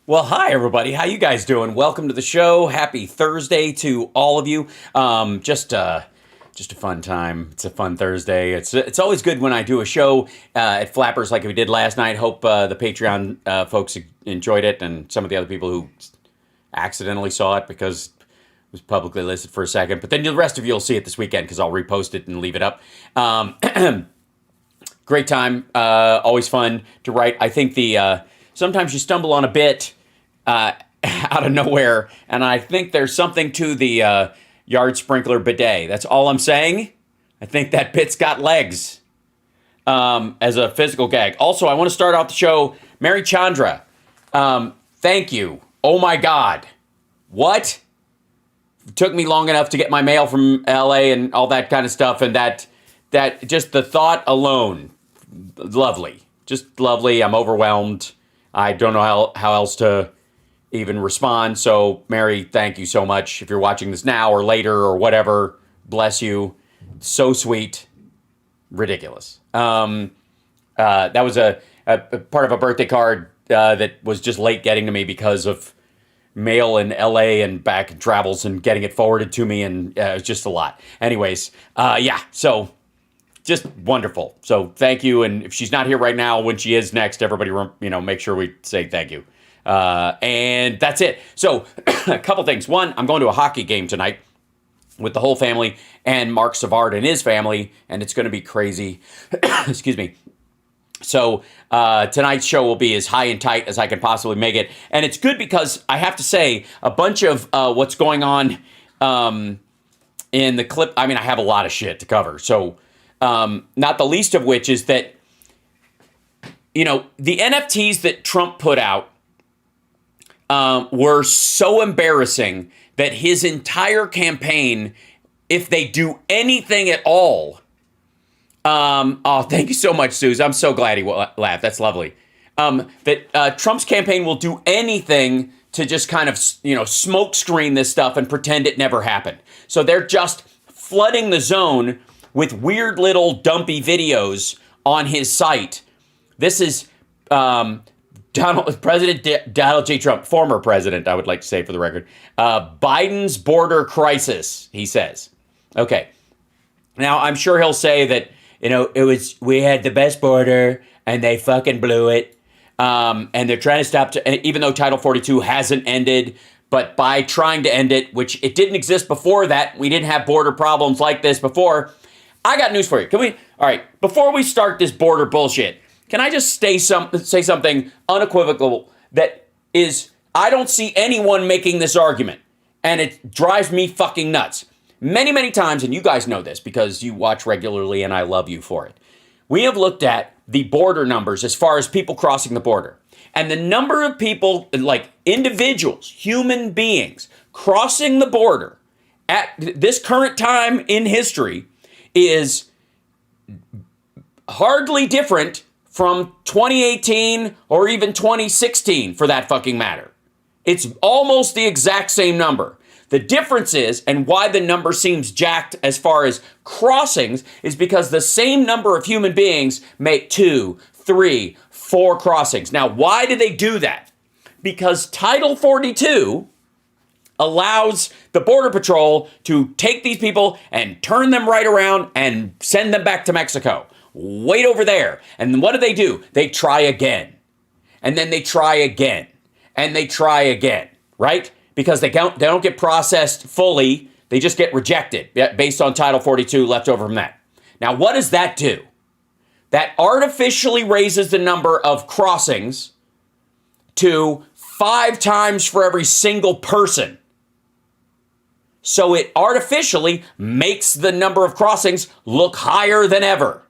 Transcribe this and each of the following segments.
Well, hi everybody. How you guys doing? Welcome to the show. Happy Thursday to all of you. Just a fun time. It's a fun Thursday. It's always good when I do a show at Flappers like we did last night. Hope the Patreon folks enjoyed it, and some of the other people who accidentally saw it because it was publicly listed for a second. But then the rest of you will see it this weekend because I'll repost it and leave it up. Great time. Always fun to write. I think sometimes you stumble on a bit out of nowhere, and I think there's something to the yard sprinkler bidet. That's all I'm saying. I think that bit's got legs as a physical gag. Also, I want to start off the show. Mary Chandra, thank you. Oh my God. What? It took me long enough to get my mail from LA and all that kind of stuff, and that just the thought alone, lovely. Just lovely. I'm overwhelmed. I don't know how else to even respond. So, Mary, thank you so much. If you're watching this now or later or whatever, bless you. So sweet. Ridiculous. That was a part of a birthday card that was just late getting to me because of mail in LA and back and travels and getting it forwarded to me, and it was just a lot. Anyways, so just wonderful. So thank you. And if she's not here right now, when she is next, everybody, make sure we say thank you. And that's it. So a couple things. One, I'm going to a hockey game tonight with the whole family and Mark Savard and his family, and it's going to be crazy. Excuse me. So tonight's show will be as high and tight as I can possibly make it. And it's good because I have to say a bunch of what's going on in the clip. I mean, I have a lot of shit to cover. So not the least of which is that, the NFTs that Trump put out were so embarrassing that his entire campaign, if they do anything at all, thank you so much, Suze. I'm so glad he laughed. That's lovely. That Trump's campaign will do anything to just kind of, smoke screen this stuff and pretend it never happened. So they're just flooding the zone with weird little dumpy videos on his site. This is President Donald J. Trump, former president, I would like to say for the record. Biden's border crisis, he says. Okay. Now, I'm sure he'll say that, we had the best border and they fucking blew it. And they're trying to stop, even though Title 42 hasn't ended, but by trying to end it, which it didn't exist before that, we didn't have border problems like this before. I got news for you. All right, before we start this border bullshit, can I just say something unequivocal that is, I don't see anyone making this argument, and it drives me fucking nuts. Many, many times, and you guys know this because you watch regularly and I love you for it. We have looked at the border numbers as far as people crossing the border. And the number of people, like individuals, human beings, crossing the border at this current time in history is hardly different from 2018 or even 2016 for that fucking matter. It's almost the exact same number. The difference is, and why the number seems jacked as far as crossings, is because the same number of human beings make 2, 3, 4 crossings. Now, why do they do that? Because Title 42 allows the Border Patrol to take these people and turn them right around and send them back to Mexico. Wait over there. And what do? They try again. And then they try again. And they try again, right? Because they don't get processed fully. They just get rejected based on Title 42 left over from that. Now, what does that do? That artificially raises the number of crossings to 5 times for every single person. So it artificially makes the number of crossings look higher than ever.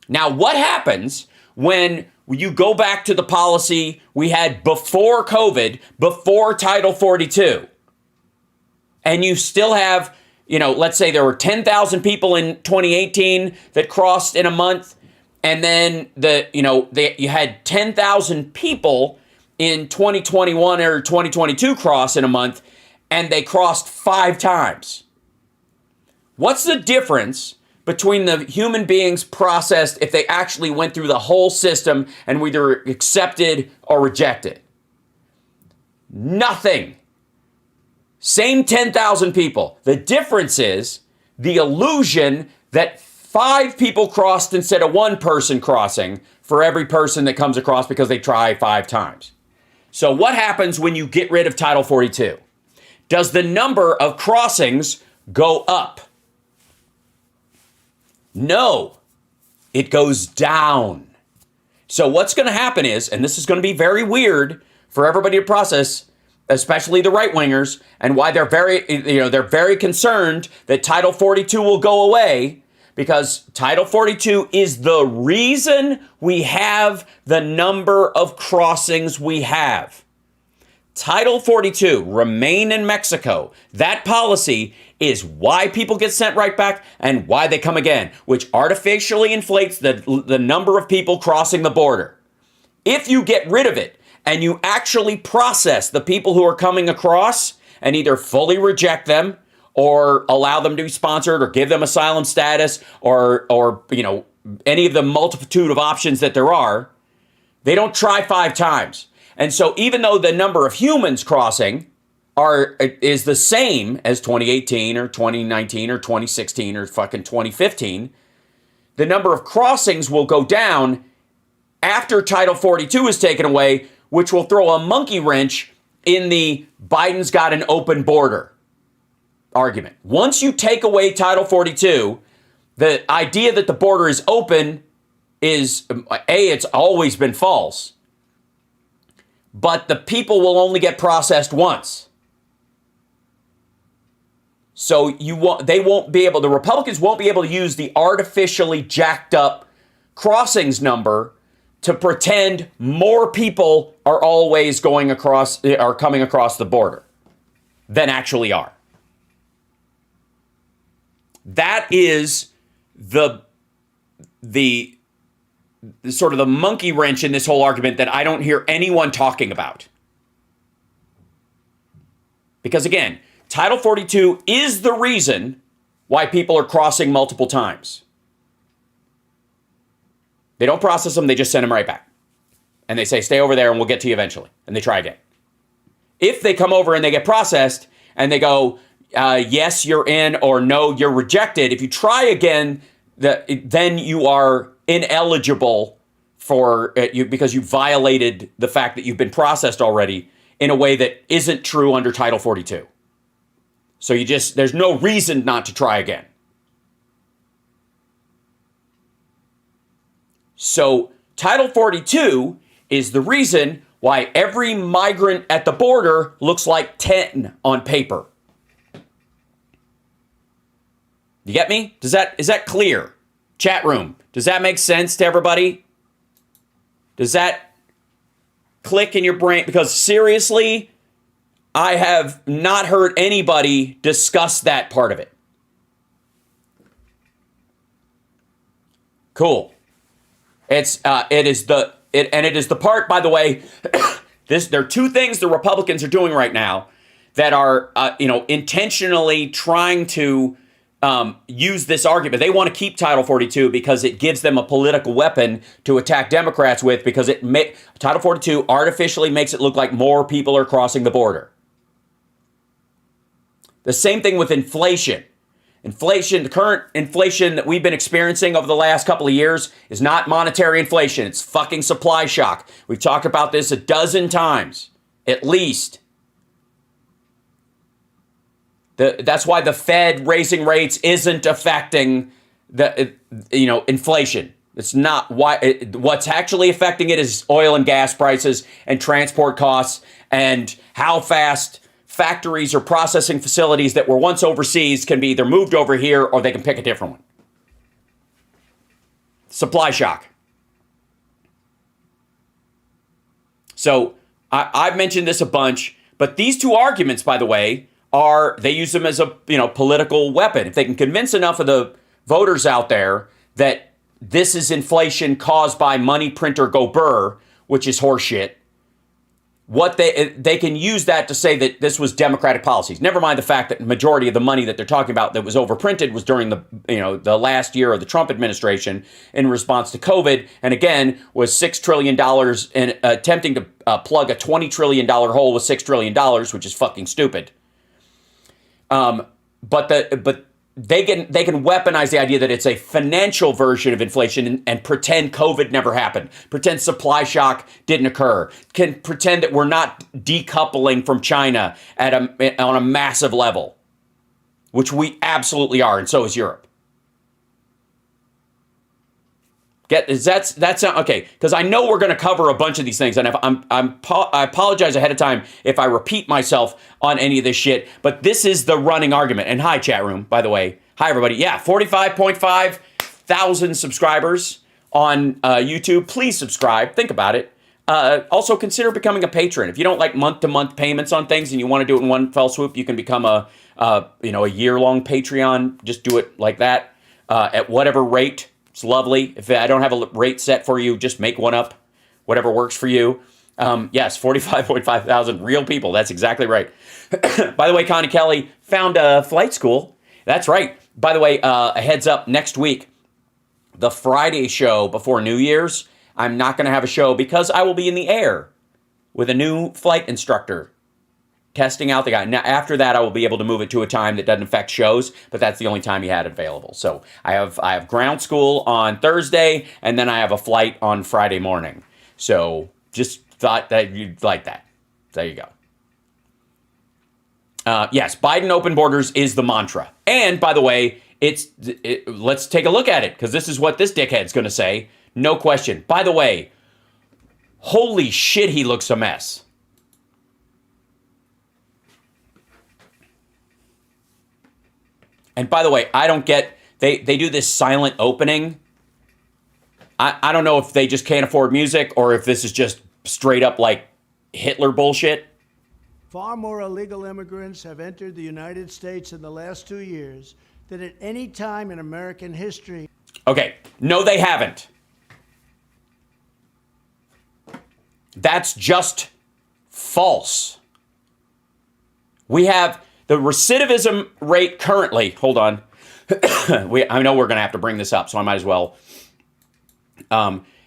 Now, what happens when you go back to the policy we had before COVID, before Title 42, and you still have, let's say there were 10,000 people in 2018 that crossed in a month, and then you had 10,000 people in 2021 or 2022 cross in a month, and they crossed 5 times. What's the difference between the human beings processed if they actually went through the whole system and were either accepted or rejected? Nothing. Same 10,000 people. The difference is the illusion that 5 people crossed instead of 1 person crossing for every person that comes across because they try 5 times. So what happens when you get rid of Title 42? Does the number of crossings go up? No, it goes down. So what's going to happen is, and this is going to be very weird for everybody to process, especially the right-wingers, and why they're very concerned that Title 42 will go away, because Title 42 is the reason we have the number of crossings we have. Title 42, remain in Mexico, that policy is why people get sent right back and why they come again, which artificially inflates the number of people crossing the border. If you get rid of it and you actually process the people who are coming across and either fully reject them or allow them to be sponsored or give them asylum status or any of the multitude of options that there are, they don't try 5 times. And so even though the number of humans crossing is the same as 2018 or 2019 or 2016 or fucking 2015, the number of crossings will go down after Title 42 is taken away, which will throw a monkey wrench in the Biden's got an open border argument. Once you take away Title 42, the idea that the border is open is, it's always been false. But the people will only get processed once. So the Republicans won't be able to use the artificially jacked up crossings number to pretend more people are always coming across the border than actually are. That is the sort of the monkey wrench in this whole argument that I don't hear anyone talking about. Because again, Title 42 is the reason why people are crossing multiple times. They don't process them, they just send them right back. And they say, stay over there and we'll get to you eventually. And they try again. If they come over and they get processed and they go, yes, you're in, or no, you're rejected, if you try again, then you are ineligible for because you violated the fact that you've been processed already in a way that isn't true under Title 42. So there's no reason not to try again. So Title 42 is the reason why every migrant at the border looks like 10 on paper. You get me? Is that clear? Chat room, does that make sense to everybody? Does that click in your brain? Because seriously, I have not heard anybody discuss that part of it. Cool. It is the part, by the way, there are 2 things the Republicans are doing right now that are, intentionally trying to use this argument. They want to keep Title 42 because it gives them a political weapon to attack Democrats with, because Title 42 artificially makes it look like more people are crossing the border. The same thing with inflation. The current inflation that we've been experiencing over the last couple of years is not monetary inflation. It's fucking supply shock. We've talked about this a dozen times, at least. That's why the Fed raising rates isn't affecting inflation. It's not why. What's actually affecting it is oil and gas prices and transport costs and how fast factories or processing facilities that were once overseas can be either moved over here or they can pick a different one. Supply shock. So I've mentioned this a bunch, but these 2 arguments, by the way, they use them as a political weapon. If they can convince enough of the voters out there that this is inflation caused by money printer go burr, which is horseshit, they can use that to say that this was democratic policies. Never mind the fact that the majority of the money that they're talking about that was overprinted was during the last year of the Trump administration in response to COVID, and again was $6 trillion in attempting to plug a $20 trillion hole with $6 trillion, which is fucking stupid. But they can weaponize the idea that it's a financial version of inflation and pretend COVID never happened, pretend supply shock didn't occur, can pretend that we're not decoupling from China on a massive level, which we absolutely are, and so is Europe. That's okay, because I know we're going to cover a bunch of these things, and I apologize ahead of time if I repeat myself on any of this shit, but this is the running argument. And hi, chat room, by the way. Hi, everybody. Yeah, 45.5 thousand subscribers on YouTube. Please subscribe. Think about it. Also, consider becoming a patron. If you don't like month-to-month payments on things and you want to do it in one fell swoop, you can become a year-long Patreon. Just do it like that at whatever rate. It's lovely. If I don't have a rate set for you, just make one up. Whatever works for you. Yes, 45.5 thousand real people. That's exactly right. By the way, Connie Kelly found a flight school. That's right. By the way, a heads up, next week, the Friday show before New Year's, I'm not going to have a show because I will be in the air with a new flight instructor testing out the guy. Now, after that, I will be able to move it to a time that doesn't affect shows, but that's the only time he had available. So I have ground school on Thursday, and then I have a flight on Friday morning. So just thought that you'd like that. There you go. Yes, Biden open borders is the mantra. And by the way, let's take a look at it, because this is what this dickhead's going to say. No question. By the way, holy shit, he looks a mess. And by the way, I don't get, they do this silent opening. I don't know if they just can't afford music or if this is just straight up like Hitler bullshit. Far more illegal immigrants have entered the United States in the last 2 years than at any time in American history. Okay, no, they haven't. That's just false. We have the recidivism rate currently, hold on. I know we're going to have to bring this up, so I might as well.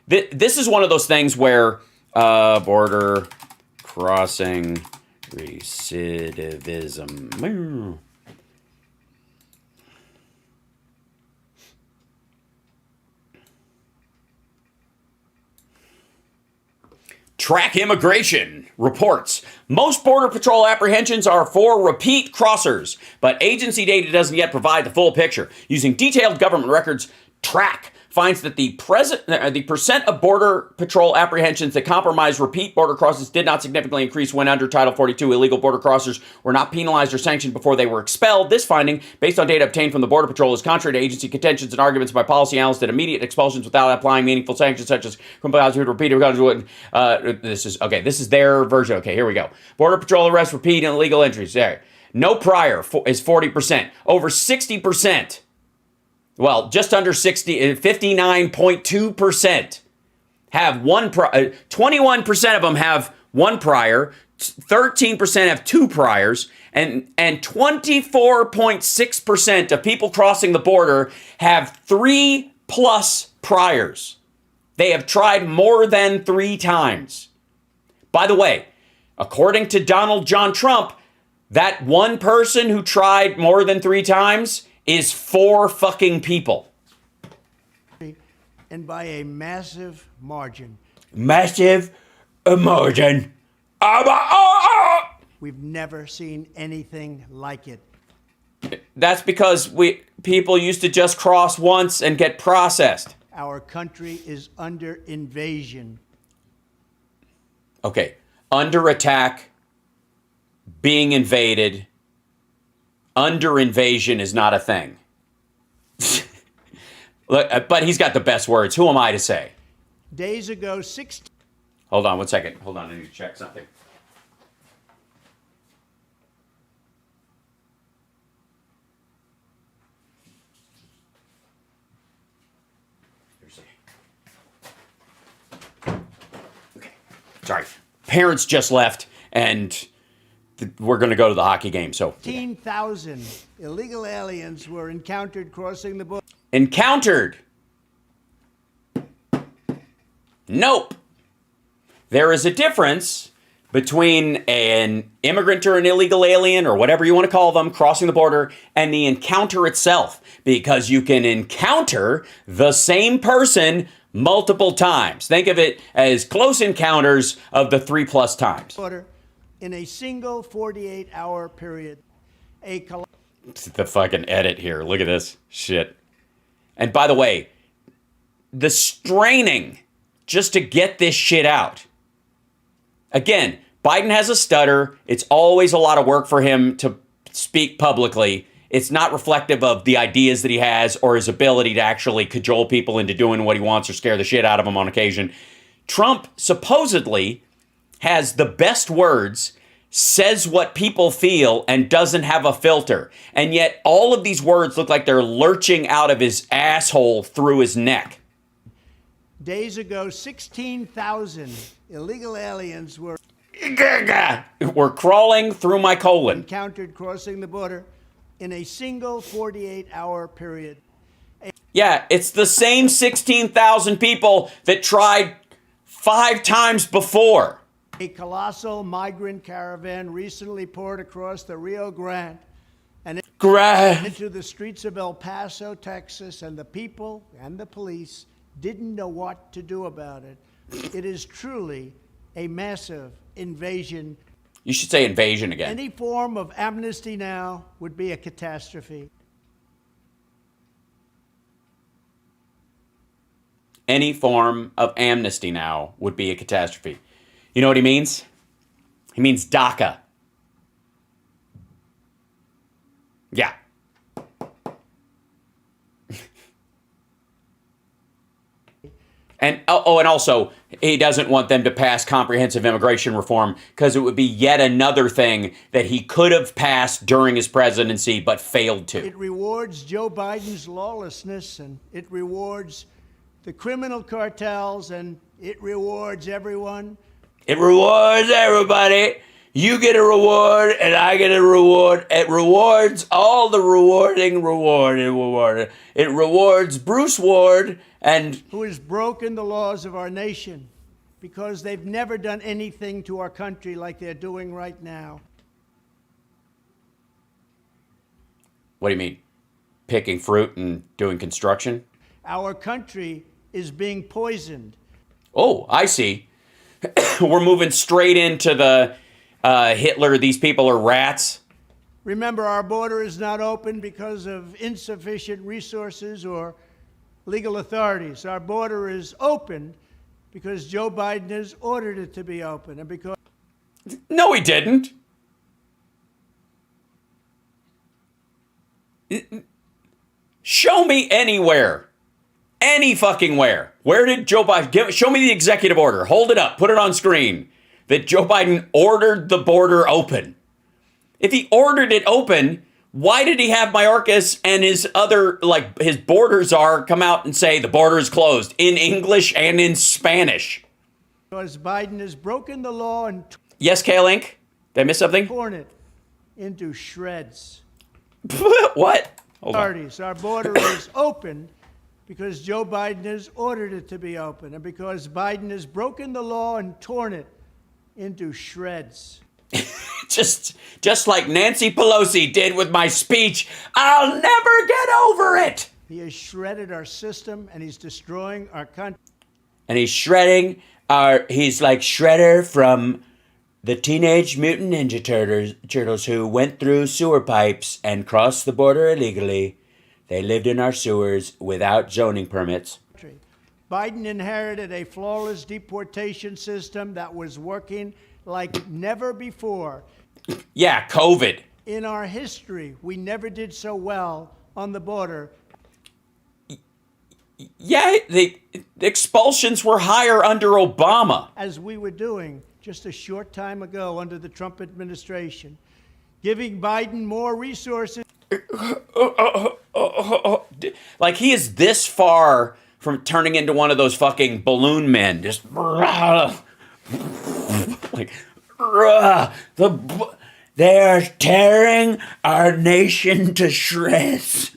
This is one of those things where border crossing recidivism. Track Immigration reports most Border Patrol apprehensions are for repeat crossers, but agency data doesn't yet provide the full picture. Using detailed government records, Track finds that the percent of Border Patrol apprehensions that compromise repeat border crossings did not significantly increase when under Title 42 illegal border crossers were not penalized or sanctioned before they were expelled. This finding, based on data obtained from the Border Patrol, is contrary to agency contentions and arguments by policy analysts that immediate expulsions without applying meaningful sanctions, such as compliance with repeated this is their version. Okay, here we go. Border Patrol arrests repeat and illegal entries. There. No prior is 40%. Over 60%. Well, just under 60, 59.2% have one prior. 21% of them have one prior. 13% have two priors. And 24.6% of people crossing the border have 3+ priors. They have tried more than 3 times. By the way, according to Donald John Trump, that one person who tried more than 3 times is 4 fucking people. And by a massive margin. Massive margin. We've never seen anything like it. That's because people used to just cross once and get processed. Our country is under invasion. Okay. Under attack, being invaded. Under invasion is not a thing. Look, but he's got the best words. Who am I to say? Days ago, 16. Hold on 1 second. Hold on, I need to check something. Okay. Sorry. parents just left, and we're going to go to the hockey game. So 15,000 illegal aliens were encountered crossing the border. Encountered. Nope. There is a difference between an immigrant or an illegal alien or whatever you want to call them crossing the border and the encounter itself, because you can encounter the same person multiple times. Think of it as close encounters of the 3+ times. In a single 48-hour period. The fucking edit here. Look at this shit. And by the way, the straining just to get this shit out. Again, Biden has a stutter. It's always a lot of work for him to speak publicly. It's not reflective of the ideas that he has or his ability to actually cajole people into doing what he wants or scare the shit out of them on occasion. Trump supposedly has the best words, says what people feel, and doesn't have a filter. And yet all of these words look like they're lurching out of his asshole through his neck. Days ago, 16,000 illegal aliens were crawling through my colon. Encountered crossing the border in a single 48-hour period. Yeah, it's the same 16,000 people that tried 5 times before. A colossal migrant caravan recently poured across the Rio Grande and into the streets of El Paso, Texas, and the people and the police didn't know what to do about it. It is truly a massive invasion. You should say invasion again. Any form of amnesty now would be a catastrophe. Any form of amnesty now would be a catastrophe. You know what he means? He means DACA. Yeah. And also, he doesn't want them to pass comprehensive immigration reform because it would be yet another thing that he could have passed during his presidency but failed to. It rewards Joe Biden's lawlessness, and it rewards the criminal cartels, and it rewards everyone. It rewards everybody. You get a reward, and I get a reward. It rewards all the reward. It rewards Bruce Ward, and who has broken the laws of our nation because they've never done anything to our country like they're doing right now. What do you mean? Picking fruit and doing construction? Our country is being poisoned. Oh, I see. We're moving straight into the Hitler, these people are rats. Remember, our border is not open because of insufficient resources or legal authorities. Our border is open because Joe Biden has ordered it to be open, and because... No, he didn't. Show me anywhere. Any fucking where. Where did Joe Biden... Show me the executive order. Hold it up. Put it on screen. That Joe Biden ordered the border open. If he ordered it open, why did he have Mayorkas and his other, his border czar come out and say the border is closed in English and in Spanish? Because Biden has broken the law and... Yes, K-Link? Did I miss something? Torn it into shreds. What? Hold on. Our border is open because Joe Biden has ordered it to be open, and because Biden has broken the law and torn it into shreds. just like Nancy Pelosi did with my speech, I'll never get over it. He has shredded our system, and he's destroying our country. And he's shredding he's like Shredder from the Teenage Mutant Ninja Turtles who went through sewer pipes and crossed the border illegally. They lived in our sewers without zoning permits. Biden inherited a flawless deportation system that was working like never before. Yeah, COVID. In our history, we never did so well on the border. Yeah, the expulsions were higher under Obama. As we were doing just a short time ago under the Trump administration, giving Biden more resources. Like, he is this far from turning into one of those fucking balloon men. Just... Like, they're tearing our nation to shreds.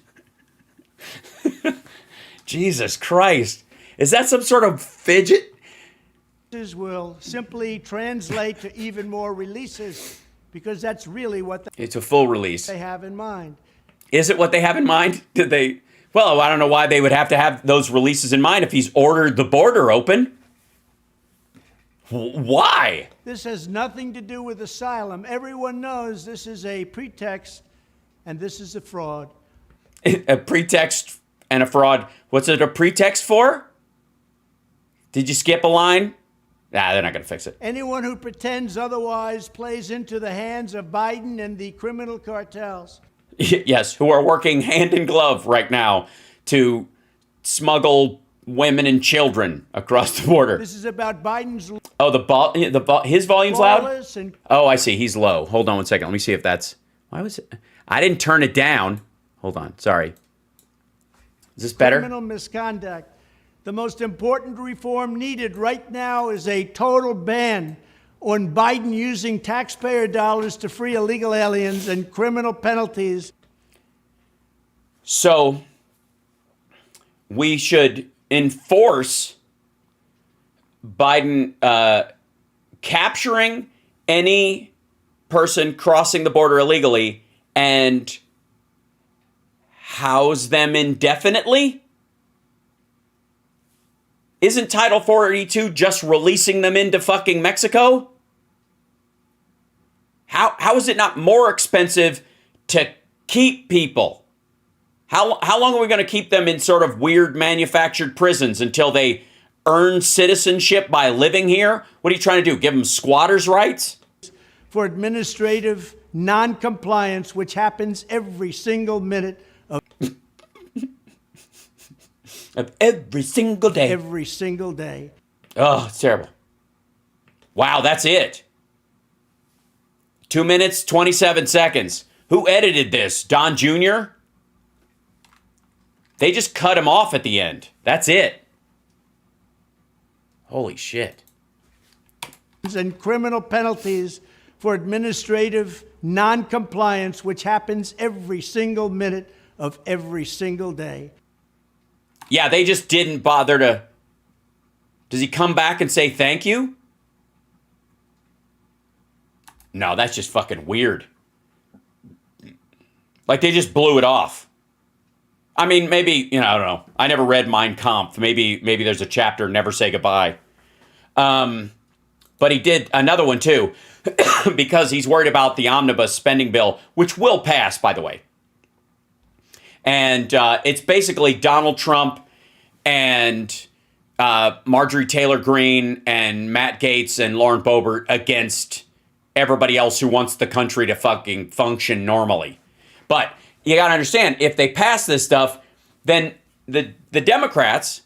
Jesus Christ. Is that some sort of fidget? Will simply translate to even more releases, because that's really what It's a full release. they have in mind. Is it what they have in mind? Did they? Well, I don't know why they would have to have those releases in mind if he's ordered the border open. Why? This has nothing to do with asylum. Everyone knows this is a pretext, and this is a fraud. A pretext and a fraud. What's it a pretext for? Did you skip a line? Nah, they're not going to fix it. Anyone who pretends otherwise plays into the hands of Biden and the criminal cartels. Yes, who are working hand in glove right now to smuggle women and children across the border. This is about Biden's his volume's loud? lawless and Oh, I see. He's low. Hold on one second. Let me see if that's... Why was it... I didn't turn it down. Hold on. Sorry. Is this better? criminal misconduct. The most important reform needed right now is a total ban on Biden using taxpayer dollars to free illegal aliens and criminal penalties. So we should enforce Biden capturing any person crossing the border illegally and house them indefinitely? Isn't Title 42 just releasing them into fucking Mexico? How is it not more expensive to keep people? How long are we going to keep them in sort of weird manufactured prisons until they earn citizenship by living here? What are you trying to do? Give them squatters' rights? For administrative non-compliance, which happens every single minute Of every single day. every single day. Oh, it's terrible. Wow, that's it. 2 minutes, 27 seconds. Who edited this? Don Jr.? They just cut him off at the end. That's it. Holy shit. And criminal penalties for administrative non-compliance, which happens every single minute of every single day. Yeah, they just didn't bother to... Does he come back and say thank you? No, that's just fucking weird. Like, they just blew it off. I mean, maybe, I don't know. I never read Mein Kampf. Maybe there's a chapter, Never Say Goodbye. But he did another one, too, because he's worried about the Omnibus spending bill, which will pass, by the way. And it's basically Donald Trump and Marjorie Taylor Greene and Matt Gaetz and Lauren Boebert against everybody else who wants the country to fucking function normally. But you got to understand, if they pass this stuff, then the Democrats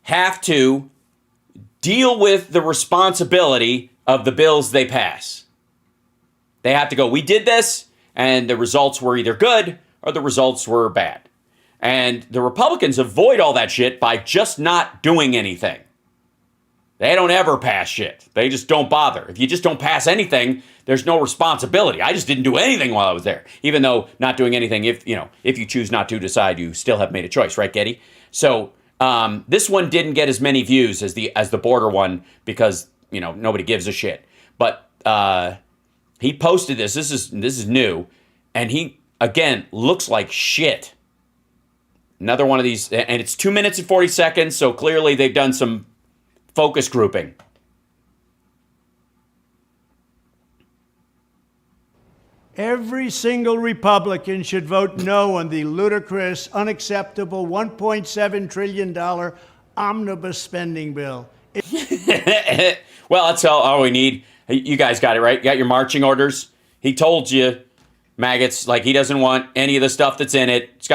have to deal with the responsibility of the bills they pass. They have to go, we did this, and the results were either good or the results were bad. And the Republicans avoid all that shit by just not doing anything. They don't ever pass shit. They just don't bother. If you just don't pass anything, there's no responsibility. I just didn't do anything while I was there. Even though not doing anything, if you choose not to decide, you still have made a choice, right, Getty? So this one didn't get as many views as the border one because, nobody gives a shit. But he posted this. This is new. And he, again, looks like shit. Another one of these, and it's 2 minutes and 40 seconds, so clearly they've done some focus grouping. Every single Republican should vote no on the ludicrous, unacceptable $1.7 trillion omnibus spending bill. Well, that's all we need. You guys got it, right? You got your marching orders? He told you, maggots, like he doesn't want any of the stuff that's in it.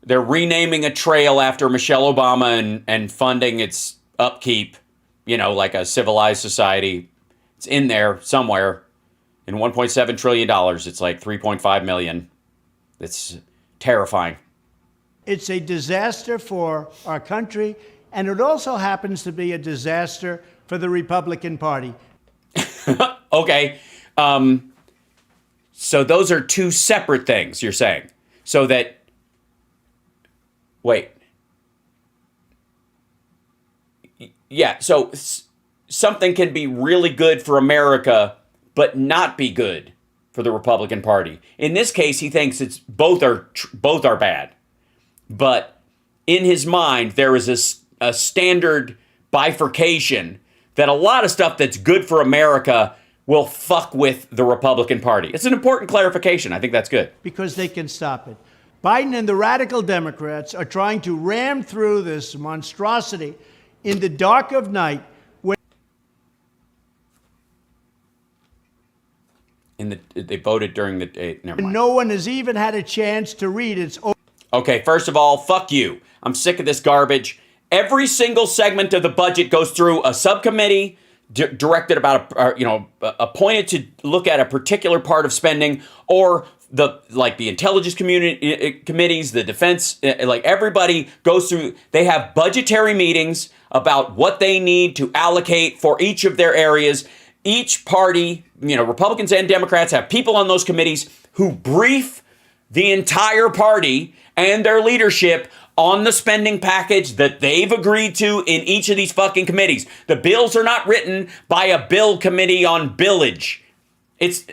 They're renaming a trail after Michelle Obama and funding its upkeep, like a civilized society. It's in there somewhere. In $1.7 trillion, it's like $3.5 million. It's terrifying. It's a disaster for our country, and it also happens to be a disaster for the Republican Party. Okay. So those are two separate things, you're saying. So that, wait. Yeah, so something can be really good for America, but not be good for the Republican Party. In this case, he thinks it's both are bad. But in his mind, there is a standard bifurcation that a lot of stuff that's good for America will fuck with the Republican Party. It's an important clarification. I think that's good. Because they can stop it. Biden and the radical Democrats are trying to ram through this monstrosity in the dark of night. They voted during the never mind. No one has even had a chance to read it. Okay, first of all, fuck you. I'm sick of this garbage. Every single segment of the budget goes through a subcommittee directed about appointed to look at a particular part of spending, or the intelligence committees, the defense, everybody goes through. They have budgetary meetings about what they need to allocate for each of their areas. Each party, Republicans and Democrats, have people on those committees who brief the entire party and their leadership on the spending package that they've agreed to in each of these fucking committees. The bills are not written by a bill committee on billage. It's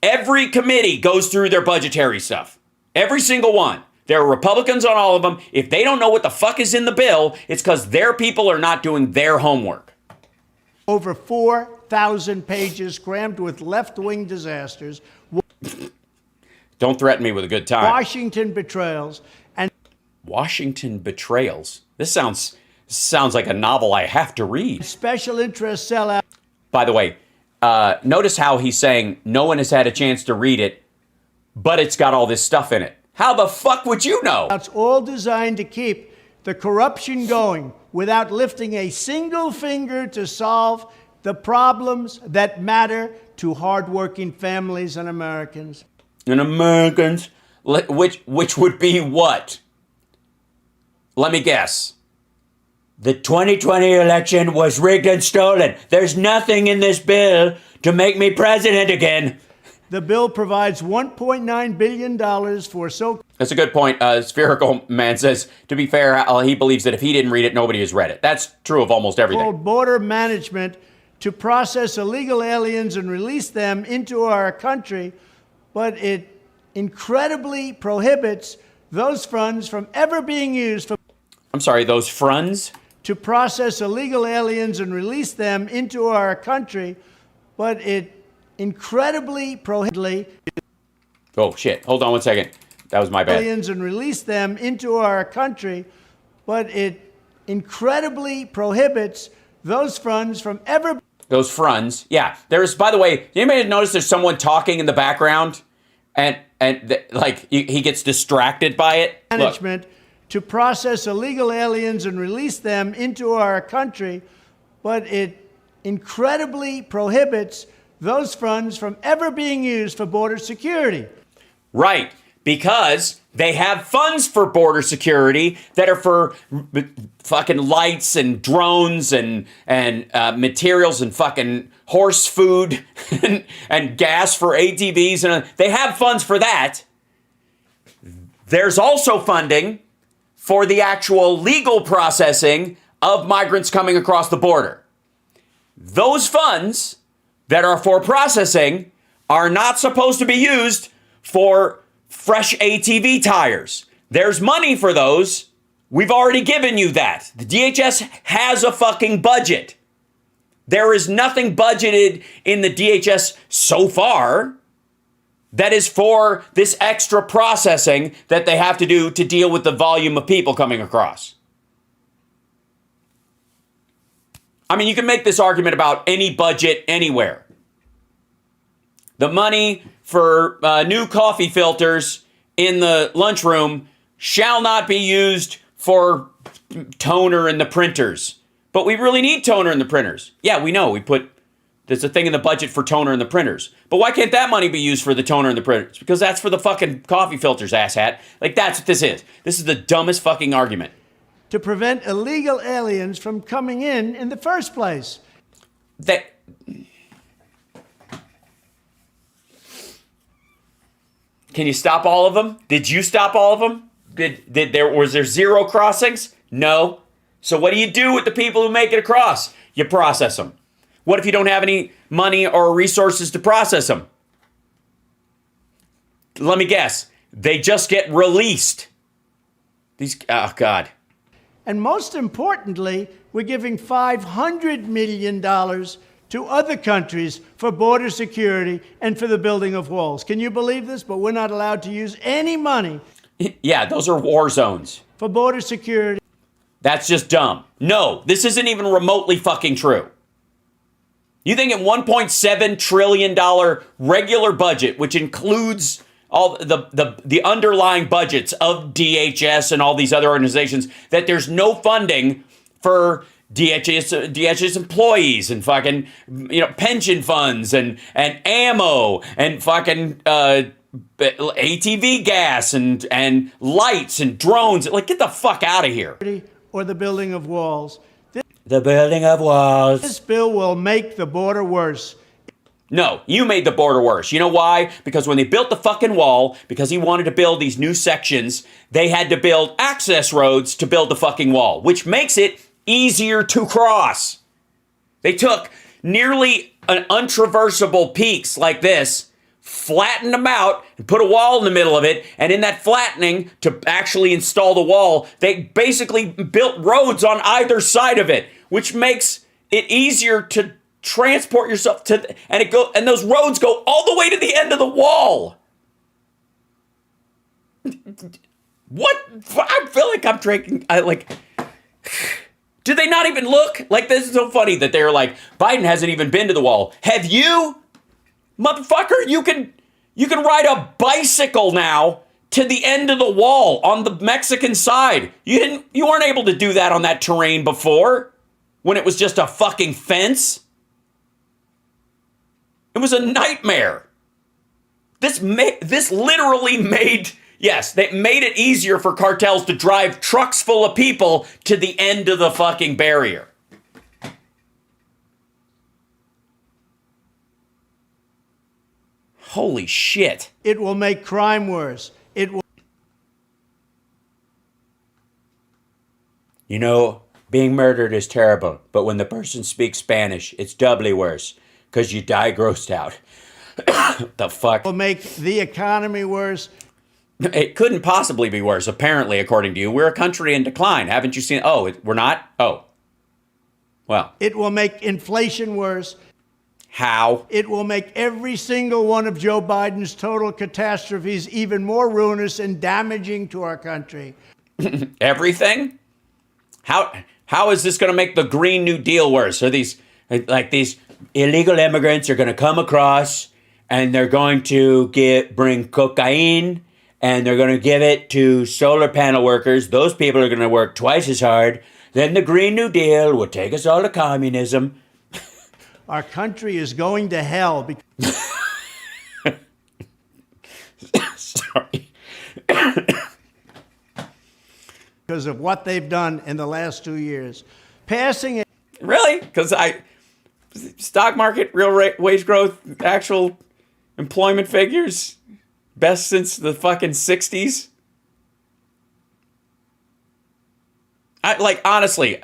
every committee goes through their budgetary stuff. Every single one. There are Republicans on all of them. If they don't know what the fuck is in the bill, it's because their people are not doing their homework. Over 4,000 pages crammed with left-wing disasters. Don't threaten me with a good time. Washington betrayals. And Washington betrayals. This sounds like a novel I have to read. Special interest sellout. By the way, notice how he's saying no one has had a chance to read it, but it's got all this stuff in it. How the fuck would you know? It's all designed to keep the corruption going without lifting a single finger to solve the problems that matter to hardworking families and Americans. And Americans, which would be what? Let me guess. The 2020 election was rigged and stolen. There's nothing in this bill to make me president again. The bill provides $1.9 billion for That's a good point. Spherical Man says, to be fair, he believes that if he didn't read it, nobody has read it. That's true of almost everything. so-called border management to process illegal aliens and release them into our country, but it incredibly prohibits those funds from ever being used for... I'm sorry, those funds? To process illegal aliens and release them into our country, but it incredibly prohibits... Oh, shit. Hold on one second. That was my bad. Aliens and release them into our country, but it incredibly prohibits those funds from ever... Those funds, yeah. There's, by the way, anybody notice there's someone talking in the background? And he gets distracted by it? Management Look. To process illegal aliens and release them into our country, but it incredibly prohibits those funds from ever being used for border security. Right, because they have funds for border security that are for fucking lights and drones and materials and fucking horse food and gas for ATVs. And they have funds for that. There's also funding for the actual legal processing of migrants coming across the border. Those funds that are for processing are not supposed to be used for fresh ATV tires. There's money for those. We've already given you that. The DHS has a fucking budget. There is nothing budgeted in the DHS so far that is for this extra processing that they have to do to deal with the volume of people coming across. I mean, you can make this argument about any budget anywhere. The money for new coffee filters in the lunchroom shall not be used for toner in the printers. But we really need toner in the printers. Yeah, we know. There's a thing in the budget for toner in the printers. But why can't that money be used for the toner in the printers? Because that's for the fucking coffee filters, asshat. That's what this is. This is the dumbest fucking argument. To prevent illegal aliens from coming in the first place. Can you stop all of them? Did you stop all of them? Was there zero crossings? No. So what do you do with the people who make it across? You process them. What if you don't have any money or resources to process them? Let me guess. They just get released. Oh, God. And most importantly, we're giving $500 million to other countries for border security and for the building of walls. Can you believe this? But we're not allowed to use any money. Yeah, those are war zones. For border security. That's just dumb. No, this isn't even remotely fucking true. You think at $1.7 trillion regular budget, which includes all the underlying budgets of DHS and all these other organizations, that there's no funding for DHS employees and fucking, pension funds and ammo and fucking ATV gas and lights and drones? Like, get the fuck out of here. Or the building of walls. The building of walls. This bill will make the border worse. No, you made the border worse. You know why? Because when they built the fucking wall, because he wanted to build these new sections, they had to build access roads to build the fucking wall, which makes it easier to cross. They took nearly untraversable peaks like this, flattened them out, and put a wall in the middle of it, and in that flattening, to actually install the wall, they basically built roads on either side of it, which makes it easier to transport yourself to, and those roads go all the way to the end of the wall. What? I feel like I'm drinking. Do they not even look? Like, this is so funny that they're like, Biden hasn't even been to the wall. Have you? Motherfucker, you can ride a bicycle now to the end of the wall on the Mexican side. You weren't able to do that on that terrain before, when it was just a fucking fence. It was a nightmare. This literally made, yes, they made it easier for cartels to drive trucks full of people to the end of the fucking barrier. Holy shit. It will make crime worse. It will. Being murdered is terrible, but when the person speaks Spanish, it's doubly worse, because you die grossed out. The fuck? Will make the economy worse. It couldn't possibly be worse, apparently, according to you. We're a country in decline. Haven't you seen? We're not? Oh. Well. It will make inflation worse. How? It will make every single one of Joe Biden's total catastrophes even more ruinous and damaging to our country. Everything? How is this going to make the Green New Deal worse? Are these illegal immigrants are going to come across and they're going to bring cocaine and they're going to give it to solar panel workers. Those people are going to work twice as hard. Then the Green New Deal will take us all to communism. Our country is going to hell Sorry. because of what they've done in the last 2 years. Passing it. Really? Because stock market, real wage growth, actual employment figures, best since the fucking 60s. Honestly,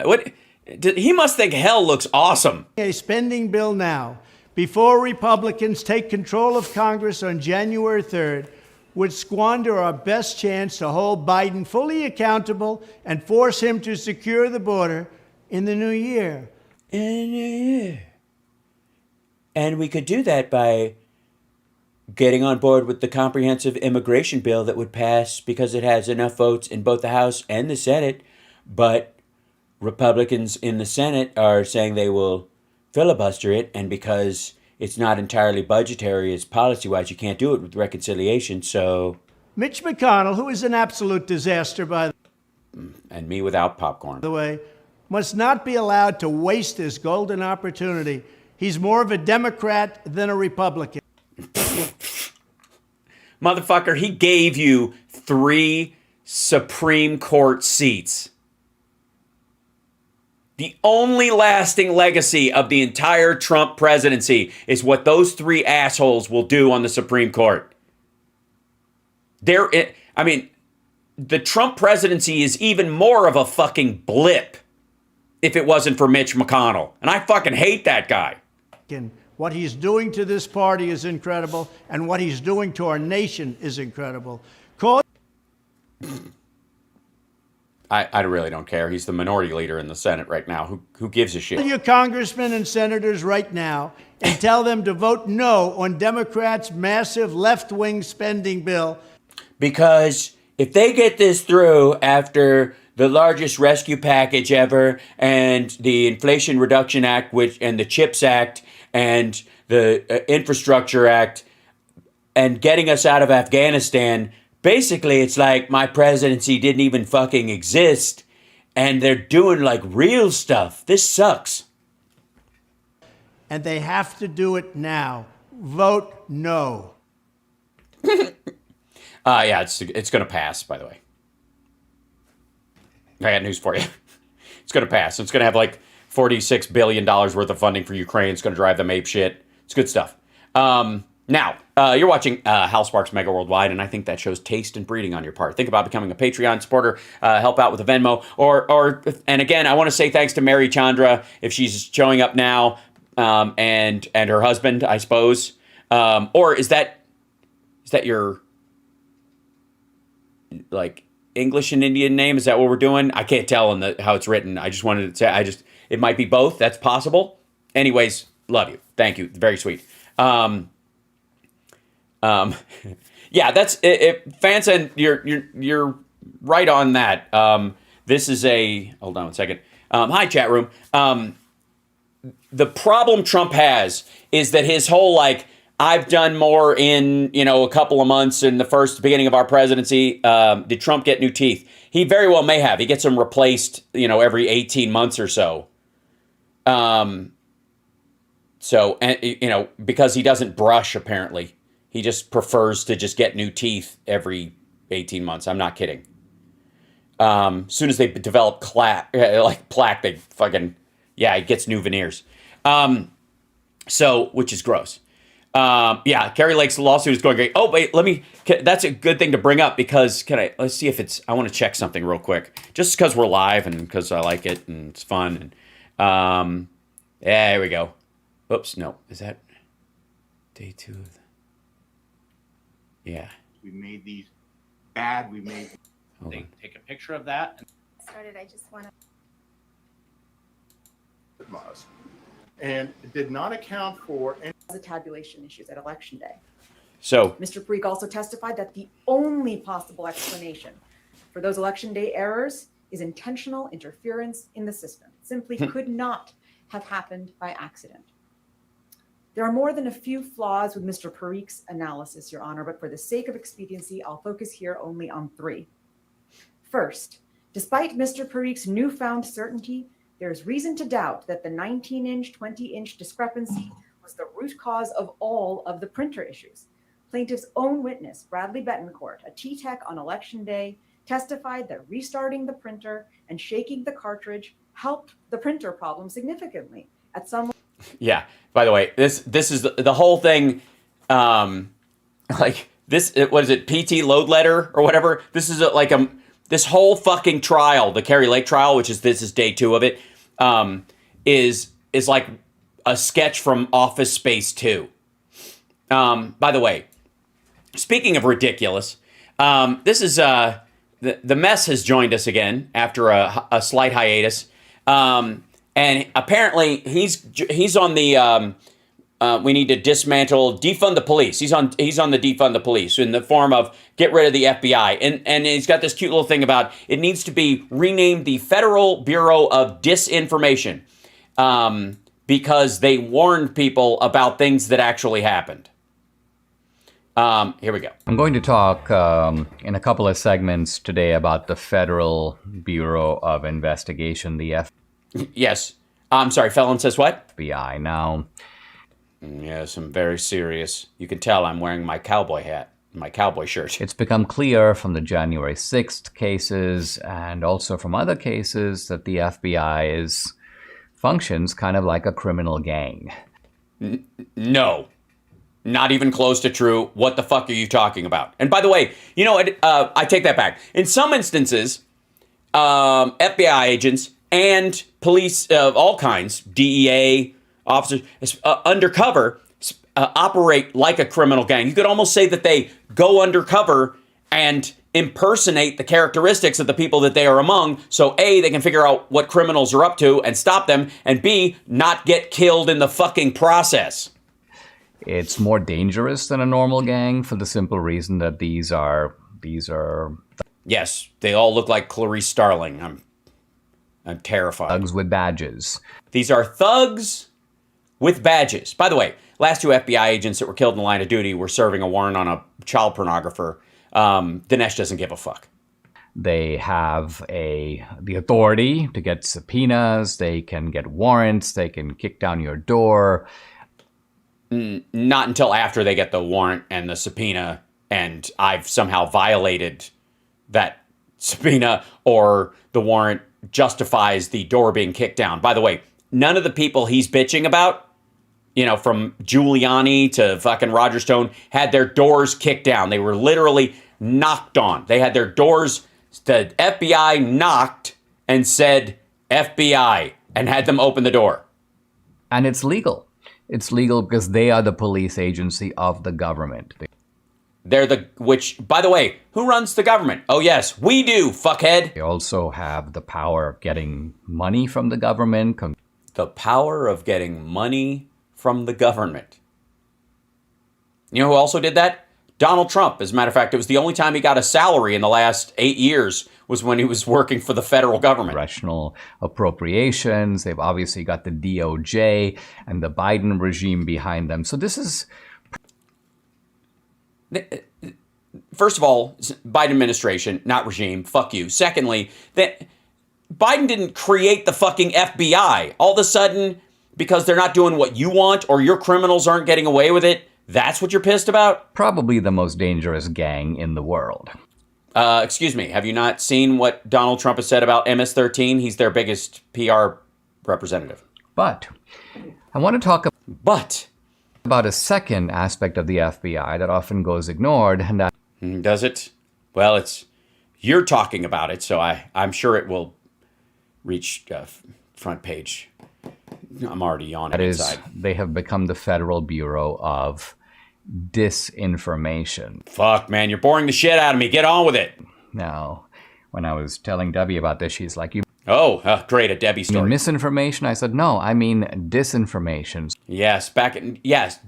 he must think hell looks awesome. A spending bill now, before Republicans take control of Congress on January 3rd, would squander our best chance to hold Biden fully accountable and force him to secure the border in the new year. And we could do that by getting on board with the comprehensive immigration bill that would pass because it has enough votes in both the House and the Senate. But Republicans in the Senate are saying they will filibuster it, and because it's not entirely budgetary, it's policy-wise, you can't do it with reconciliation, so... Mitch McConnell, who is an absolute disaster, by and me without popcorn. the way, must not be allowed to waste this golden opportunity. He's more of a Democrat than a Republican. Motherfucker, he gave you 3 Supreme Court seats. The only lasting legacy of the entire Trump presidency is what those 3 assholes will do on the Supreme Court. I mean, the Trump presidency is even more of a fucking blip if it wasn't for Mitch McConnell. And I fucking hate that guy. What he's doing to this party is incredible, and what he's doing to our nation is incredible. I really don't care. He's the minority leader in the Senate right now. Who gives a shit? Call your congressmen and senators right now and tell them to vote no on Democrats' massive left-wing spending bill. Because if they get this through after the largest rescue package ever and the Inflation Reduction Act, and the CHIPS Act and the Infrastructure Act and getting us out of Afghanistan, basically it's like my presidency didn't even fucking exist and they're doing like real stuff. This sucks. And they have to do it now. Vote no. Yeah, it's going to pass, by the way. I got news for you. It's going to pass. It's going to have like $46 billion worth of funding for Ukraine. It's going to drive them ape shit. It's good stuff. Now, you're watching Hal Sparks Mega Worldwide, and I think that shows taste and breeding on your part. Think about becoming a Patreon supporter, help out with a Venmo, and again, I want to say thanks to Mary Chandra if she's showing up now, and her husband, I suppose. Or is that your like English and Indian name? Is that what we're doing? I can't tell how it's written. I just wanted to say, it might be both. That's possible. Anyways, love you. Thank you. Very sweet. Yeah, that's it. Fansen, you're right on that. This is hold on one second. Hi, chat room. The problem Trump has is that his whole I've done more in, a couple of months in the beginning of our presidency. Did Trump get new teeth? He very well may have. He gets them replaced, every 18 months or so. Because he doesn't brush, apparently. He just prefers to just get new teeth every 18 months. I'm not kidding. Soon as they develop plaque, they fucking, he gets new veneers. Which is gross. Kari Lake's lawsuit is going great. Oh, wait, that's a good thing to bring up because let's see if I want to check something real quick. Just because we're live and because I like it and it's fun. And, here we go. Oops, no. Is that day 2 of Yeah. We made these bad. Take a picture of that. I just want to. And it did not account for any The tabulation issues at Election Day. So, Mr. Parikh also testified that the only possible explanation for those Election Day errors is intentional interference in the system. Simply could not have happened by accident. There are more than a few flaws with Mr. Parikh's analysis, Your Honor, but for the sake of expediency, I'll focus here only on 3. First, despite Mr. Parikh's newfound certainty, there's reason to doubt that the 19-inch, 20-inch discrepancy was the root cause of all of the printer issues. Plaintiff's own witness, Bradley Betancourt, a T-Tech on Election Day, testified that restarting the printer and shaking the cartridge helped the printer problem significantly. At some yeah. By the way, this is the whole thing. What is it? PT load letter or whatever. This is this whole fucking trial, the Kari Lake trial, this is day 2 of it, is like a sketch from Office Space 2. By the way, speaking of ridiculous, this is the mess has joined us again after a slight hiatus. And apparently he's on the we need to defund the police. He's on the defund the police in the form of get rid of the FBI. And he's got this cute little thing about it needs to be renamed the Federal Bureau of Disinformation because they warned people about things that actually happened. Here we go. I'm going to talk in a couple of segments today about the Federal Bureau of Investigation, the Yes. I'm sorry, Felon says what? FBI. Now, yes, I'm very serious. You can tell I'm wearing my cowboy hat, my cowboy shirt. it's become clear from the January 6th cases and also from other cases that the FBI functions kind of like a criminal gang. No. Not even close to true. What the fuck are you talking about? And by the way, you know, I take that back. In some instances, FBI agents and police of all kinds, DEA officers, undercover, operate like a criminal gang. You could almost say that they go undercover and impersonate the characteristics of the people that they are among. So A, they can figure out what criminals are up to and stop them, and B, not get killed in the fucking process. It's more dangerous than a normal gang for the simple reason that these are Yes, they all look like Clarice Starling. I'm terrified. thugs with badges. These are thugs with badges. By the way, last two FBI agents that were killed in the line of duty were serving a warrant on a child pornographer. Dinesh doesn't give a fuck. They have the authority to get subpoenas. They can get warrants. They can kick down your door. Not until after they get the warrant and the subpoena, and I've somehow violated that subpoena or the warrant justifies the door being kicked down. By the way, none of the people he's bitching about, you know, from Giuliani to fucking Roger Stone, had their doors kicked down. They were literally knocked on. They had their doors, the FBI knocked and said, FBI, and had them open the door. And it's legal. It's legal because they are the police agency of the government. Which, by the way, who runs the government? Oh, yes, we do, fuckhead. They also have the power of getting money from the government. The power of getting money from the government. You know who also did that? Donald Trump. As a matter of fact, it was the only time he got a salary in the last 8 years was when he was working for the federal government. Congressional appropriations. They've obviously got the DOJ and the Biden regime behind them. So this is... First of all, Biden administration, not regime. Fuck you. Secondly, that Biden didn't create the fucking FBI. All of a sudden, because they're not doing what you want or your criminals aren't getting away with it, that's what you're pissed about? Probably the most dangerous gang in the world. Excuse me, have you not seen what Donald Trump has said about MS-13? He's their biggest PR representative. But I want to talk about a second aspect of the FBI that often goes ignored. And that does it? Well, you're talking about it, so I'm sure it will reach front page. I'm already yawning inside. They have become the Federal Bureau of Disinformation. Fuck, man, you're boring the shit out of me. Get on with it. Now, when I was telling Debbie about this, she's like, great, a Debbie story. You mean misinformation? I said, no, I mean disinformation. Yes,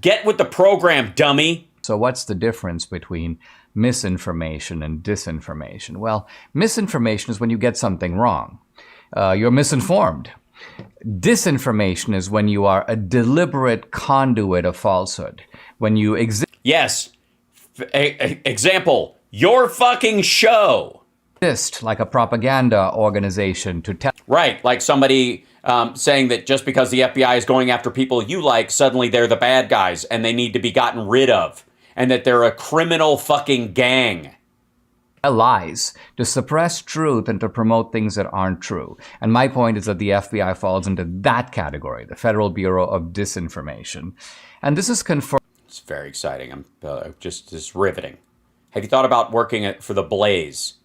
get with the program, dummy. So what's the difference between misinformation and disinformation? Well, misinformation is when you get something wrong. You're misinformed. Disinformation is when you are a deliberate conduit of falsehood. When you Yes. Example, your fucking show. Exist like a propaganda organization to tell. Right, like somebody saying that just because the FBI is going after people you like, suddenly they're the bad guys and they need to be gotten rid of. And that they're a criminal fucking gang. Lies, to suppress truth and to promote things that aren't true. And my point is that the FBI falls into that category, the Federal Bureau of Disinformation. And this is confirmed. It's very exciting. I'm just riveting. Have you thought about working for the Blaze?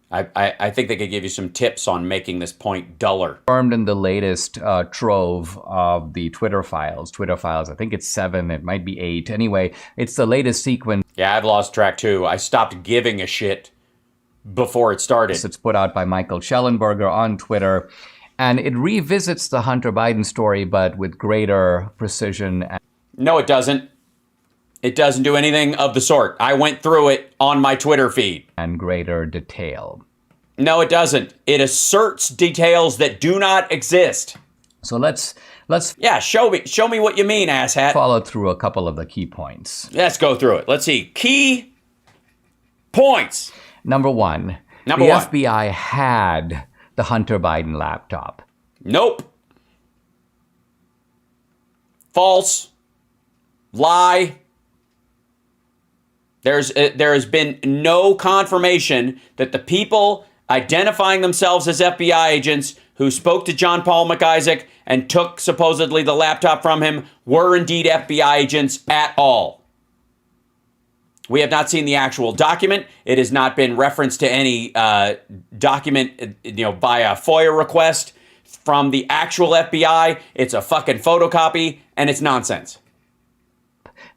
I think they could give you some tips on making this point duller. Confirmed in the latest trove of the Twitter files. I think it's 7, it might be 8. Anyway, it's the latest sequence. Yeah, I've lost track too. I stopped giving a shit before it started. It's put out by Michael Schellenberger on Twitter, and it revisits the Hunter Biden story, but with greater precision. No, it doesn't. It doesn't do anything of the sort. I went through it on my Twitter feed. And greater detail. No, it doesn't. It asserts details that do not exist. So let's Yeah, show me what you mean, asshat. follow through a couple of the key points. Let's go through it. Let's see. Key points. Number one, the FBI had the Hunter Biden laptop. Nope. False. Lie. There has been no confirmation that the people identifying themselves as FBI agents who spoke to John Paul McIsaac and took supposedly the laptop from him were indeed FBI agents at all. We have not seen the actual document. It has not been referenced to any document, by a FOIA request from the actual FBI. It's a fucking photocopy, and it's nonsense.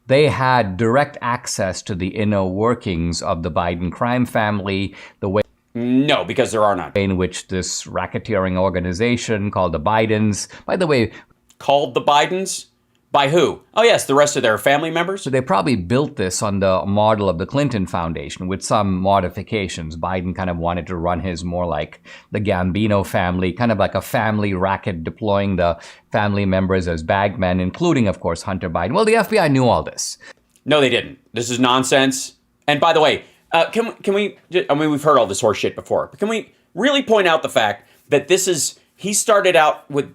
They had direct access to the inner workings of the Biden crime family, the way No, because there are none. in which this racketeering organization called the Bidens, by the way, Called the Bidens? By who? Oh, yes, the rest of their family members. so they probably built this on the model of the Clinton Foundation with some modifications. Biden kind of wanted to run his more like the Gambino family, kind of like a family racket, deploying the family members as bagmen, including, of course, Hunter Biden. Well, the FBI knew all this. No, they didn't. This is nonsense. And by the way, can we, I mean, we've heard all this horse shit before, but can we really point out the fact that this is, he started out with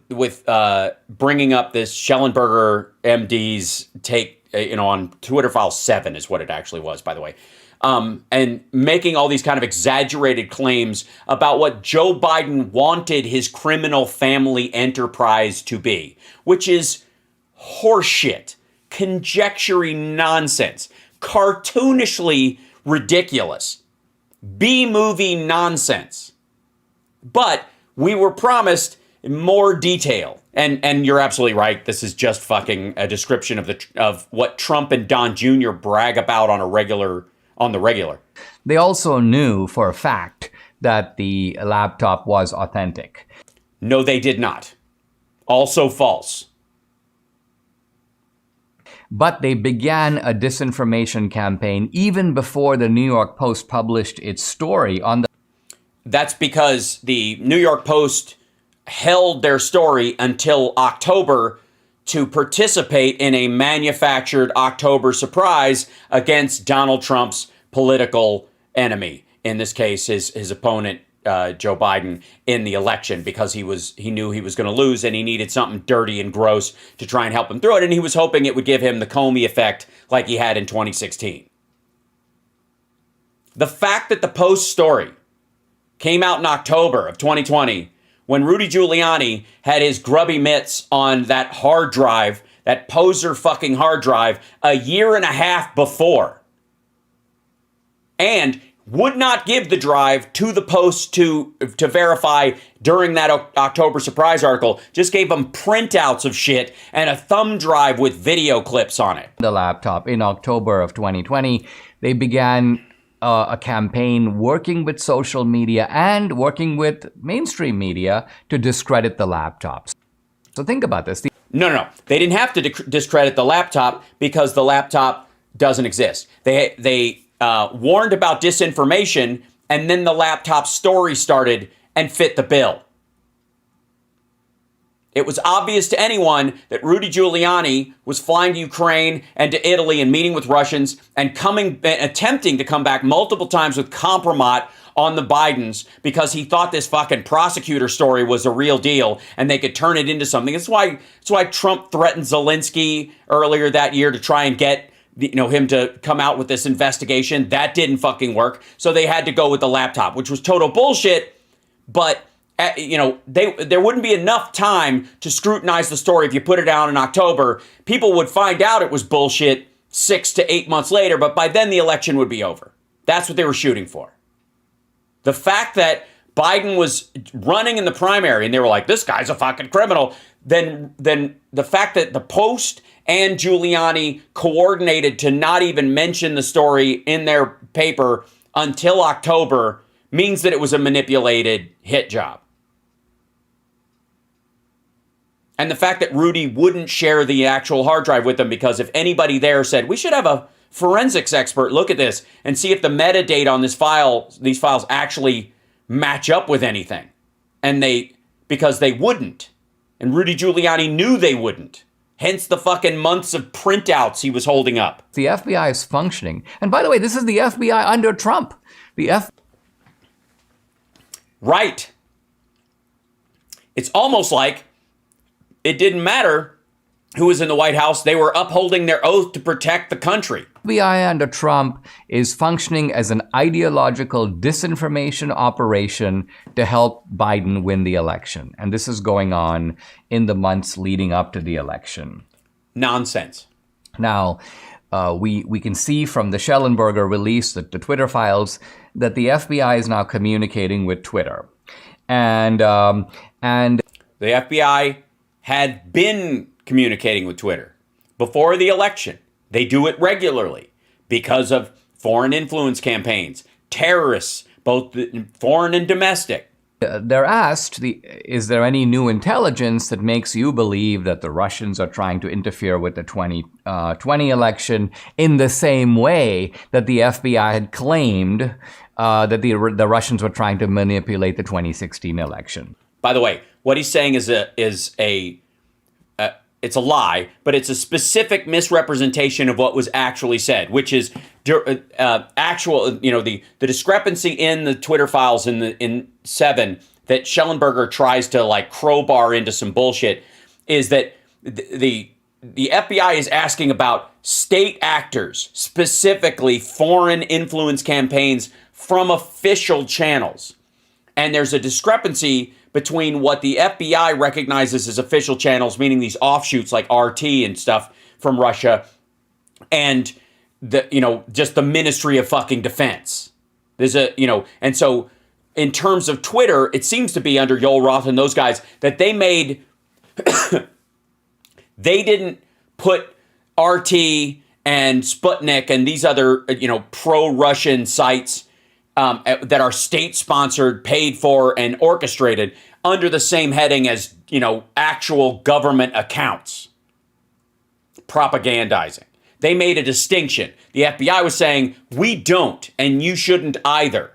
bringing up this Schellenberger MD's take, on Twitter File 7 is what it actually was, by the way, and making all these kind of exaggerated claims about what Joe Biden wanted his criminal family enterprise to be, which is horseshit, conjectury nonsense, cartoonishly ridiculous, B-movie nonsense. But we were promised more detail. And you're absolutely right. This is just fucking a description of what Trump and Don Jr. brag about on the regular. They also knew for a fact that the laptop was authentic. No, they did not. Also false. But they began a disinformation campaign even before the New York Post published its story on the. That's because the New York Post held their story until October to participate in a manufactured October surprise against Donald Trump's political enemy. In this case, his opponent, Joe Biden, in the election, because he knew he was going to lose and he needed something dirty and gross to try and help him through it. And he was hoping it would give him the Comey effect like he had in 2016. The fact that the Post story came out in October of 2020, when Rudy Giuliani had his grubby mitts on that hard drive, that poser fucking hard drive, a year and a half before, and would not give the drive to the Post to verify during that October surprise article, just gave them printouts of shit and a thumb drive with video clips on it. The laptop in October of 2020, they began a campaign working with social media and working with mainstream media to discredit the laptops. So think about this. No. They didn't have to discredit the laptop because the laptop doesn't exist. They warned about disinformation, and then the laptop story started and fit the bill. It was obvious to anyone that Rudy Giuliani was flying to Ukraine and to Italy and meeting with Russians and attempting to come back multiple times with compromat on the Bidens because he thought this fucking prosecutor story was a real deal and they could turn it into something. That's why Trump threatened Zelensky earlier that year to try and get him to come out with this investigation. That didn't fucking work. So they had to go with the laptop, which was total bullshit. But there wouldn't be enough time to scrutinize the story if you put it out in October. People would find out it was bullshit 6 to 8 months later, but by then the election would be over. That's what they were shooting for. The fact that Biden was running in the primary and they were like, this guy's a fucking criminal, then the fact that the Post and Giuliani coordinated to not even mention the story in their paper until October means that it was a manipulated hit job. And the fact that Rudy wouldn't share the actual hard drive with them because if anybody there said, we should have a forensics expert look at this and see if the metadata on these files actually match up with anything. And because they wouldn't. And Rudy Giuliani knew they wouldn't. Hence the fucking months of printouts he was holding up. The FBI is functioning. And by the way, this is the FBI under Trump. Right. It's almost like it didn't matter who was in the White House. They were upholding their oath to protect the country. FBI under Trump is functioning as an ideological disinformation operation to help Biden win the election. And this is going on in the months leading up to the election. Nonsense. Now, we can see from the Schellenberger release, the Twitter files, that the FBI is now communicating with Twitter. And the FBI had been communicating with Twitter before the election. They do it regularly because of foreign influence campaigns, terrorists, both foreign and domestic. They're asked, is there any new intelligence that makes you believe that the Russians are trying to interfere with the 2020 election in the same way that the FBI had claimed that the Russians were trying to manipulate the 2016 election? By the way, what he's saying is it's a lie, but it's a specific misrepresentation of what was actually said, which is actual, the discrepancy in the Twitter files in 7 that Schellenberger tries to like crowbar into some bullshit is that the FBI is asking about state actors, specifically foreign influence campaigns from official channels. And there's a discrepancy between what the FBI recognizes as official channels, meaning these offshoots like RT and stuff from Russia, and just the Ministry of fucking Defense. There's and so in terms of Twitter, it seems to be under Yoel Roth and those guys that they made, they didn't put RT and Sputnik and these other, pro-Russian sites that are state-sponsored, paid for, and orchestrated under the same heading as, actual government accounts. Propagandizing. They made a distinction. The FBI was saying, we don't, and you shouldn't either.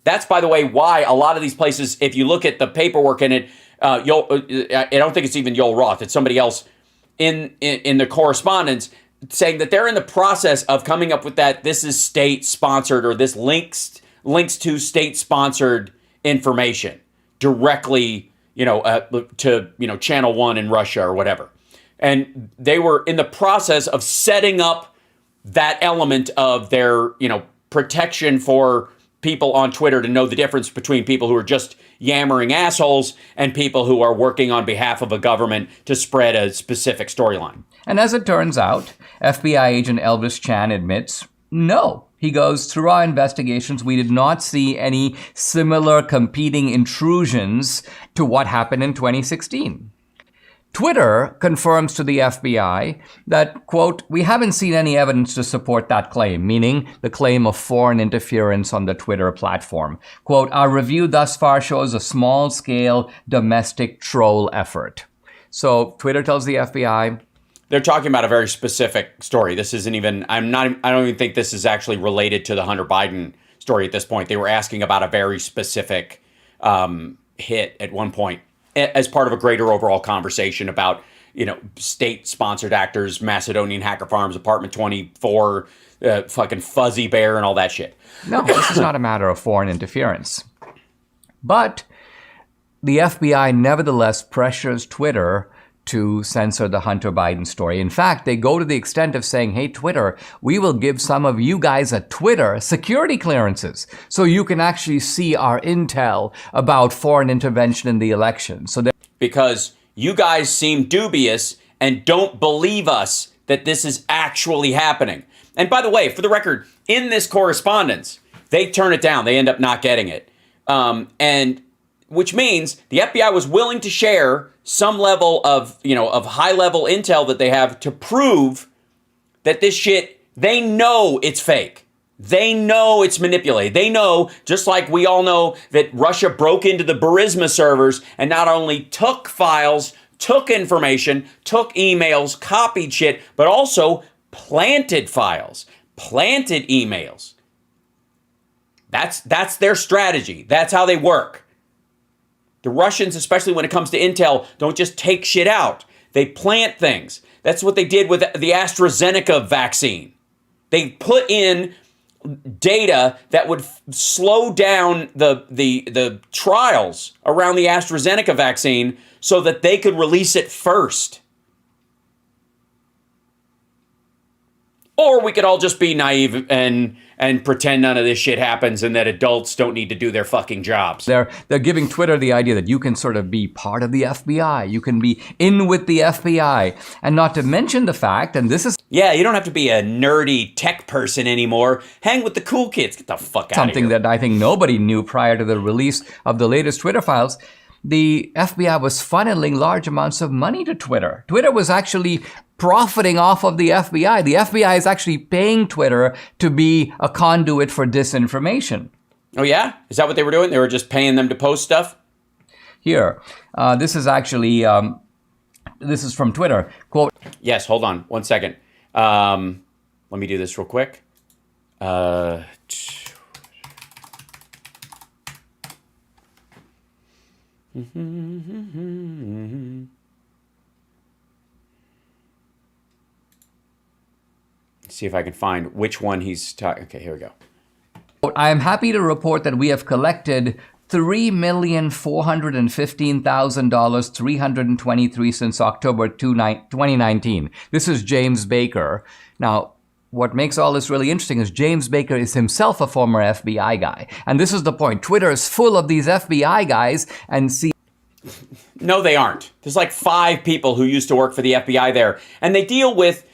That's, by the way, why a lot of these places, if you look at the paperwork in it, I don't think it's even Yoel Roth, it's somebody else in the correspondence, saying that they're in the process of coming up with that this is state-sponsored or this links to state-sponsored information directly, to, Channel 1 in Russia or whatever. And they were in the process of setting up that element of their, protection for people on Twitter to know the difference between people who are just yammering assholes and people who are working on behalf of a government to spread a specific storyline. And as it turns out, FBI agent Elvis Chan admits, no. He goes, through our investigations, we did not see any similar competing intrusions to what happened in 2016. Twitter confirms to the FBI that, quote, we haven't seen any evidence to support that claim, meaning the claim of foreign interference on the Twitter platform. Quote, our review thus far shows a small-scale domestic troll effort. So Twitter tells the FBI, they're talking about a very specific story. This isn't even, I don't even think this is actually related to the Hunter Biden story at this point. They were asking about a very specific hit at one point as part of a greater overall conversation about, state-sponsored actors, Macedonian Hacker Farms, Apartment 24, fucking Fuzzy Bear and all that shit. No, this is not a matter of foreign interference. But the FBI nevertheless pressures Twitter to censor the Hunter Biden story. In fact, they go to the extent of saying, hey, Twitter, we will give some of you guys at Twitter security clearances so you can actually see our intel about foreign intervention in the election. Because you guys seem dubious and don't believe us that this is actually happening. And by the way, for the record, in this correspondence, they turn it down. They end up not getting it. And which means the FBI was willing to share some level of, of high-level intel that they have to prove that this shit, they know it's fake. They know it's manipulated. They know, just like we all know, that Russia broke into the Burisma servers and not only took files, took information, took emails, copied shit, but also planted files, planted emails. That's their strategy. That's how they work. The Russians, especially when it comes to intel, don't just take shit out. They plant things. That's what they did with the AstraZeneca vaccine. They put in data that would slow down the trials around the AstraZeneca vaccine so that they could release it first. Or we could all just be naive and pretend none of this shit happens and that adults don't need to do their fucking jobs. They're giving Twitter the idea that you can sort of be part of the FBI. You can be in with the FBI. And not to mention the fact, and this is Yeah, you don't have to be a nerdy tech person anymore. Hang with the cool kids. Get the fuck out of here. something that I think nobody knew prior to the release of the latest Twitter files. The FBI was funneling large amounts of money to Twitter. Twitter was actually profiting off of the FBI. The FBI is actually paying Twitter to be a conduit for disinformation. Oh, yeah? Is that what they were doing? They were just paying them to post stuff? Here, this is actually, this is from Twitter. Quote, Yes, hold on 1 second. Let me do this real quick. See if I can find which one he's talking. Okay, here we go. I am happy to report that we have collected $3,415,000, 323 since October 2019. This is James Baker. Now, what makes all this really interesting is James Baker is himself a former FBI guy. And this is the point. Twitter is full of these FBI guys and see. No, they aren't. There's like 5 people who used to work for the FBI there. And they deal with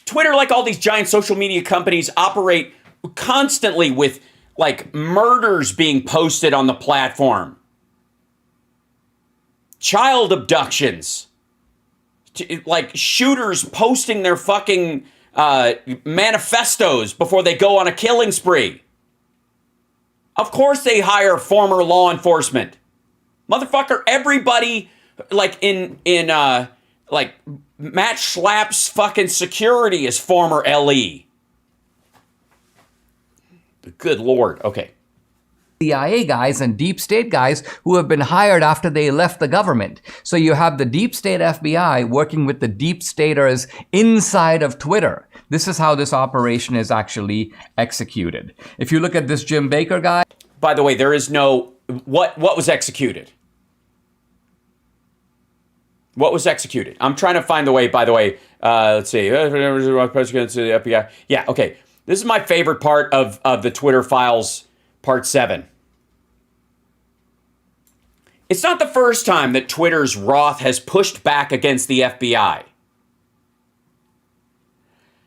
Twitter, like all these giant social media companies, operate constantly with like murders being posted on the platform, child abductions, like shooters posting their fucking manifestos before they go on a killing spree. Of course they hire former law enforcement. Motherfucker, everybody like in like Matt Schlapp's fucking security is former LE. Good Lord. Okay. CIA guys and deep state guys who have been hired after they left the government. So you have the deep state FBI working with the deep staters inside of Twitter. This is how this operation is actually executed. If you look at this Jim Baker guy. By the way, there is no, what was executed? What was executed? I'm trying to find the way, by the way, let's see. FBI. Yeah, okay. This is my favorite part of the Twitter files, part 7. It's not the first time that Twitter's Roth has pushed back against the FBI.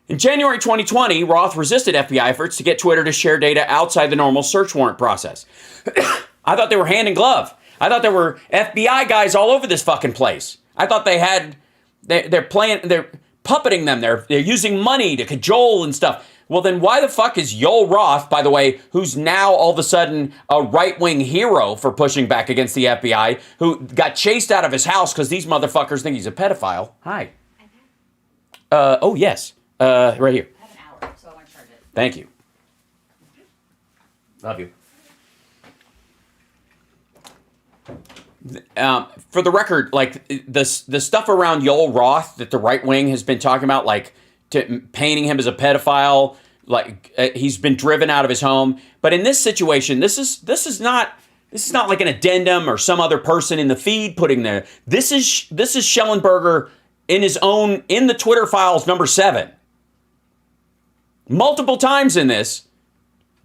In January 2020, Roth resisted FBI efforts to get Twitter to share data outside the normal search warrant process. I thought they were hand in glove. I thought there were FBI guys all over this fucking place. I thought they had, they're puppeting them. They're using money to cajole and stuff. Well, then why the fuck is Yoel Roth, by the way, who's now all of a sudden a right-wing hero for pushing back against the FBI, who got chased out of his house because these motherfuckers think he's a pedophile? Hi. Oh, yes. Right here. I have an hour, so I want to charge it. Thank you. Love you. For the record, like the stuff around Yoel Roth that the right wing has been talking about, like painting him as a pedophile, like he's been driven out of his home. But in this situation, this is not like an addendum or some other person in the feed putting there. This is Schellenberger in the Twitter files number 7. Multiple times in this,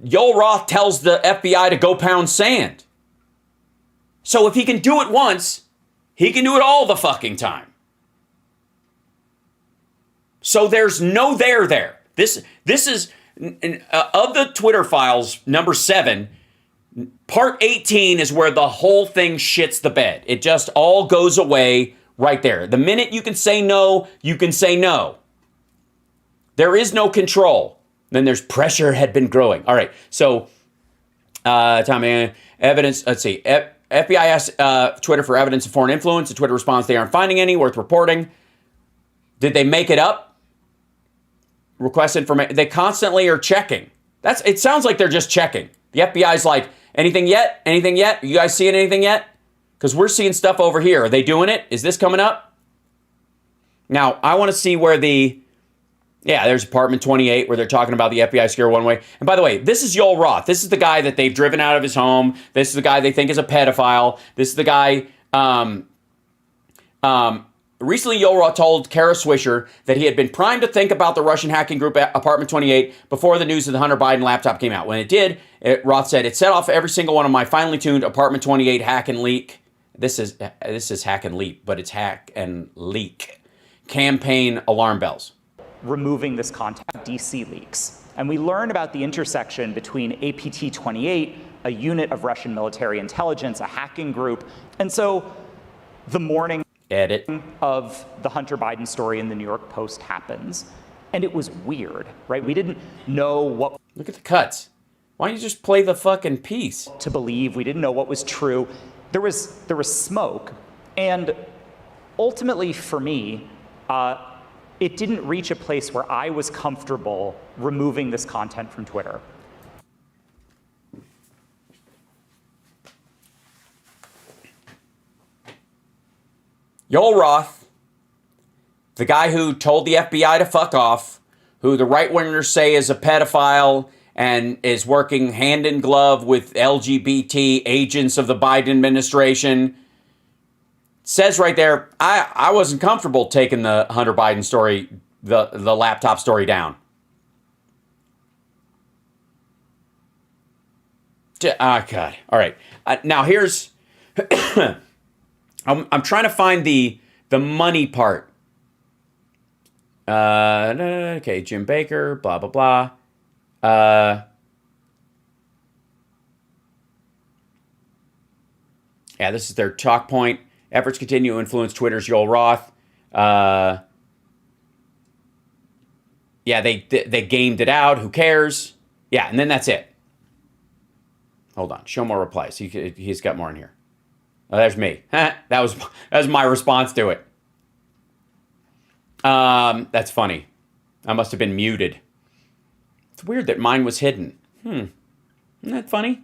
Yoel Roth tells the FBI to go pound sand. So if he can do it once, he can do it all the fucking time. So there's no there. This is, of the Twitter files, number 7, part 18 is where the whole thing shits the bed. It just all goes away right there. The minute you can say no, you can say no. There is no control. Then there's pressure had been growing. All right, so, Tommy, evidence, let's see. FBI asked Twitter for evidence of foreign influence. The Twitter response, they aren't finding any worth reporting. Did they make it up? Request information. They constantly are checking. It sounds like they're just checking. The FBI's like, anything yet? Anything yet? You guys seeing anything yet? Because we're seeing stuff over here. Are they doing it? Is this coming up? Now, I want to see where there's Apartment 28 where they're talking about the FBI scare one way. And by the way, this is Yoel Roth. This is the guy that they've driven out of his home. This is the guy they think is a pedophile. This is the guy Recently, Yoel told Kara Swisher that he had been primed to think about the Russian hacking group at Apartment 28 before the news of the Hunter Biden laptop came out. When it did, Roth said, it set off every single one of my finely tuned Apartment 28 hack and leak. This is hack and leap, but it's hack and leak campaign alarm bells. Removing this content, DC leaks. And we learn about the intersection between APT-28, a unit of Russian military intelligence, a hacking group. And so the morning of the Hunter Biden story in the New York Post happens. And it was weird, right? We didn't know what... Look at the cuts. Why don't you just play the fucking piece? ...to believe. We didn't know what was true. There was smoke. And ultimately, for me, it didn't reach a place where I was comfortable removing this content from Twitter. Yoel Roth, the guy who told the FBI to fuck off, who the right-wingers say is a pedophile and is working hand in glove with LGBT agents of the Biden administration, says right there, I wasn't comfortable taking the Hunter Biden story, the laptop story down. God. All right. Now here's... I'm trying to find the money part. Okay, Jim Baker, blah, blah, blah. Yeah, this is their talk point. Efforts continue to influence Twitter's Yoel Roth. Yeah, they gamed it out. Who cares? Yeah, and then that's it. Hold on. Show more replies. He's got more in here. Oh, there's me. That was my response to it. That's funny. I must have been muted. It's weird that mine was hidden. Isn't that funny?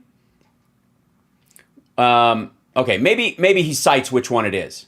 Okay, maybe he cites which one it is.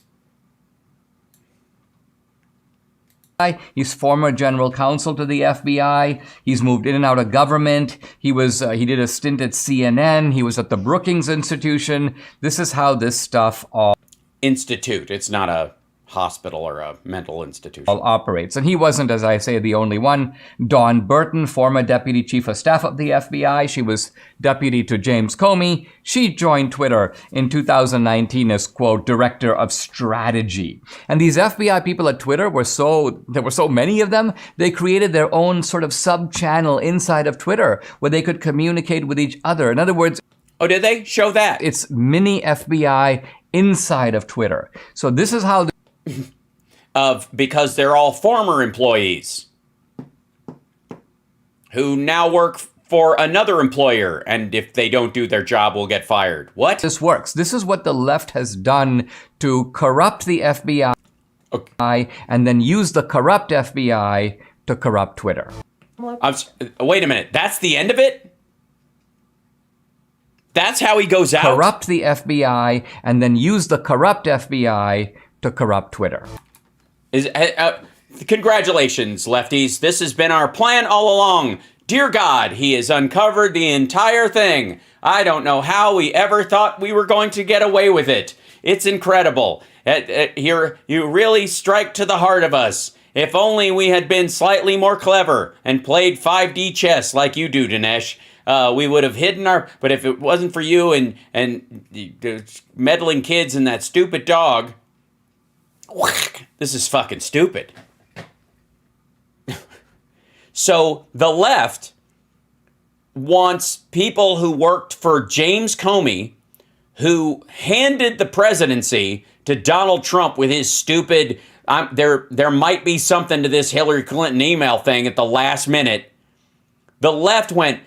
He's former general counsel to the FBI. He's moved in and out of government. He did a stint at CNN. He was at the Brookings Institution. This is how this stuff all Institute. It's not a hospital or a mental institution. All operates. And he wasn't, as I say, the only one. Dawn Burton, former deputy chief of staff of the FBI. She was deputy to James Comey. She joined Twitter in 2019 as, quote, director of strategy. And these FBI people at Twitter there were so many of them, they created their own sort of sub-channel inside of Twitter where they could communicate with each other. In other words... Oh, did they? Show that. It's mini FBI inside of Twitter. So this is how... Because they're all former employees who now work for another employer, and if they don't do their job, will get fired. What? This works. This is what the left has done to corrupt the FBI, okay, and then use the corrupt FBI to corrupt Twitter. Wait a minute. That's the end of it? That's how he goes out? Corrupt the FBI and then use the corrupt FBI to corrupt Twitter. Congratulations, lefties. This has been our plan all along. Dear God, he has uncovered the entire thing. I don't know how we ever thought we were going to get away with it. It's incredible. Here, you really strike to the heart of us. If only we had been slightly more clever and played 5D chess like you do, Dinesh. We would have hidden our... But if it wasn't for you and the meddling kids and that stupid dog... This is fucking stupid. So the left wants people who worked for James Comey, who handed the presidency to Donald Trump with his stupid... there might be something to this Hillary Clinton email thing at the last minute. The left went,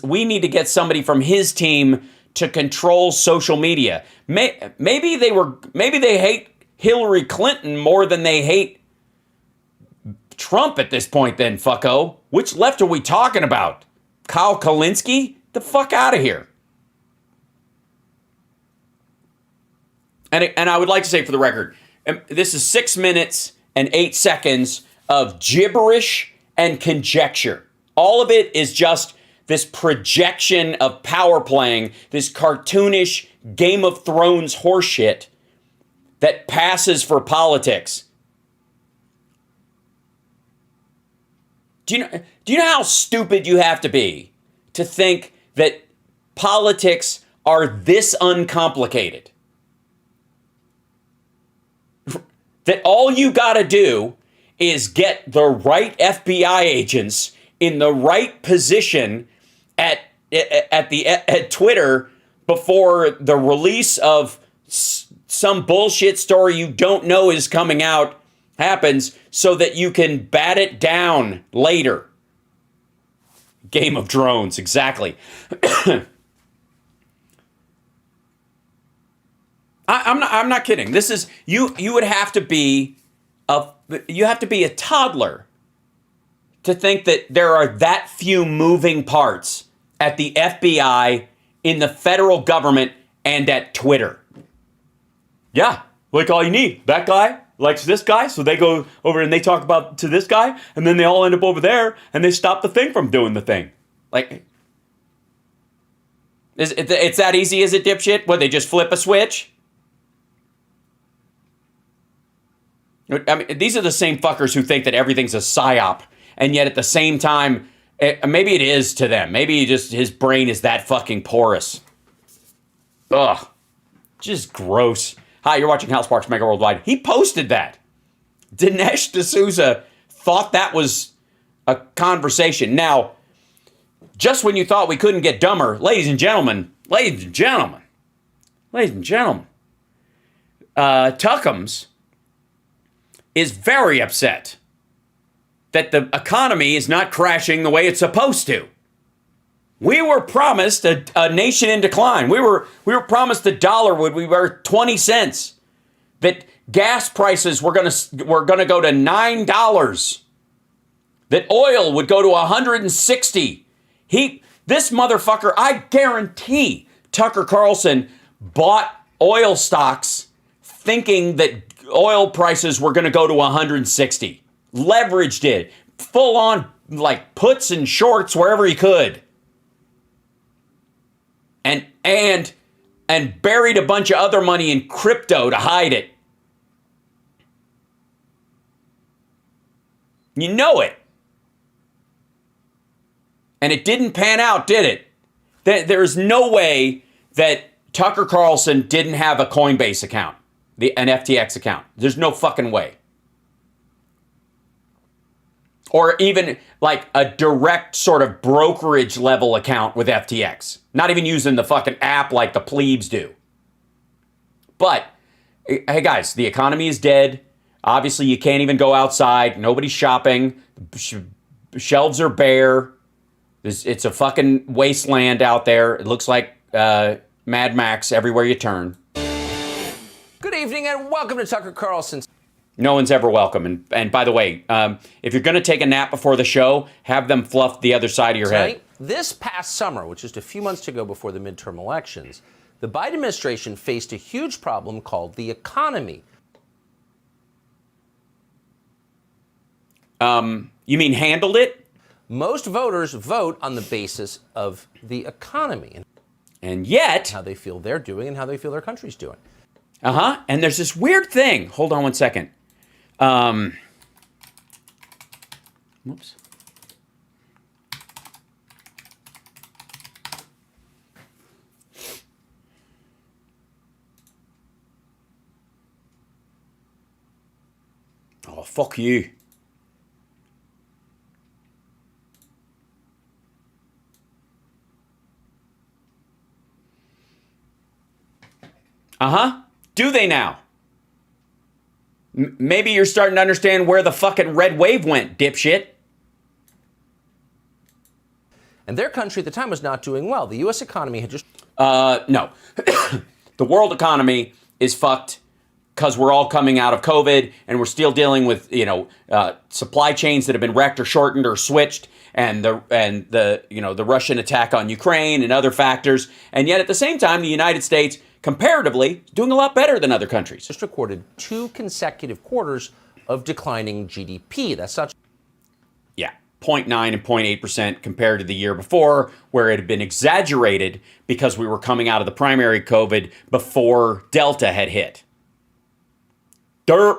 we need to get somebody from his team to control social media. Maybe they hate Hillary Clinton more than they hate Trump at this point then, fucko. Which left are we talking about? Kyle Kalinske? The fuck out of here. And I would like to say for the record, this is 6 minutes and 8 seconds of gibberish and conjecture. All of it is just this projection of power playing, this cartoonish Game of Thrones horseshit that passes for politics. Do you know how stupid you have to be to think that politics are this uncomplicated? That all you got to do is get the right FBI agents in the right position at Twitter before the release of some bullshit story you don't know is coming out happens, so that you can bat it down later. Game of Drones, exactly. I'm not kidding. This is you would have to be a toddler to think that there are that few moving parts at the FBI, in the federal government, and at Twitter. Yeah, like all you need. That guy likes this guy, so they go over and they talk about to this guy, and then they all end up over there, and they stop the thing from doing the thing. Like, it's that easy, is it, dipshit? What, they just flip a switch? I mean, these are the same fuckers who think that everything's a psyop, and yet at the same time, maybe it is to them. Maybe just his brain is that fucking porous. Ugh. Just gross. Hi, you're watching Hal Sparks Megaworldwide. He posted that. Dinesh D'Souza thought that was a conversation. Now, just when you thought we couldn't get dumber, ladies and gentlemen, Tuckums is very upset that the economy is not crashing the way it's supposed to. We were promised a nation in decline. We were promised the dollar would be worth 20 cents. That gas prices were gonna go to $9. That oil would go to 160. This motherfucker, I guarantee Tucker Carlson bought oil stocks thinking that oil prices were gonna go to 160. Leveraged it. Full on, like, puts and shorts wherever he could. And buried a bunch of other money in crypto to hide it. You know it. And it didn't pan out, did it? There's no way that Tucker Carlson didn't have a Coinbase account, an FTX account. There's no fucking way. Or even like a direct sort of brokerage level account with FTX. Not even using the fucking app like the plebes do. But, hey guys, the economy is dead. Obviously, you can't even go outside. Nobody's shopping. Shelves are bare. It's a fucking wasteland out there. It looks like Mad Max everywhere you turn. Good evening and welcome to Tucker Carlson's. No one's ever welcome. And by the way, if you're going to take a nap before the show, have them fluff the other side of your head. This past summer, which is just a few months to go before the midterm elections, the Biden administration faced a huge problem called the economy. You mean handled it? Most voters vote on the basis of the economy. And yet, how they feel they're doing and how they feel their country's doing. And there's this weird thing. Hold on one second. Whoops. Oh, fuck you. Do they now? Maybe you're starting to understand where the fucking red wave went, dipshit. And their country at the time was not doing well. The U.S. economy had just... No. The world economy is fucked because we're all coming out of COVID and we're still dealing with, supply chains that have been wrecked or shortened or switched, and the Russian attack on Ukraine and other factors. And yet at the same time, the United States, comparatively, is doing a lot better than other countries. Just recorded 2 consecutive quarters of declining GDP. That's such... Yeah, 0.9 and 0.8% compared to the year before, where it had been exaggerated because we were coming out of the primary COVID before Delta had hit.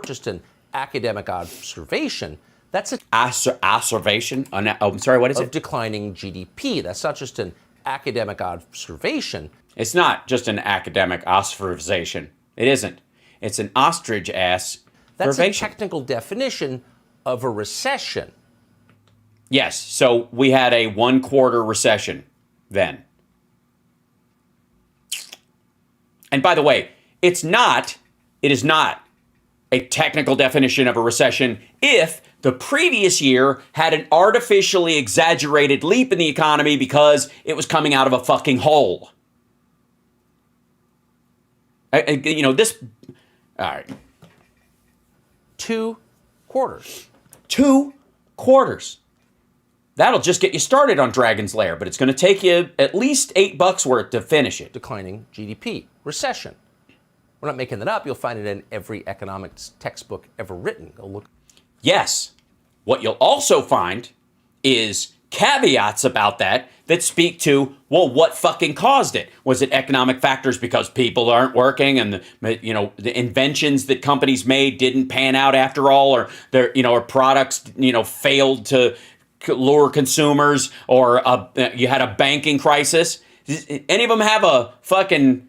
just an academic observation. That's an Observation? I'm sorry, what is of it? declining GDP. That's not just an academic observation. It's not just an academic observation. It isn't. It's an ostrich ass That's a observation. technical definition of a recession. Yes, so we had a 1/4 recession then. And by the way, it is not a technical definition of a recession if the previous year had an artificially exaggerated leap in the economy because it was coming out of a fucking hole. This. All right. 2 quarters. 2 quarters. That'll just get you started on Dragon's Lair, but it's going to take you at least $8 worth to finish it. Declining GDP. Recession. We're not making that up. You'll find it in every economics textbook ever written. Go look. Yes. What you'll also find is caveats about that speak to, well, what fucking caused it? Was it economic factors because people aren't working and the inventions that companies made didn't pan out after all, or or products failed to lure consumers, or you had a banking crisis? Any of them have a fucking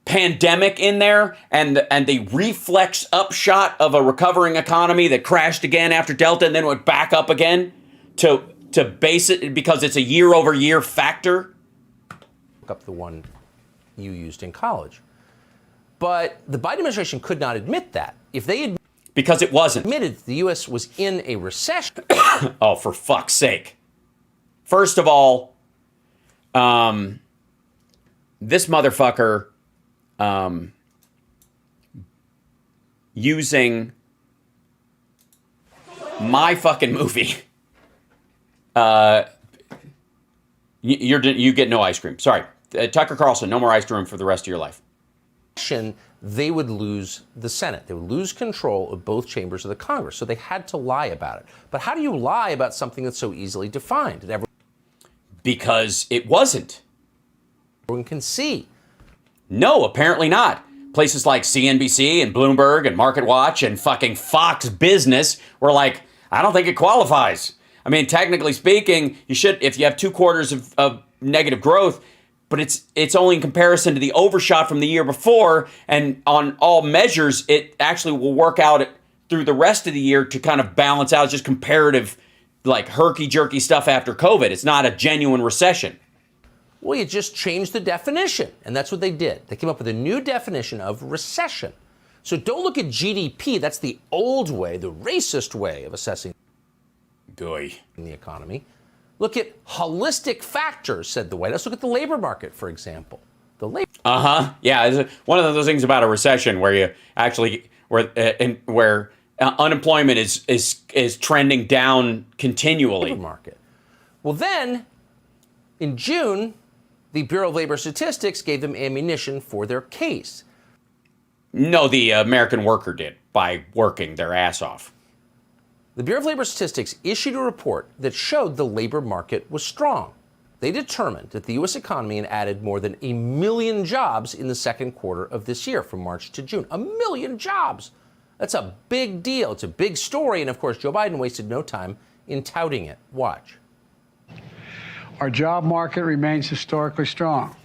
pandemic in there and the reflex upshot of a recovering economy that crashed again after Delta and then went back up again to base it because it's a year-over-year factor? Look up the one you used in college. But the Biden administration could not admit that. If they had Because it wasn't. admitted the U.S. was in a recession. Oh, for fuck's sake. First of all, this motherfucker using my fucking movie. You get no ice cream. Sorry. Tucker Carlson, no more ice cream for the rest of your life. They would lose the Senate. They would lose control of both chambers of the Congress. So they had to lie about it. But how do you lie about something that's so easily defined that Because it wasn't. everyone can see? No, apparently not. Places like CNBC and Bloomberg and MarketWatch and fucking Fox Business were like, I don't think it qualifies. I mean, technically speaking, you should, if you have 2 quarters of negative growth, but it's only in comparison to the overshot from the year before, and on all measures, it actually will work out through the rest of the year to kind of balance out just comparative, like herky-jerky stuff after COVID. It's not a genuine recession. Well, you just changed the definition, and that's what they did. They came up with a new definition of recession. So don't look at GDP. That's the old way, the racist way of assessing the economy. Look at holistic factors, said the White House. Look at the labor market, for example. The labor. Yeah, it's one of those things about a recession where you actually where unemployment is trending down continually. Labor market. Well, then in June, the Bureau of Labor Statistics gave them ammunition for their case. No, the American worker did by working their ass off. The Bureau of Labor Statistics issued a report that showed the labor market was strong. They determined that the U.S. economy had added more than 1 million jobs in the second quarter of this year, from March to June. 1 million jobs! That's a big deal. It's a big story. And of course, Joe Biden wasted no time in touting it. Watch. Our job market remains historically strong.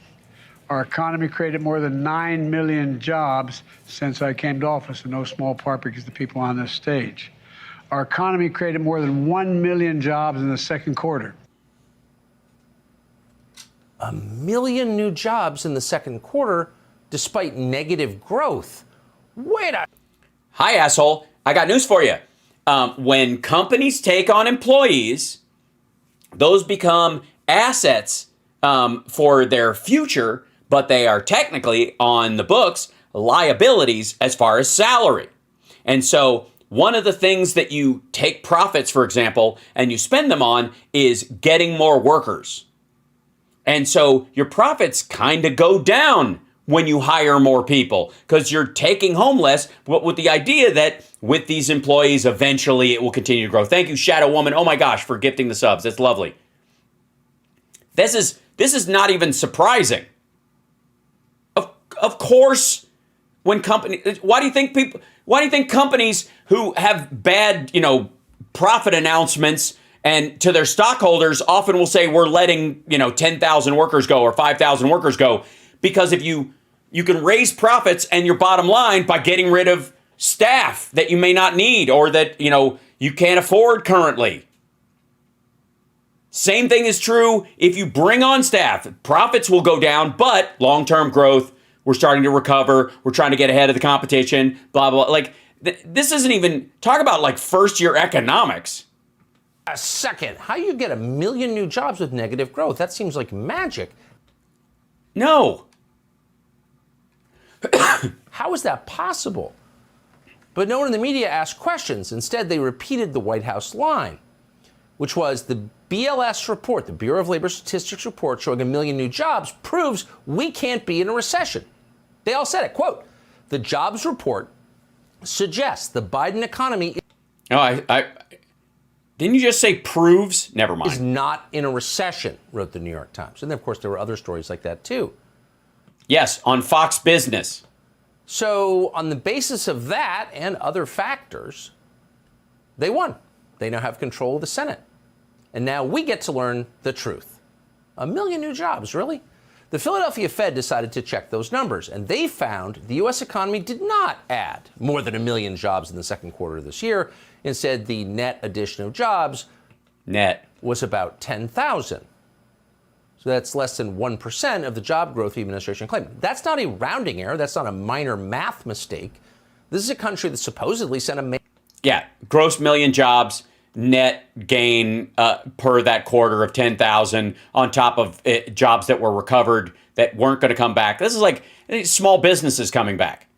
Our economy created more than 9 million jobs since I came to office, in no small part because of the people on this stage. Our economy created more than 1 million jobs in the second quarter. 1 million new jobs in the second quarter, despite negative growth. Wait a... Hi, asshole. I got news for you. When companies take on employees, those become assets for their future, but they are technically on the books liabilities as far as salary. And so one of the things that you take profits, for example, and you spend them on is getting more workers. And so your profits kind of go down when you hire more people because you're taking home less, but with the idea that with these employees, eventually it will continue to grow. Thank you, Shadow Woman. Oh my gosh, for gifting the subs. That's lovely. This is not even surprising. Of course, when companies, why do you think Why do you think companies who have bad, profit announcements and to their stockholders often will say we're letting, 10,000 workers go or 5,000 workers go? Because if you can raise profits and your bottom line by getting rid of staff that you may not need or that, you can't afford currently. Same thing is true if you bring on staff. Profits will go down, but long-term growth, we're starting to recover. We're trying to get ahead of the competition, blah, blah, blah. Like, this isn't even, talk about like first-year economics. A second, how do you get 1 million new jobs with negative growth? That seems like magic. No. How is that possible? But no one in the media asked questions. Instead, they repeated the White House line, which was the BLS report, the Bureau of Labor Statistics report showing 1 million new jobs proves we can't be in a recession. They all said it, quote, the jobs report suggests the Biden economy Didn't you just say proves? Never mind. is not in a recession, wrote the New York Times. And then, of course, there were other stories like that, too. Yes, on Fox Business. So on the basis of that and other factors, they won. They now have control of the Senate. And now we get to learn the truth. 1 million new jobs, really? The Philadelphia Fed decided to check those numbers, and they found the U.S. economy did not add more than 1 million jobs in the second quarter of this year. Instead, the net addition of jobs was about 10,000. So that's less than 1% of the job growth the administration claimed. That's not a rounding error. That's not a minor math mistake. This is a country that supposedly sent a... gross million jobs, net gain per that quarter of 10,000 on top of jobs that were recovered that weren't going to come back. This is like small businesses coming back.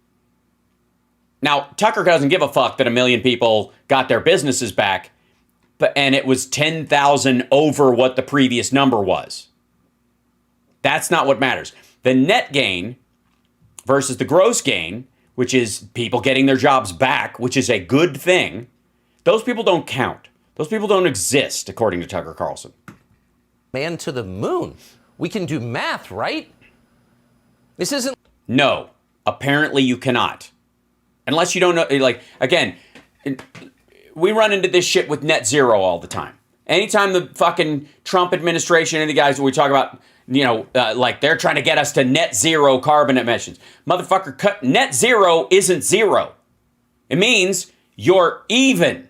Now, Tucker doesn't give a fuck that 1 million people got their businesses back, and it was 10,000 over what the previous number was. That's not what matters. The net gain versus the gross gain, which is people getting their jobs back, which is a good thing, those people don't count. Those people don't exist, according to Tucker Carlson. Man to the moon. We can do math, right? This isn't... No, apparently you cannot. Unless you don't know, like, again, we run into this shit with net zero all the time. Anytime the fucking Trump administration and the guys we talk about, like they're trying to get us to net zero carbon emissions. Motherfucker, net zero isn't zero. It means you're even.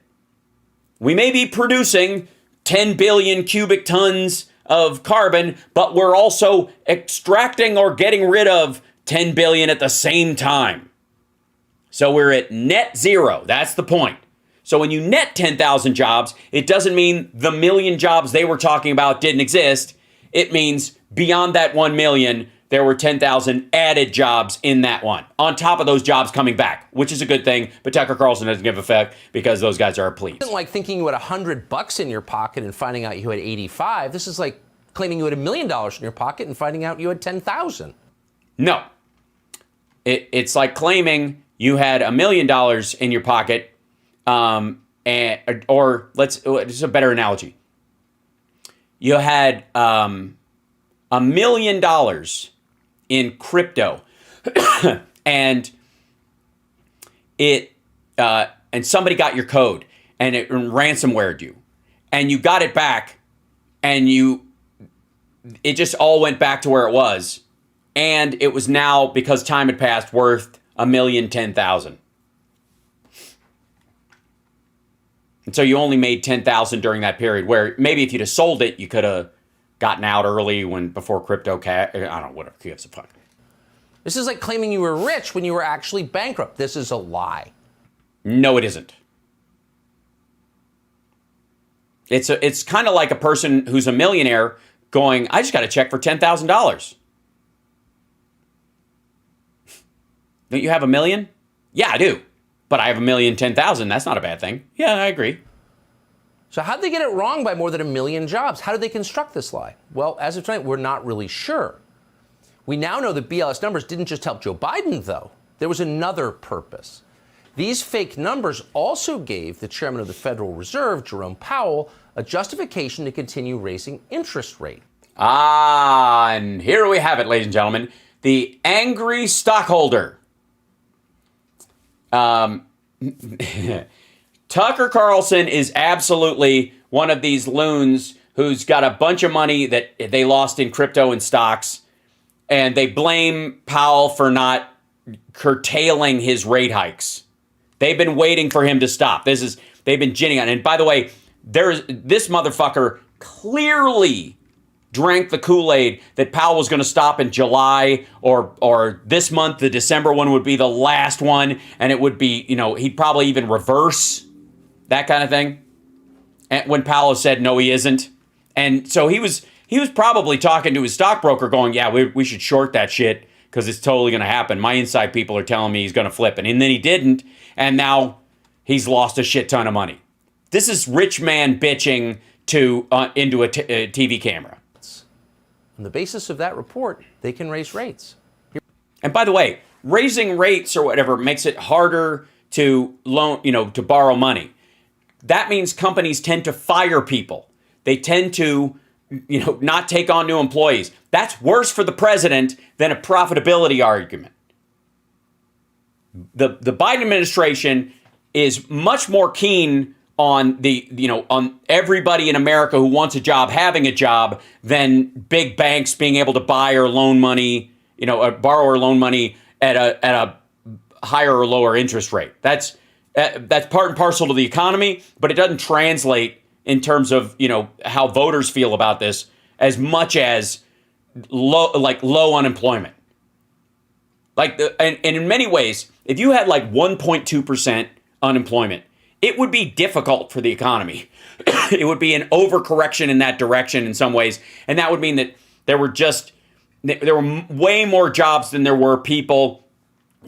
We may be producing 10 billion cubic tons of carbon, but we're also extracting or getting rid of 10 billion at the same time. So we're at net zero. That's the point. So when you net 10,000 jobs, it doesn't mean the 1 million jobs they were talking about didn't exist. It means beyond that 1 million, there were 10,000 added jobs in that one, on top of those jobs coming back, which is a good thing. But Tucker Carlson doesn't give a fuck because those guys are pleased. It's like thinking you had $100 in your pocket and finding out you had 85. This is like claiming you had $1 million in your pocket and finding out you had 10,000. No. It's like claiming you had $1 million in your pocket, it's a better analogy. You had $1 million in crypto, and somebody got your code, and it ransomwared you, and you got it back, and it just all went back to where it was, and it was now, because time had passed, worth $1,010,000. And so you only made 10,000 during that period, where maybe if you'd have sold it, you could have gotten out early before crypto I don't know, whatever. Who gives a fuck? This is like claiming you were rich when you were actually bankrupt. This is a lie. No, it isn't. It's kind of like a person who's a millionaire going, I just got a check for $10,000. Don't you have $1 million? Yeah, I do. But I have $1,010,000. That's not a bad thing. Yeah, I agree. So how'd they get it wrong by more than 1 million jobs? How did they construct this lie? Well, as of tonight, we're not really sure. We now know that BLS numbers didn't just help Joe Biden, though. There was another purpose. These fake numbers also gave the chairman of the Federal Reserve, Jerome Powell, a justification to continue raising interest rate. And here we have it, ladies and gentlemen. The angry stockholder. Tucker Carlson is absolutely one of these loons who's got a bunch of money that they lost in crypto and stocks, and they blame Powell for not curtailing his rate hikes. They've been waiting for him to stop. They've been ginning on. And by the way, this motherfucker clearly drank the Kool-Aid that Powell was going to stop in July, or this month, the December one would be the last one, and it would be, he'd probably even reverse that kind of thing. And when Powell said no, he isn't. And so he was probably talking to his stockbroker going, yeah, we should short that shit because it's totally going to happen. My inside people are telling me he's going to flip it. And then he didn't. And now he's lost a shit ton of money. This is rich man bitching into a TV camera. On the basis of that report, they can raise rates. And by the way, raising rates or whatever makes it harder to loan, to borrow money. That means companies tend to fire people. They tend to, not take on new employees. That's worse for the president than a profitability argument. The Biden administration is much more keen on on everybody in America who wants a job having a job than big banks being able to buy or loan money, or borrow or loan money at a higher or lower interest rate. That's part and parcel to the economy, but it doesn't translate in terms of, how voters feel about this as much as low unemployment. And in many ways, if you had 1.2% unemployment, it would be difficult for the economy. It would be an overcorrection in that direction in some ways. And that would mean that there were way more jobs than there were people.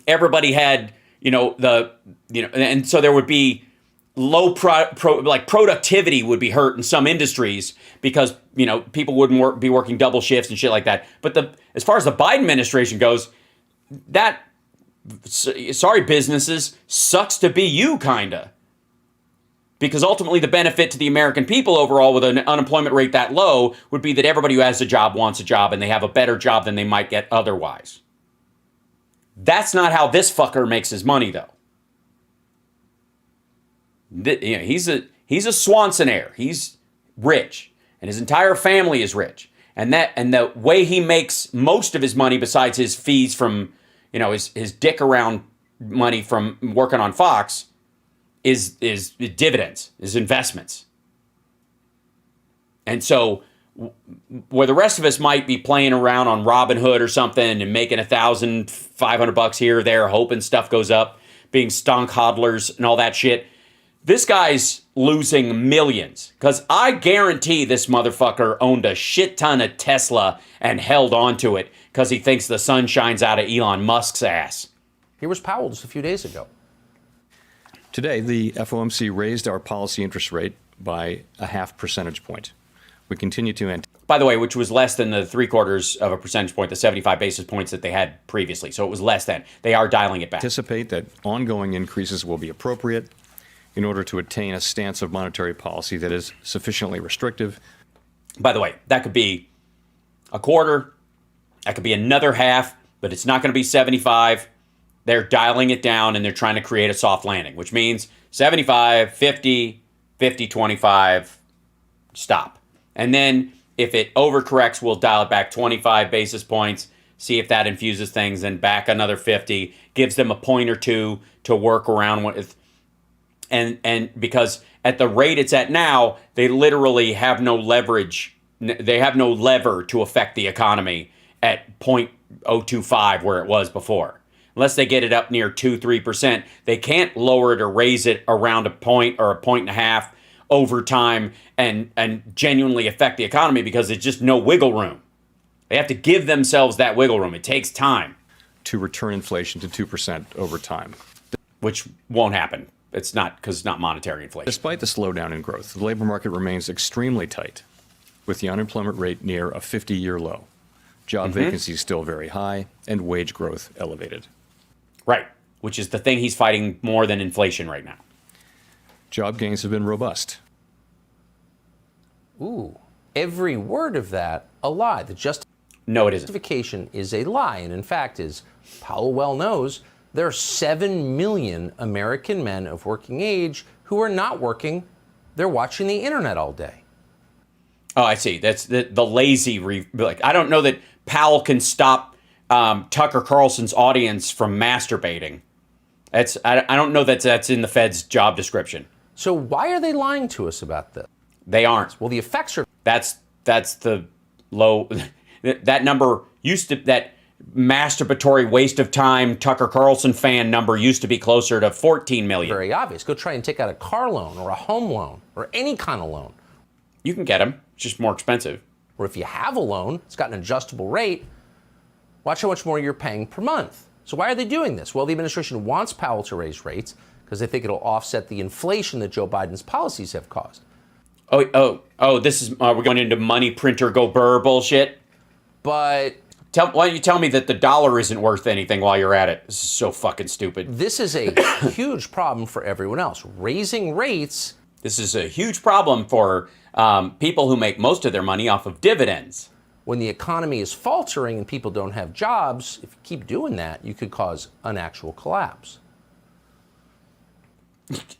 Everybody had, and so there would be low productivity would be hurt in some industries because, people wouldn't be working double shifts and shit like that. But as far as the Biden administration goes, sorry, businesses, sucks to be you, kinda. Because ultimately the benefit to the American people overall with an unemployment rate that low would be that everybody who has a job wants a job and they have a better job than they might get otherwise. That's not how this fucker makes his money, though. He's a Swansonaire. He's rich, and his entire family is rich. And the way he makes most of his money, besides his fees from, his dick around money from working on Fox, is dividends, is investments. And so where the rest of us might be playing around on Robinhood or something and making $1,500 here or there, hoping stuff goes up, being stonk hodlers and all that shit, this guy's losing millions. Because I guarantee this motherfucker owned a shit ton of Tesla and held on to it because he thinks the sun shines out of Elon Musk's ass. Here was Powell just a few days ago. Today, the FOMC raised our policy interest rate by a 0.5 percentage point. We continue to by the way, which was less than the 0.75 percentage point, the 75 basis points that they had previously. So it was less than. They are dialing it back. Anticipate that ongoing increases will be appropriate in order to attain a stance of monetary policy that is sufficiently restrictive. By the way, that could be a quarter, that could be another half, but it's not going to be 75. They're dialing it down and they're trying to create a soft landing, which means 75, 50, 50, 25, stop. And then if it overcorrects, we'll dial it back 25 basis points, see if that infuses things, and back another 50, gives them a point or two to work around with. And because at the rate it's at now, they literally have no leverage. They have no lever to affect the economy at 0.025 where it was before. Unless they get it up near 2-3%, they can't lower it or raise it around a point or a 1.5 over time and genuinely affect the economy because there's just no wiggle room. They have to give themselves that wiggle room. It takes time. To return inflation to 2% over time. Which won't happen. It's not because it's not monetary inflation. Despite the slowdown in growth, the labor market remains extremely tight, with the unemployment rate near a 50-year low. Job vacancies still very high, and wage growth elevated. Right, which is the thing he's fighting more than inflation right now. Job gains have been robust. Ooh, every word of that a lie. No, it isn't. Justification is a lie, and in fact, as Powell well knows, There are 7 million American men of working age who are not working. They're watching the internet all day. Oh, I see. That's the lazy. Like, I don't know that Powell can stop Tucker Carlson's audience from masturbating. I don't know that that's in the Fed's job description. So why are they lying to us about this? They aren't. Well, the effects are... That's the low... That number used to... That masturbatory waste of time Tucker Carlson fan number used to be closer to 14 million. Very obvious. Go try and take out a car loan or a home loan or any kind of loan. You can get them. It's just more expensive. Or if you have a loan, it's got an adjustable rate. Watch how much more you're paying per month. So why are they doing this? Well, the administration wants Powell to raise rates because they think it'll offset the inflation that Joe Biden's policies have caused. This is we're going into money printer go burr bullshit. But why don't you tell me that the dollar isn't worth anything while you're at it? This is so fucking stupid. This is a huge problem for everyone else. Raising rates. This is a huge problem for people who make most of their money off of dividends. When the economy is faltering and people don't have jobs, if you keep doing that, you could cause an actual collapse.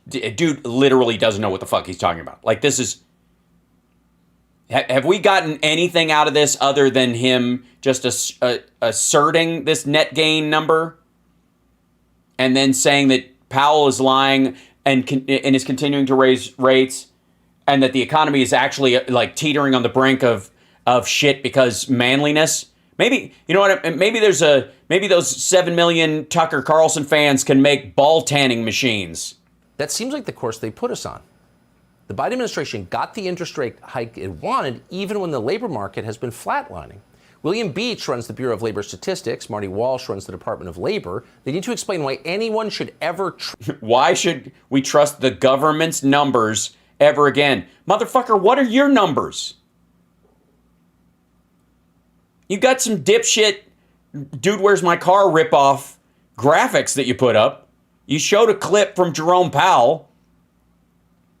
Dude literally doesn't know what the fuck he's talking about. Like, this is... Have we gotten anything out of this other than him just asserting this net gain number and then saying that Powell is lying and is continuing to raise rates and that the economy is actually like teetering on the brink of shit because manliness? Maybe, you know what? Maybe those 7 million Tucker Carlson fans can make ball tanning machines. That seems like the course they put us on. The Biden administration got the interest rate hike it wanted even when the labor market has been flatlining. William Beach runs the Bureau of Labor Statistics. Marty Walsh runs the Department of Labor. They need to explain why anyone should ever... Why should we trust the government's numbers ever again? Motherfucker, what are your numbers? You got some dipshit Dude, Where's My Car ripoff graphics that you put up. You showed a clip from Jerome Powell,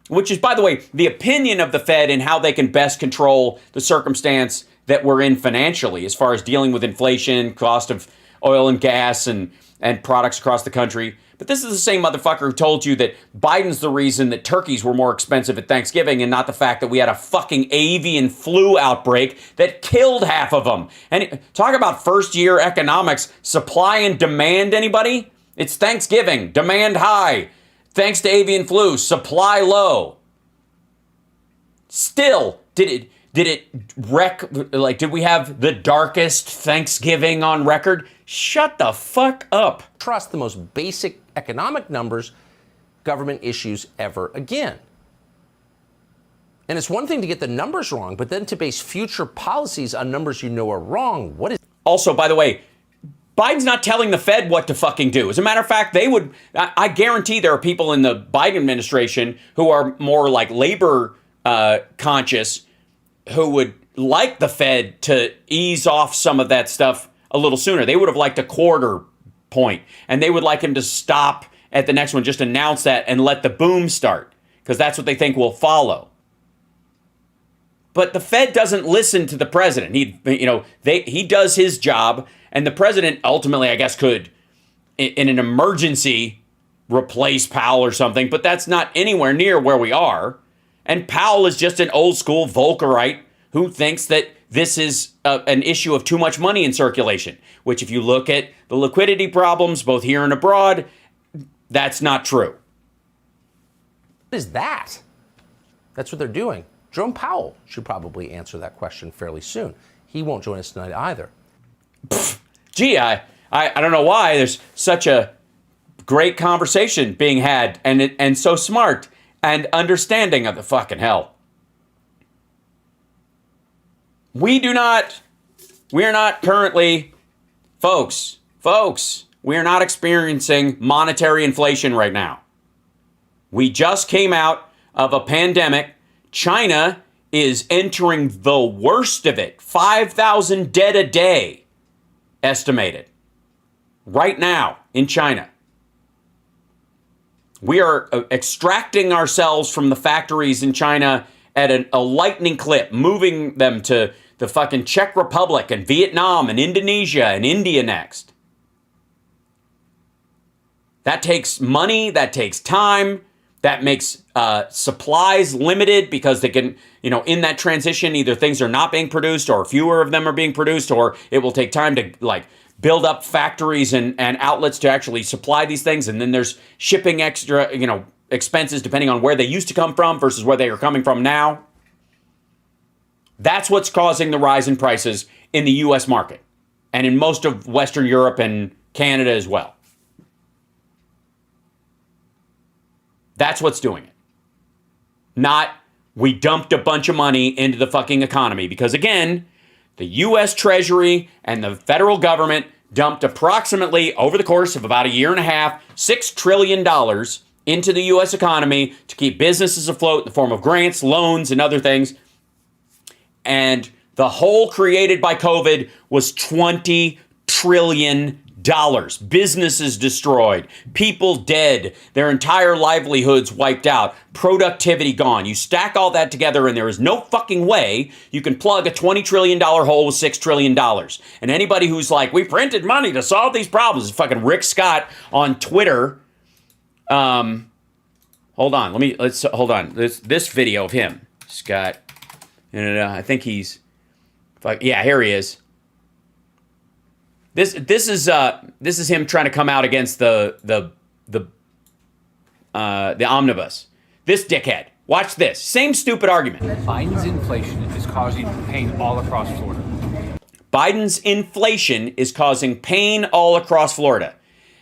which is, by the way, the opinion of the Fed and how they can best control the circumstance that we're in financially as far as dealing with inflation, cost of oil and gas and products across the country. But this is the same motherfucker who told you that Biden's the reason that turkeys were more expensive at Thanksgiving and not the fact that we had a fucking avian flu outbreak that killed half of them. And talk about first-year economics, supply and demand, anybody? It's Thanksgiving, demand high. Thanks to avian flu, supply low. Still, did it wreck, like, did we have the darkest Thanksgiving on record? Shut the fuck up. Trust the most basic economic numbers, government issues ever again. And it's one thing to get the numbers wrong, but then to base future policies on numbers you know are wrong. What is... Also, by the way, Biden's not telling the Fed what to fucking do. As a matter of fact, I guarantee there are people in the Biden administration who are more like labor conscious who would like the Fed to ease off some of that stuff a little sooner. They would have liked a quarter point, and they would like him to stop at the next one, just announce that and let the boom start, because that's what they think will follow. But the Fed doesn't listen to the president. He does his job, and the president ultimately, I guess, could, in an emergency, replace Powell or something, but that's not anywhere near where we are. And Powell is just an old school Volckerite who thinks that this is an issue of too much money in circulation, which if you look at the liquidity problems, both here and abroad, that's not true. What is that? That's what they're doing. Jerome Powell should probably answer that question fairly soon. He won't join us tonight either. Gee, I don't know why there's such a great conversation being had and so smart and understanding of the fucking hell. We are not currently, folks, we are not experiencing monetary inflation right now. We just came out of a pandemic. China is entering the worst of it. 5,000 dead a day estimated right now in China. We are extracting ourselves from the factories in China at a lightning clip, moving them to the fucking Czech Republic and Vietnam and Indonesia and India next. That takes money, that takes time, that makes supplies limited because they can, in that transition, either things are not being produced or fewer of them are being produced, or it will take time to build up factories and outlets to actually supply these things. And then there's shipping extra, expenses depending on where they used to come from versus where they are coming from now. That's what's causing the rise in prices in the U.S. market and in most of Western Europe and Canada as well. That's what's doing it. Not we dumped a bunch of money into the fucking economy, because again, the U.S. Treasury and the federal government dumped approximately, over the course of about a year and a half, $6 trillion into the U.S. economy to keep businesses afloat in the form of grants, loans, and other things. And the hole created by COVID was $20 trillion. Businesses destroyed, people dead, their entire livelihoods wiped out, productivity gone. You stack all that together and there is no fucking way you can plug a $20 trillion hole with $6 trillion. And anybody who's like, we printed money to solve these problems, is fucking Rick Scott on Twitter. Hold on. Hold on. This video of him, Scott. I think he's, yeah, here he is. This is him trying to come out against the Omnibus. This dickhead. Watch this. Same stupid argument. Biden's inflation is causing pain all across Florida. Biden's inflation is causing pain all across Florida.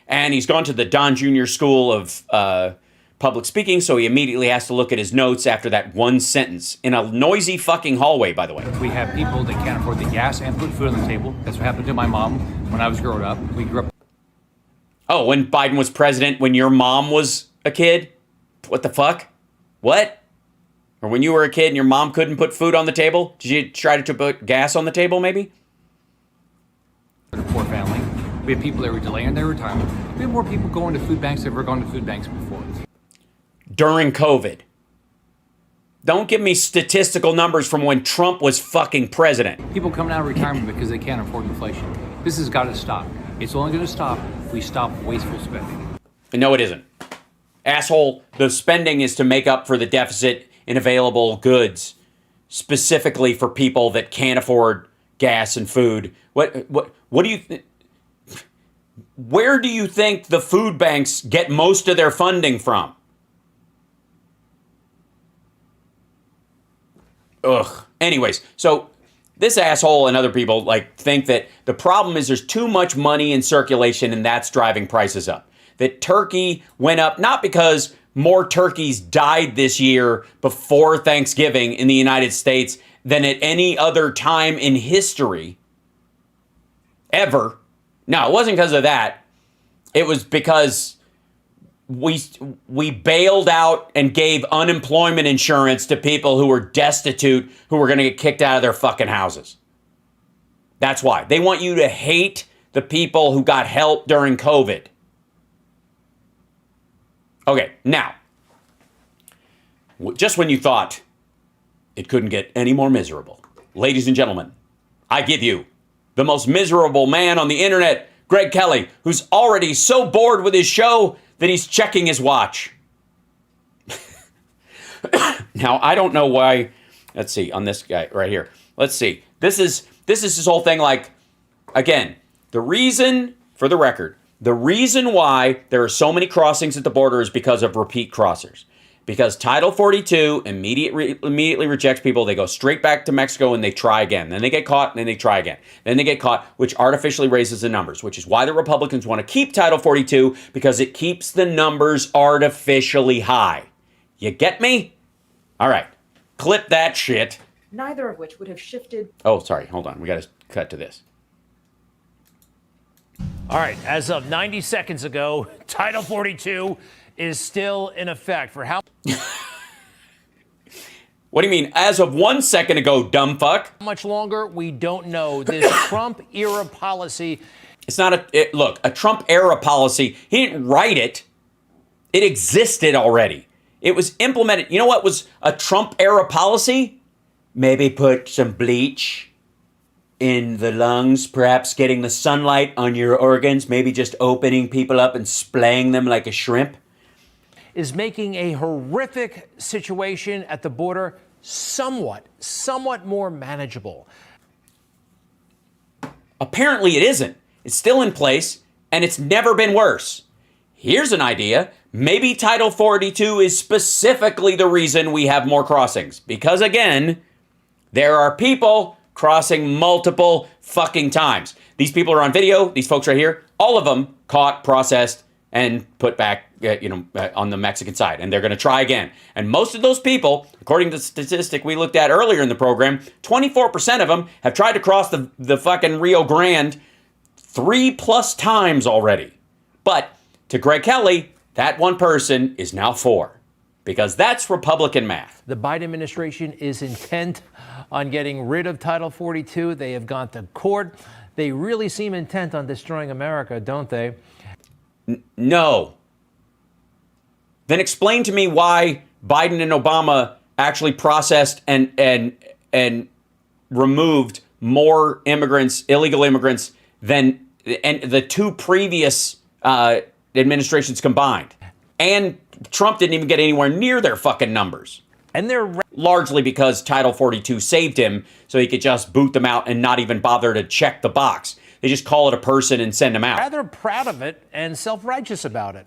And he's gone to the Don Jr. School of Public Speaking, so he immediately has to look at his notes after that one sentence in a noisy fucking hallway, by the way. We have people that can't afford the gas and put food on the table. That's what happened to my mom when I was growing up. We grew up. Oh, when Biden was president, when your mom was a kid? What the fuck? What? Or when you were a kid and your mom couldn't put food on the table? Did you try to put gas on the table, maybe? A poor family. We have people that were delaying their retirement. We have more people going to food banks than ever gone to food banks before. During COVID. Don't give me statistical numbers from when Trump was fucking president. People coming out of retirement because they can't afford inflation. This has got to stop. It's only going to stop if we stop wasteful spending. No, it isn't. Asshole, the spending is to make up for the deficit in available goods, specifically for people that can't afford gas and food. What do you where do you think the food banks get most of their funding from? Ugh. Anyways, so this asshole and other people think that the problem is there's too much money in circulation and that's driving prices up. That turkey went up not because more turkeys died this year before Thanksgiving in the United States than at any other time in history ever. No, it wasn't because of that. It was because we bailed out and gave unemployment insurance to people who were destitute, who were going to get kicked out of their fucking houses. That's why. They want you to hate the people who got help during COVID. Okay, now, just when you thought it couldn't get any more miserable, ladies and gentlemen, I give you the most miserable man on the internet, Greg Kelly, who's already so bored with his show that he's checking his watch. Now, I don't know why. Let's see, on this guy right here. Let's see. This is his whole thing. Again, the reason, for the record, the reason why there are so many crossings at the border is because of repeat crossers. Because Title 42 immediately rejects people. They go straight back to Mexico and they try again. Then they get caught and then they try again. Then they get caught, which artificially raises the numbers, which is why the Republicans want to keep Title 42, because it keeps the numbers artificially high. You get me? All right. Clip that shit. Neither of which would have shifted. Oh, sorry. Hold on. We got to cut to this. All right. As of 90 seconds ago, Title 42 is still in effect for how What do you mean? As of 1 second ago, dumb fuck. much longer? We don't know. This Trump-era policy. It's not look, a Trump-era policy. He didn't write it. It existed already. It was implemented. You know what was a Trump-era policy? Maybe put some bleach in the lungs, perhaps getting the sunlight on your organs, maybe just opening people up and splaying them like a shrimp, is making a horrific situation at the border somewhat more manageable. Apparently it isn't. It's still in place, and it's never been worse. Here's an idea. Maybe Title 42 is specifically the reason we have more crossings. Because again, there are people crossing multiple fucking times. These people are on video, these folks right here, all of them caught, processed, and put back on the Mexican side. And they're going to try again. And most of those people, according to the statistic we looked at earlier in the program, 24% of them have tried to cross the fucking Rio Grande 3+ times already. But to Greg Kelly, that one person is now 4. Because that's Republican math. The Biden administration is intent on getting rid of Title 42. They have gone to court. They really seem intent on destroying America, don't they? No. Then explain to me why Biden and Obama actually processed and removed more immigrants, illegal immigrants, than the 2 previous administrations combined. And Trump didn't even get anywhere near their fucking numbers. And they're largely because Title 42 saved him, so he could just boot them out and not even bother to check the box. They just call it a person and send them out. rather proud of it and self-righteous about it.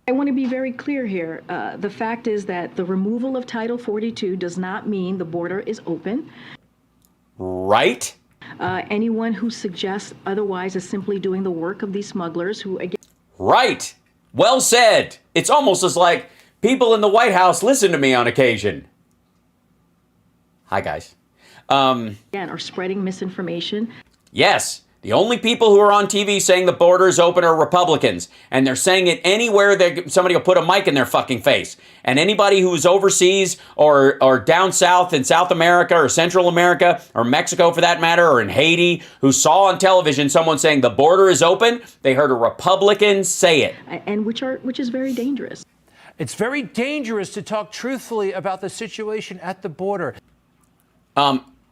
I want to be very clear here. The fact is that the removal of Title 42 does not mean the border is open. Right? Anyone who suggests otherwise is simply doing the work of these smugglers who, again... Right. Well said. It's almost as like people in the White House listen to me on occasion. Hi, guys. Again, are spreading misinformation. Yes. The only people who are on TV saying the border is open are Republicans. And they're saying it anywhere somebody will put a mic in their fucking face. And anybody who's overseas or down south in South America or Central America or Mexico for that matter, or in Haiti, who saw on television someone saying the border is open, they heard a Republican say it. And which is very dangerous. It's very dangerous to talk truthfully about the situation at the border.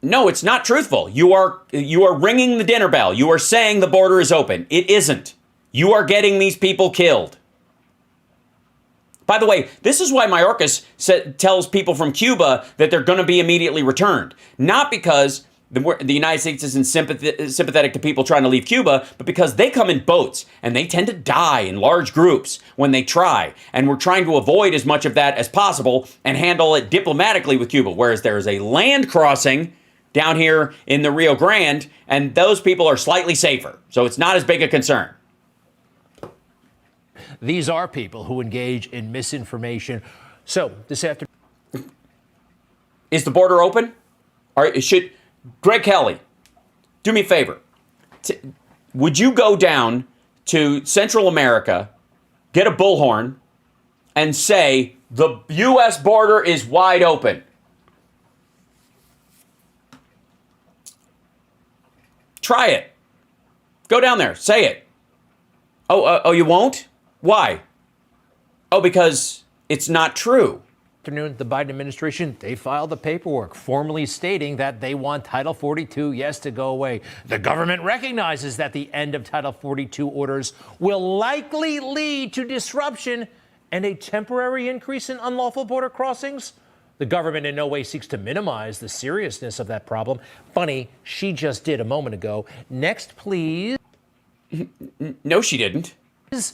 No, it's not truthful. You are ringing the dinner bell. You are saying the border is open. It isn't. You are getting these people killed. By the way, this is why Mayorkas tells people from Cuba that they're going to be immediately returned. Not because the United States isn't sympathetic to people trying to leave Cuba, but because they come in boats and they tend to die in large groups when they try. And we're trying to avoid as much of that as possible and handle it diplomatically with Cuba. Whereas there is a land crossing down here in the Rio Grande, and those people are slightly safer. So it's not as big a concern. These are people who engage in misinformation. So this afternoon... Is the border open? Greg Kelly, do me a favor. Would you go down to Central America, get a bullhorn, and say, the U.S. border is wide open? Try it. Go down there. Say it. Oh, you won't? Why? Oh, because it's not true. The Biden administration, they filed the paperwork formally stating that they want Title 42, yes, to go away. The government recognizes that the end of Title 42 orders will likely lead to disruption and a temporary increase in unlawful border crossings. The government in no way seeks to minimize the seriousness of that problem. Funny, she just did a moment ago. Next, please. No, she didn't.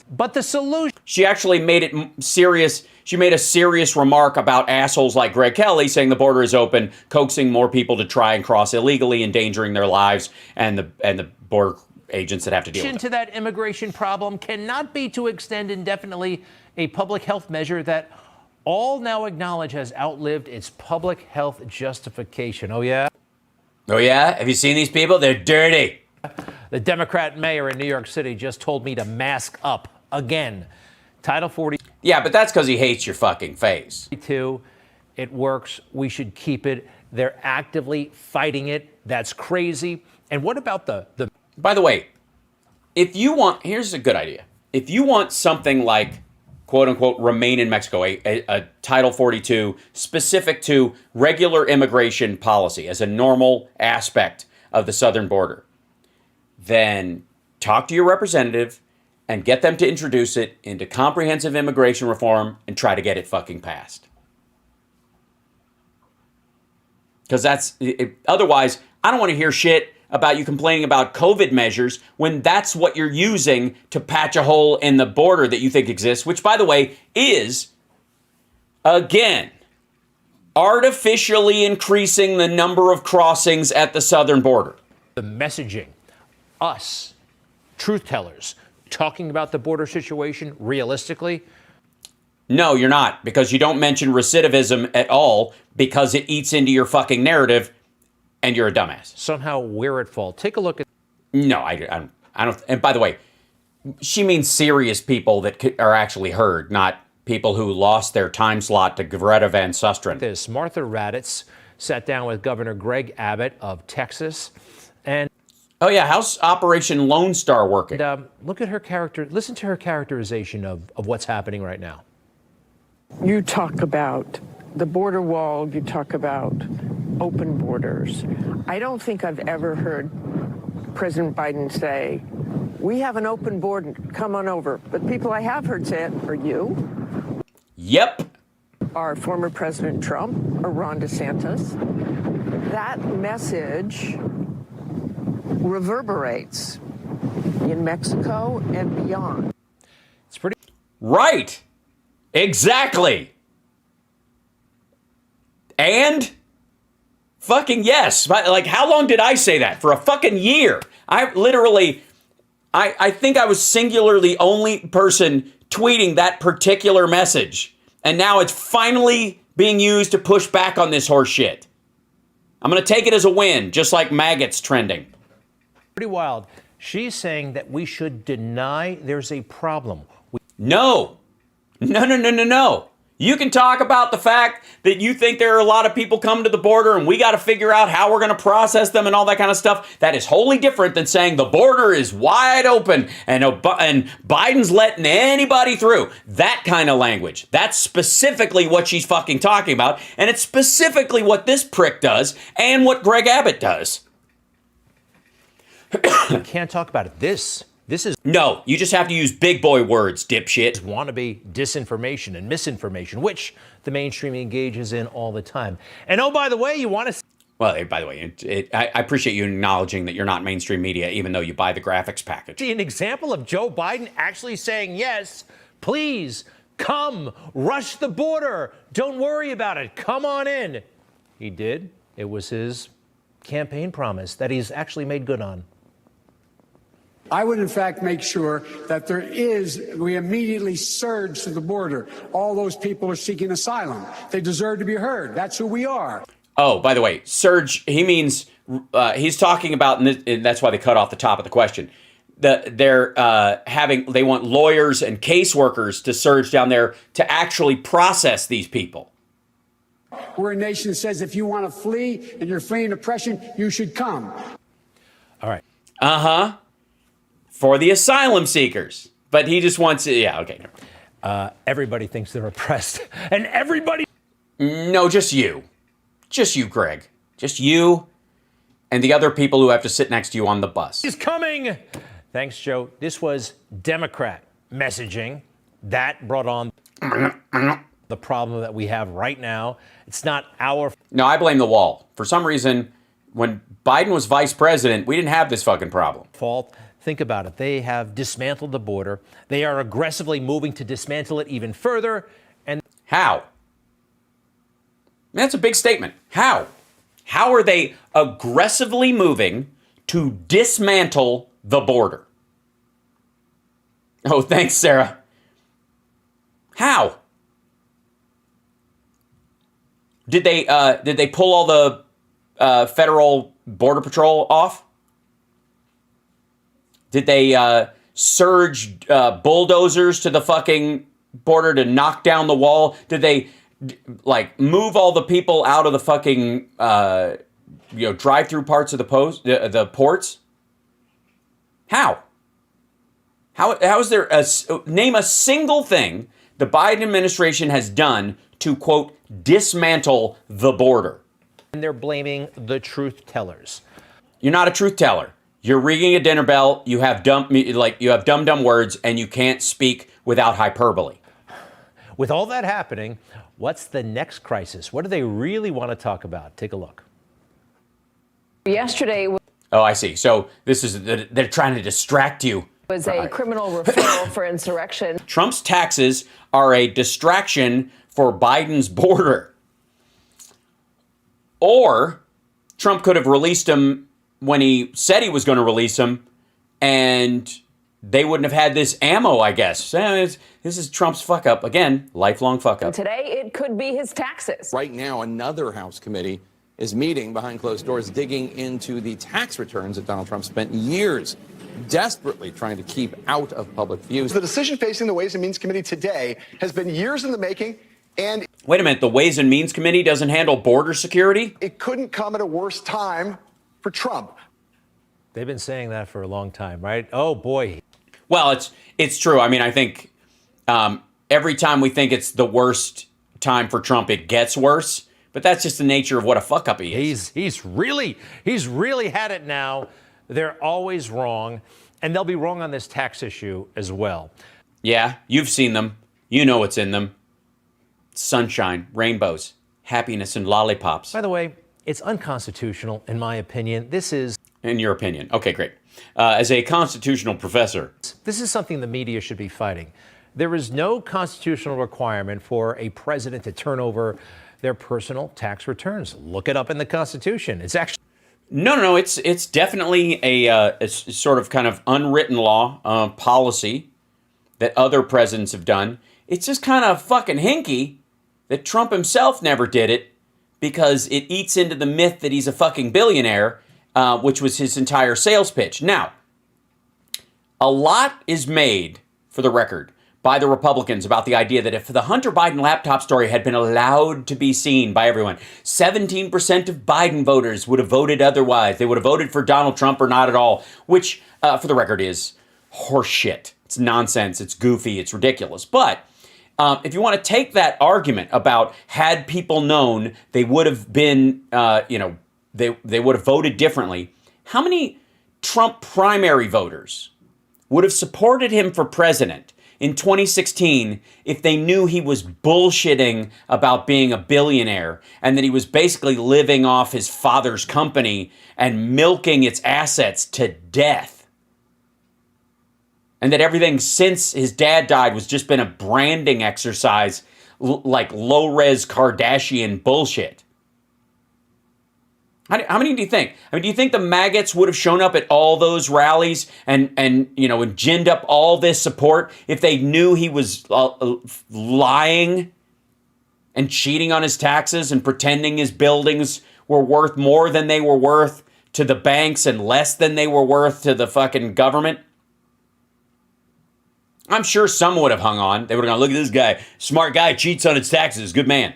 But the solution... She actually made it serious. She made a serious remark about assholes like Greg Kelly saying the border is open, coaxing more people to try and cross illegally, endangering their lives, and the border agents that have to deal with it. To that immigration problem cannot be to extend indefinitely a public health measure that all now acknowledge has outlived its public health justification. Oh, yeah? Oh, yeah? Have you seen these people? They're dirty. The Democrat mayor in New York City just told me to mask up again. Title 40. Yeah, but that's because he hates your fucking face. It works. We should keep it. They're actively fighting it. That's crazy. And what about the... By the way, if you want... Here's a good idea. If you want something like quote unquote, remain in Mexico, a Title 42 specific to regular immigration policy as a normal aspect of the southern border, then talk to your representative and get them to introduce it into comprehensive immigration reform and try to get it fucking passed. Because otherwise, I don't want to hear shit about you complaining about COVID measures when that's what you're using to patch a hole in the border that you think exists, which, by the way, is, again, artificially increasing the number of crossings at the southern border. The messaging, us, truth tellers, talking about the border situation realistically. No, you're not, because you don't mention recidivism at all because it eats into your fucking narrative and you're a dumbass. Somehow we're at fault. Take a look at... No, I don't. And by the way, she means serious people that are actually heard, not people who lost their time slot to Greta Van Susteren. This Martha Raddatz sat down with Governor Greg Abbott of Texas, and... Oh yeah, how's Operation Lone Star working? Look at her character. Listen to her characterization of what's happening right now. You talk about the border wall, you talk about open borders. I don't think I've ever heard President Biden say, we have an open border, come on over. But people I have heard say it are you. Yep. Our former President Trump or Ron DeSantis. That message reverberates in Mexico and beyond. It's pretty... Right. Exactly. And fucking yes. Like, how long did I say that? For a fucking year. I think I was singularly only person tweeting that particular message. And now it's finally being used to push back on this horse shit. I'm going to take it as a win, just like maggots trending. Pretty wild. She's saying that we should deny there's a problem. No. You can talk about the fact that you think there are a lot of people coming to the border and we got to figure out how we're going to process them and all that kind of stuff. That is wholly different than saying the border is wide open and Biden's letting anybody through. That kind of language. That's specifically what she's fucking talking about. And it's specifically what this prick does and what Greg Abbott does. You can't talk about it. This is... No, you just have to use big boy words, dipshit. Wannabe disinformation and misinformation, which the mainstream engages in all the time. And oh, by the way, you want to... Well, by the way, I appreciate you acknowledging that you're not mainstream media, even though you buy the graphics package. See an example of Joe Biden actually saying, yes, please, come, rush the border. Don't worry about it. Come on in. He did. It was his campaign promise that he's actually made good on. I would, in fact, make sure that we immediately surge to the border. All those people are seeking asylum. They deserve to be heard. That's who we are. Oh, by the way, surge, he means, he's talking about, and that's why they cut off the top of the question. They want lawyers and caseworkers to surge down there to actually process these people. We're a nation that says if you want to flee and you're fleeing oppression, you should come. All right. Uh-huh. For the asylum seekers. But he just wants it. Yeah, okay. Everybody thinks they're oppressed. And everybody... No, just you. Just you, Greg. Just you and the other people who have to sit next to you on the bus. Is coming. Thanks, Joe. This was Democrat messaging. That brought on the problem that we have right now. It's not our... No, I blame the wall. For some reason, when Biden was vice president, we didn't have this fucking problem. Fault. Think about it. They have dismantled the border. They are aggressively moving to dismantle it even further. And how? That's a big statement. How? How are they aggressively moving to dismantle the border? Oh, thanks, Sarah. How? Did they pull all the federal border patrol off? Did they surge bulldozers to the fucking border to knock down the wall? Did they move all the people out of the fucking drive-through parts of the ports? How is there name a single thing the Biden administration has done to, quote, dismantle the border. And they're blaming the truth tellers. You're not a truth teller. You're ringing a dinner bell. You have dumb words, and you can't speak without hyperbole. With all that happening, what's the next crisis? What do they really want to talk about? Take a look. Yesterday Oh, I see. So they're trying to distract you. was a criminal referral for insurrection. Trump's taxes are a distraction for Biden's border. Or Trump could have released him when he said he was going to release him, and they wouldn't have had this ammo, I guess. This is Trump's fuck up. Again, lifelong fuck up. Today, it could be his taxes. Right now, another House committee is meeting behind closed doors, digging into the tax returns that Donald Trump spent years desperately trying to keep out of public view. The decision facing the Ways and Means Committee today has been years in the making, and wait a minute, the Ways and Means Committee doesn't handle border security? It couldn't come at a worse time for Trump. They've been saying that for a long time, right? Oh, boy. Well, it's true. I mean, I think every time we think it's the worst time for Trump, it gets worse. But that's just the nature of what a fuck up he is. He's really had it now. They're always wrong, and they'll be wrong on this tax issue as well. Yeah, you've seen them. You know what's in them. Sunshine, rainbows, happiness, and lollipops. By the way, it's unconstitutional, in my opinion. This is... In your opinion. Okay, great. As a constitutional professor... This is something the media should be fighting. There is no constitutional requirement for a president to turn over their personal tax returns. Look it up in the Constitution. It's actually... No. It's definitely a sort of kind of unwritten law policy that other presidents have done. It's just kind of fucking hinky that Trump himself never did it because it eats into the myth that he's a fucking billionaire, which was his entire sales pitch. Now, a lot is made, for the record, by the Republicans about the idea that if the Hunter Biden laptop story had been allowed to be seen by everyone, 17% of Biden voters would have voted otherwise. They would have voted for Donald Trump or not at all, which, for the record, is horseshit. It's nonsense. It's goofy. It's ridiculous. But if you want to take that argument about had people known, they would have been, they would have voted differently. How many Trump primary voters would have supported him for president in 2016 if they knew he was bullshitting about being a billionaire and that he was basically living off his father's company and milking its assets to death? And that everything since his dad died was just been a branding exercise like low-res Kardashian bullshit. How many do you think? I mean, do you think the maggots would have shown up at all those rallies and ginned up all this support if they knew he was lying and cheating on his taxes and pretending his buildings were worth more than they were worth to the banks and less than they were worth to the fucking government? I'm sure some would have hung on. They would have gone, look at this guy. Smart guy, cheats on his taxes. Good man.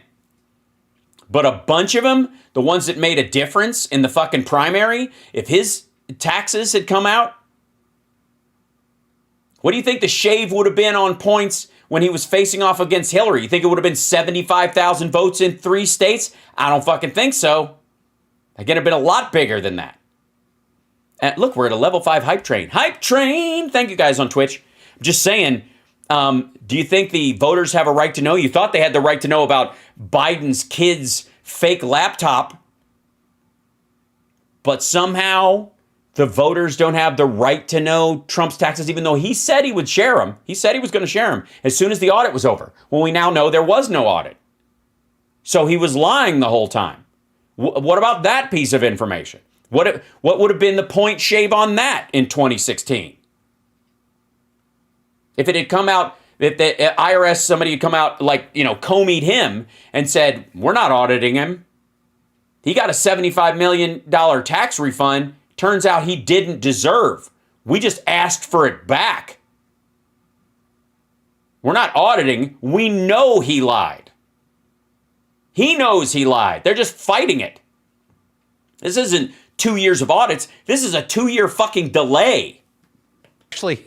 But a bunch of them, the ones that made a difference in the fucking primary, if his taxes had come out, what do you think the shave would have been on points when he was facing off against Hillary? You think it would have been 75,000 votes in 3 states? I don't fucking think so. Again, it'd have been a lot bigger than that. And look, we're at a level 5 hype train. Hype train! Thank you guys on Twitch. I'm just saying, do you think the voters have a right to know? You thought they had the right to know about Biden's kid's fake laptop, but somehow the voters don't have the right to know Trump's taxes, even though he said he would share them. He said he was going to share them as soon as the audit was over. Well, we now know there was no audit. So he was lying the whole time. What about that piece of information? What would have been the point shave on that in 2016? If it had come out, if the IRS, somebody had come out Comey'd him and said, we're not auditing him. He got a $75 million tax refund. Turns out he didn't deserve. We just asked for it back. We're not auditing. We know he lied. He knows he lied. They're just fighting it. This isn't 2 years of audits. This is a 2-year fucking delay. Actually,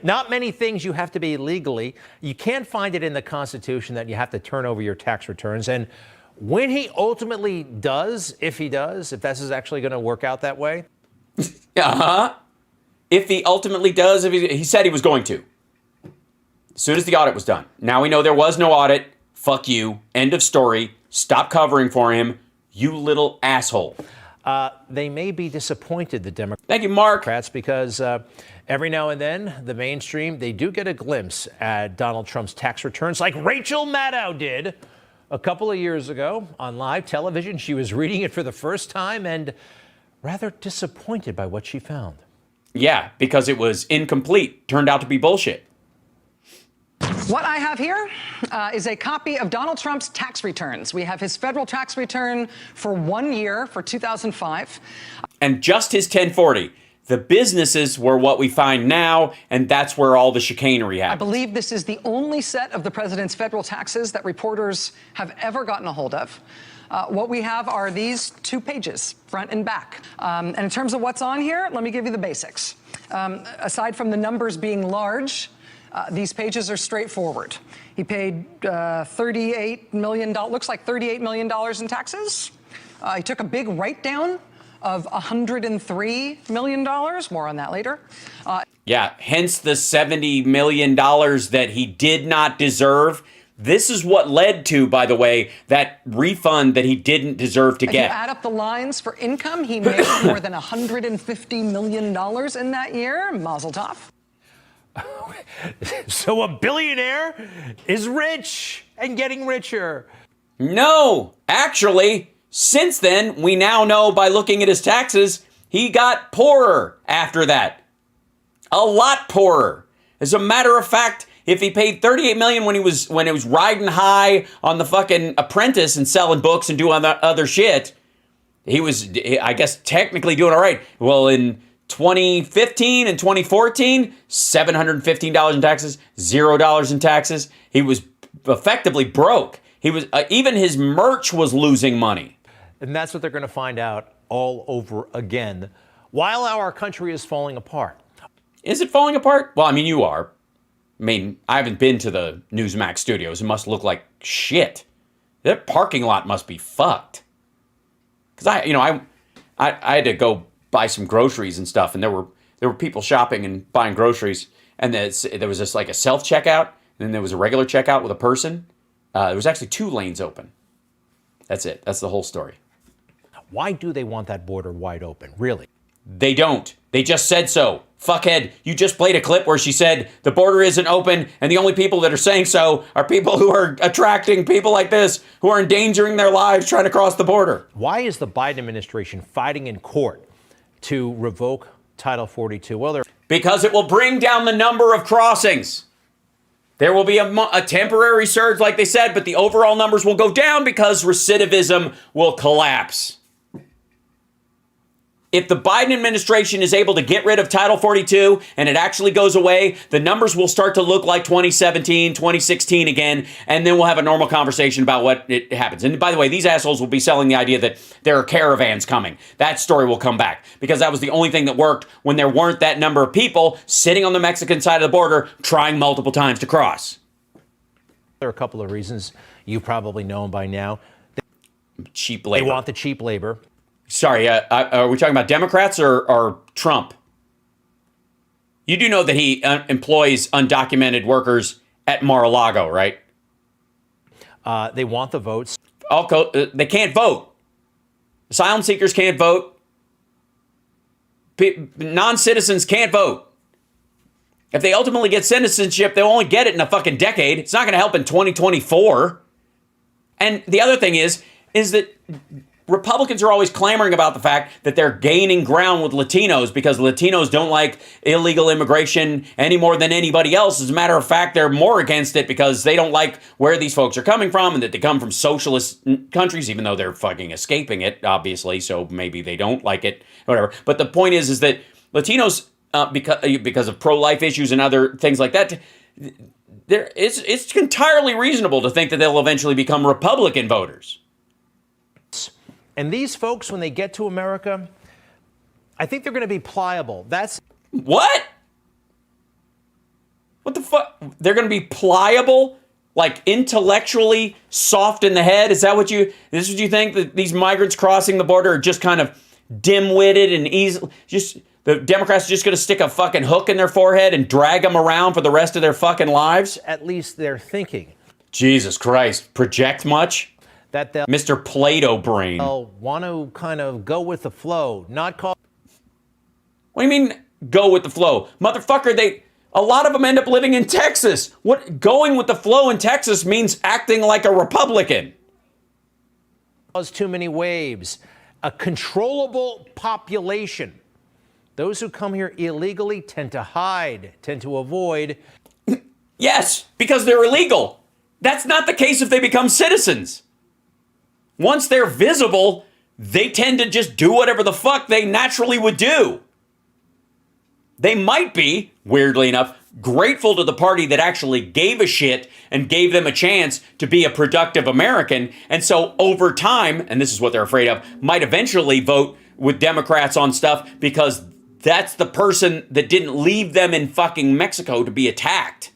not many things you have to be legally. You can't find it in the Constitution that you have to turn over your tax returns. And when he ultimately does, if this is actually going to work out that way. If he ultimately does, if he said he was going to. As soon as the audit was done. Now we know there was no audit. Fuck you. End of story. Stop covering for him. You little asshole. They may be disappointed, the Democrats. Thank you, Mark. Because every now and then, the mainstream, they do get a glimpse at Donald Trump's tax returns, like Rachel Maddow did a couple of years ago on live television. She was reading it for the first time and rather disappointed by what she found. Yeah, because it was incomplete. Turned out to be bullshit. What I have here is a copy of Donald Trump's tax returns. We have his federal tax return for 1 year for 2005. And just his 1040. The businesses were what we find now, and that's where all the chicanery I happens. believe this is the only set of the president's federal taxes that reporters have ever gotten a hold of. What we have are these 2 pages, front and back. And in terms of what's on here, let me give you the basics. Aside from the numbers being large, these pages are straightforward. He paid $38 million, looks like $38 million in taxes. He took a big write-down of $103 million. More on that later. Yeah, hence the $70 million that he did not deserve. This is what led to, by the way, that refund that he didn't deserve to If get. you add up the lines for income, he made more than $150 million in that year. Mazel tov. So a billionaire is rich and getting richer. No, actually, since then, we now know by looking at his taxes, he got poorer after that. A lot poorer. As a matter of fact, if he paid $38 million when it was riding high on the fucking Apprentice and selling books and doing other shit, he was, I guess, technically doing all right. Well, in 2015 and 2014, $715 in taxes, $0 in taxes. He was effectively broke. He was even his merch was losing money. And that's what they're going to find out all over again while our country is falling apart. Is it falling apart? Well, I mean, you are. I mean, I haven't been to the Newsmax studios. It must look like shit. That parking lot must be fucked. Because I had to go buy some groceries and stuff, and there were people shopping and buying groceries, and there was just like a self checkout, and then there was a regular checkout with a person. There was actually 2 lanes open. That's it. That's the whole story. Why do they want that border wide open? Really? They don't. They just said so. Fuckhead, you just played a clip where she said the border isn't open, and the only people that are saying so are people who are attracting people like this, who are endangering their lives trying to cross the border. Why is the Biden administration fighting in court to revoke Title 42? Well, because it will bring down the number of crossings. There will be a temporary surge, like they said, but the overall numbers will go down because recidivism will collapse. If the Biden administration is able to get rid of Title 42 and it actually goes away, the numbers will start to look like 2017, 2016 again, and then we'll have a normal conversation about what it happens. And by the way, these assholes will be selling the idea that there are caravans coming. That story will come back because that was the only thing that worked when there weren't that number of people sitting on the Mexican side of the border trying multiple times to cross. There are a couple of reasons. You probably know them by now. Cheap labor. They want the cheap labor. Sorry, are we talking about Democrats or Trump? You do know that he employs undocumented workers at Mar-a-Lago, right? They want the votes. They can't vote. Asylum seekers can't vote. Non-citizens can't vote. If they ultimately get citizenship, they'll only get it in a fucking decade. It's not going to help in 2024. And the other thing is that Republicans are always clamoring about the fact that they're gaining ground with Latinos because Latinos don't like illegal immigration any more than anybody else. As a matter of fact, they're more against it because they don't like where these folks are coming from and that they come from socialist countries, even though they're fucking escaping it, obviously. So maybe they don't like it, whatever. But the point is that Latinos, because of pro-life issues and other things like that, it's entirely reasonable to think that they'll eventually become Republican voters. And these folks, when they get to America, I think they're going to be pliable. That's what? They're going to be pliable, like intellectually soft in the head? Is that what you? This is what you think that these migrants crossing the border are just kind of dim-witted and easy? Just the Democrats are just going to stick a fucking hook in their forehead and drag them around for the rest of their fucking lives? At least they're thinking. Jesus Christ! Project much? That they'll Mr. Plato brain. want to kind of go with the flow, not call. What do you mean go with the flow, motherfucker? A lot of them end up living in Texas. What going with the flow in Texas means acting like a Republican. Cause too many waves. A controllable population. Those who come here illegally tend to hide, tend to avoid. Yes, because they're illegal. That's not the case if they become citizens. Once they're visible, they tend to just do whatever the fuck they naturally would do. They might be, weirdly enough, grateful to the party that actually gave a shit and gave them a chance to be a productive American. And so over time, and this is what they're afraid of, might eventually vote with Democrats on stuff because that's the person that didn't leave them in fucking Mexico to be attacked.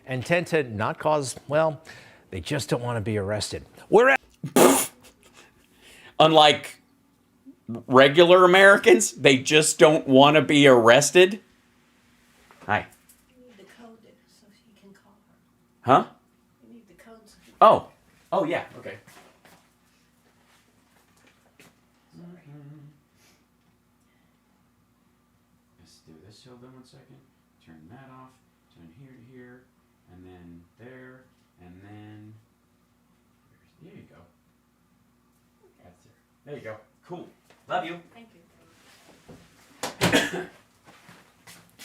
And tend to not cause, well, they just don't want to be arrested. Unlike regular Americans, they just don't want to be arrested. Hi. You need the code so she can call her. Huh? You need the code so she can Oh. Oh, yeah. Okay. Let's do this. Hold on 1 second. Turn that off. Turn here to here. And then there. And then... There you go. That's it. There you go. Cool. Love you. Thank you.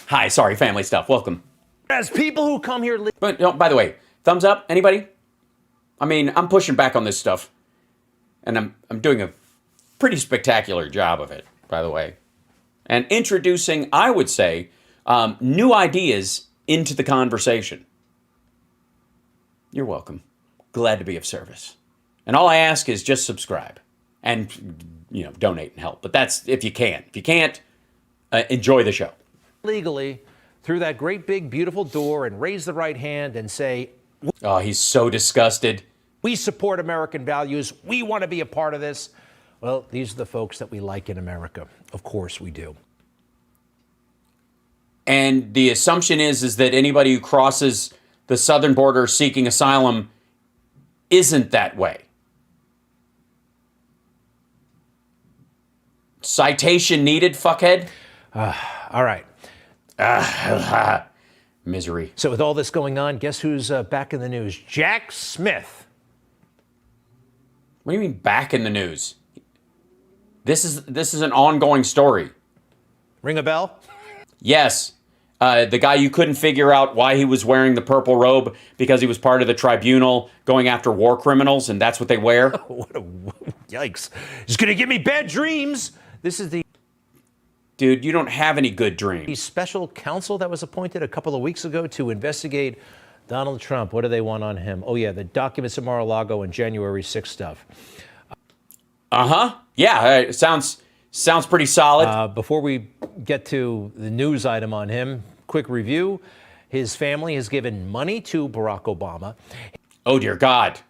Hi. Sorry. Family stuff. Welcome. As people who come here... But, no, by the way, thumbs up. Anybody? I mean, I'm pushing back on this stuff. And I'm doing a pretty spectacular job of it, by the way. And introducing, I would say, new ideas into the conversation. You're welcome. Glad to be of service. And all I ask is just subscribe and, donate and help. But that's if you can. If you can't, enjoy the show. Legally through that great big beautiful door and raise the right hand and say, oh, he's so disgusted. We support American values. We want to be a part of this. Well, these are the folks that we like in America. Of course we do. And the assumption is that anybody who crosses the southern border seeking asylum isn't that way. Citation needed, fuckhead. All right. Misery. So with all this going on, guess who's back in the news? Jack Smith. What do you mean back in the news? This is an ongoing story. Ring a bell? Yes. The guy you couldn't figure out why he was wearing the purple robe because he was part of the tribunal going after war criminals, and that's what they wear. Yikes. He's going to give me bad dreams. This is the... Dude, you don't have any good dreams. The special counsel that was appointed a couple of weeks ago to investigate Donald Trump. What do they want on him? Oh, yeah, the documents of Mar-a-Lago and January 6th stuff. Uh-huh. Yeah, it sounds pretty solid. Before we get to the news item on him, quick review. His family has given money to Barack Obama. Oh, dear God.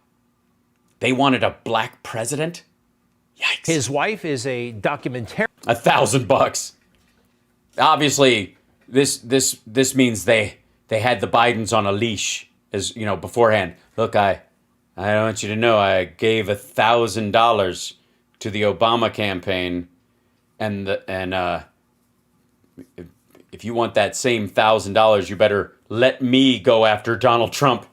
They wanted a black president? Yikes. His wife is a documentarian. $1,000. Obviously, this means they had the Bidens on a leash, as you know, beforehand. Look, I want you to know I gave $1,000 to the Obama campaign, and if you want that same $1,000, you better let me go after Donald Trump.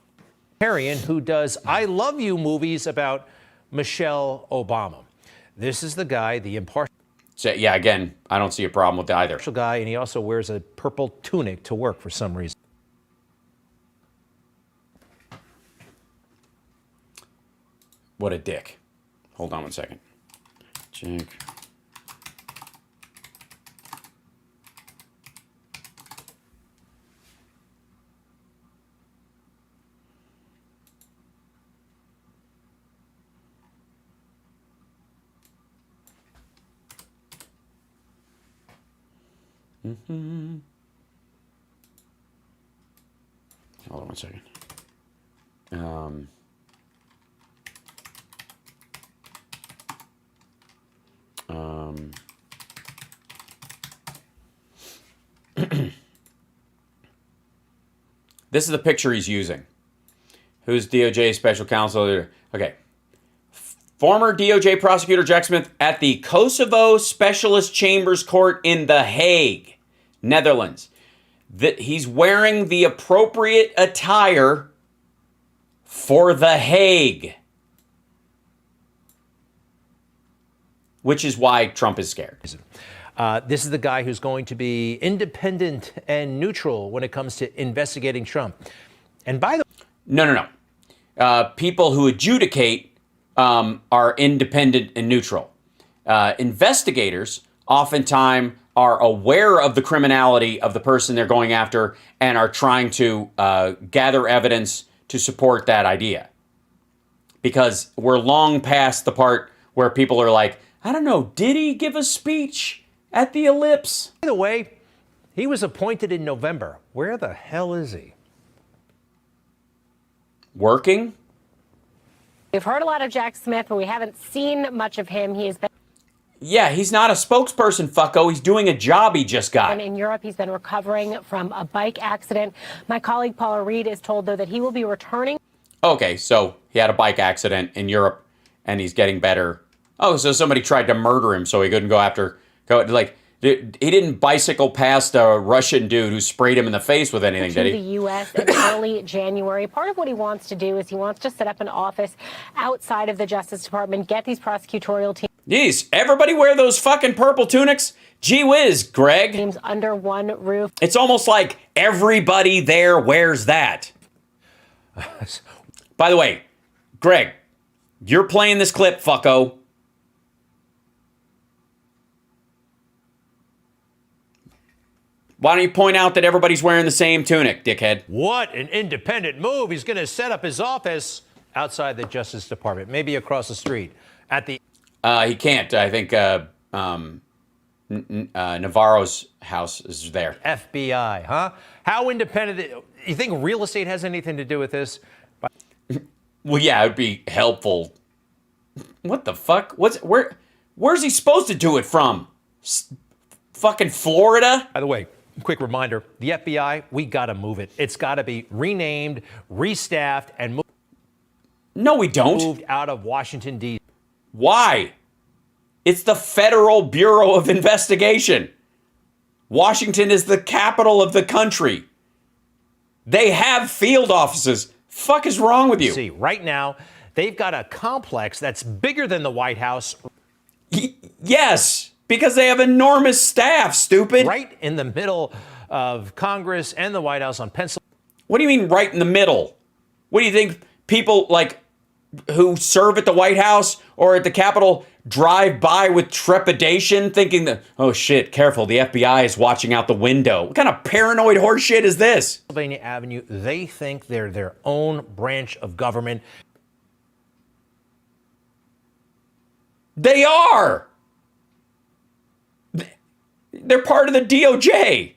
Who does I Love You movies about Michelle Obama. This is the guy, the impartial. So, yeah, again, I don't see a problem with either. Guy, and he also wears a purple tunic to work for some reason. What a dick. Hold on 1 second. Check. Hold on one second. This is the picture he's using. Who's DOJ special counsel? Okay. Former DOJ prosecutor Jack Smith at the Kosovo Specialist Chambers Court in The Hague, Netherlands. That he's wearing the appropriate attire for The Hague. Which is why Trump is scared. This is the guy who's going to be independent and neutral when it comes to investigating Trump. And by the No. People who adjudicate are independent and neutral. Investigators oftentimes are aware of the criminality of the person they're going after and are trying to gather evidence to support that idea. Because we're long past the part where people are like, I don't know, did he give a speech at the Ellipse? By the way, he was appointed in November. Where the hell is he? Working? We've heard a lot of Jack Smith, but we haven't seen much of him. He's been Yeah, he's not a spokesperson, fucko. He's doing a job he just got. in Europe. He's been recovering from a bike accident. My colleague Paula Reed is told, though, that he will be returning. Okay, so he had a bike accident in Europe and he's getting better. Oh, so somebody tried to murder him so he couldn't he didn't bicycle past a Russian dude who sprayed him in the face with anything, did To he? the U.S. in early January. Part of what he wants to do is he wants to set up an office outside of the Justice Department, get these prosecutorial teams. Jeez, everybody wear those fucking purple tunics? Gee whiz, Greg. Teams under one roof. It's almost like everybody there wears that. By the way, Greg, you're playing this clip, fucko. Why don't you point out that everybody's wearing the same tunic, dickhead? What an independent move. He's going to set up his office outside the Justice Department, maybe across the street at the... He can't. I think Navarro's house is there. FBI, huh? How independent... You think real estate has anything to do with this? Well, yeah, it'd be helpful. What the fuck? Where's he supposed to do it from? Fucking Florida? By the way, quick reminder, the FBI, we got to move it. It's got to be renamed, restaffed, and moved. No, we don't. Moved out of Washington, D.C. Why? It's the Federal Bureau of Investigation. Washington is the capital of the country. They have field offices. Fuck is wrong with you? See, right now, they've got a complex that's bigger than the White House. Yes, because they have enormous staff, stupid. Right in the middle of Congress and the White House on Pennsylvania. What do you mean right in the middle? What do you think people like who serve at the White House or at the Capitol drive by with trepidation thinking that, oh shit, careful, the FBI is watching out the window? What kind of paranoid horseshit is this? Pennsylvania Avenue, they think they're their own branch of government. They are. They're part of the DOJ.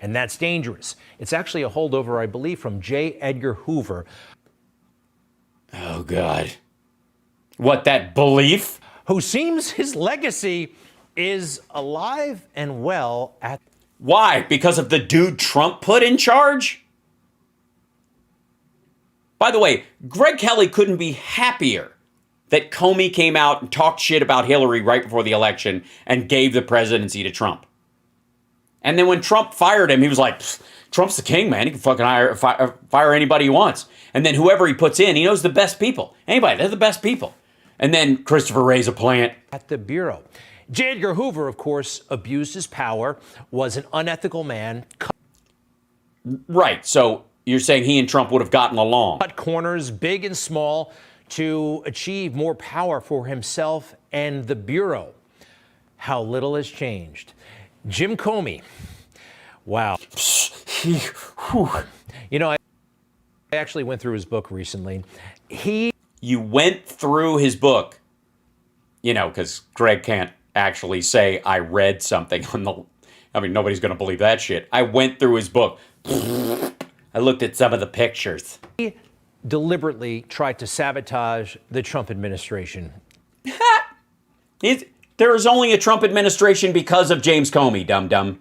And that's dangerous. It's actually a holdover, I believe, from J. Edgar Hoover. Oh, God. What, that belief? Who seems his legacy is alive and well at... Why? Because of the dude Trump put in charge? By the way, Greg Kelly couldn't be happier that Comey came out and talked shit about Hillary right before the election and gave the presidency to Trump. And then when Trump fired him, he was like, Trump's the king, man. He can fucking fire anybody he wants. And then whoever he puts in, he knows the best people. Anybody, they're the best people. And then Christopher Wray's a plant. At the Bureau. J. Edgar Hoover, of course, abused his power, was an unethical man. Right, so you're saying he and Trump would have gotten along. Cut corners, big and small, to achieve more power for himself and the Bureau. How little has changed. Jim Comey. Wow. You know, I actually went through his book recently. You went through his book. You know, because Greg can't actually say, I read something on the... I mean, nobody's going to believe that shit. I went through his book. I looked at some of the pictures. He deliberately tried to sabotage the Trump administration. There is only a Trump administration because of James Comey, dum-dum.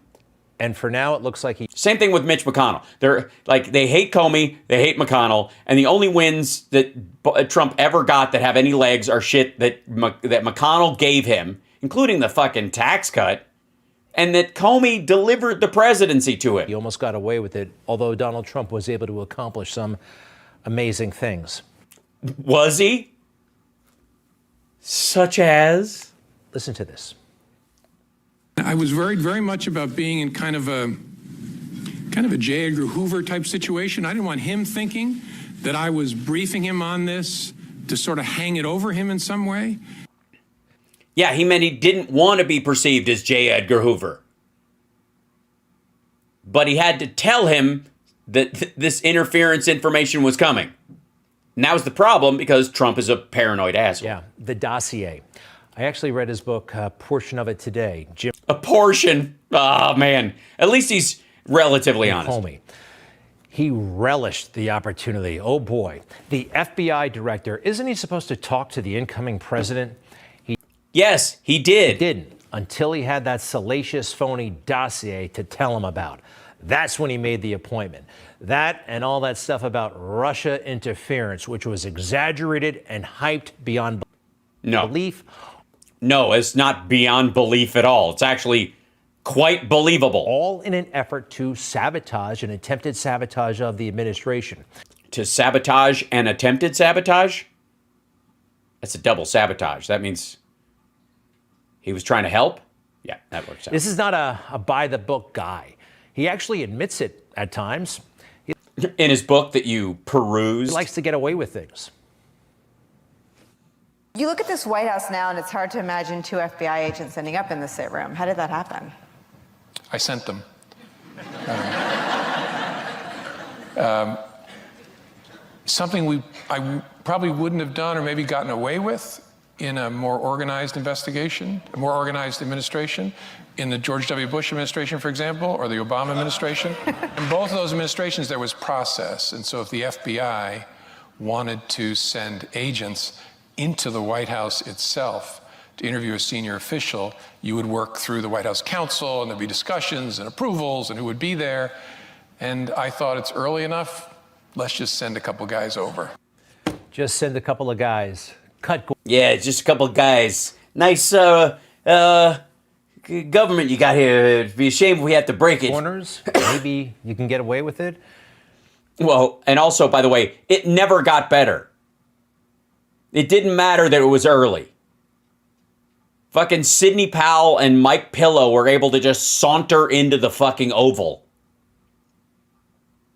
And for now, it looks like he... Same thing with Mitch McConnell. They hate Comey, they hate McConnell, and the only wins that Trump ever got that have any legs are shit that McConnell gave him, including the fucking tax cut, and that Comey delivered the presidency to him. He almost got away with it, although Donald Trump was able to accomplish some amazing things. Was he? Such as? Listen to this. I was worried very much about being in kind of a J. Edgar Hoover type situation. I didn't want him thinking that I was briefing him on this to sort of hang it over him in some way. Yeah, he meant he didn't want to be perceived as J. Edgar Hoover. But he had to tell him that this interference information was coming. And that was the problem because Trump is a paranoid asshole. Yeah, the dossier. I actually read his book, a portion of it today. A portion? Oh, man. At least he's relatively honest. Comey. He relished the opportunity. Oh, boy. The FBI director, isn't he supposed to talk to the incoming president? Yes, he did. He didn't, until he had that salacious, phony dossier to tell him about. That's when he made the appointment. That and all that stuff about Russia interference, which was exaggerated and hyped beyond belief. No, it's not beyond belief at all. It's actually quite believable. All in an effort to sabotage an attempted sabotage of the administration. To sabotage an attempted sabotage? That's a double sabotage. That means he was trying to help? Yeah, that works out. This is not a by-the-book guy. He actually admits it at times. In his book that you perused? He likes to get away with things. You look at this White House now, and it's hard to imagine 2 FBI agents ending up in the sit room. How did that happen? I sent them. Something I probably wouldn't have done or maybe gotten away with in a more organized investigation, a more organized administration, in the George W. Bush administration, for example, or the Obama administration. In both of those administrations, there was process. And so if the FBI wanted to send agents into the White House itself to interview a senior official, you would work through the White House counsel, and there'd be discussions and approvals and who would be there. And I thought it's early enough, let's just send a couple guys over. Just send a couple of guys. Yeah, just a couple of guys. Nice government you got here. It'd be a shame if we have to break it. Corners, maybe you can get away with it. Well, and also, by the way, it never got better. It didn't matter that it was early. Fucking Sidney Powell and Mike Pillow were able to just saunter into the fucking Oval.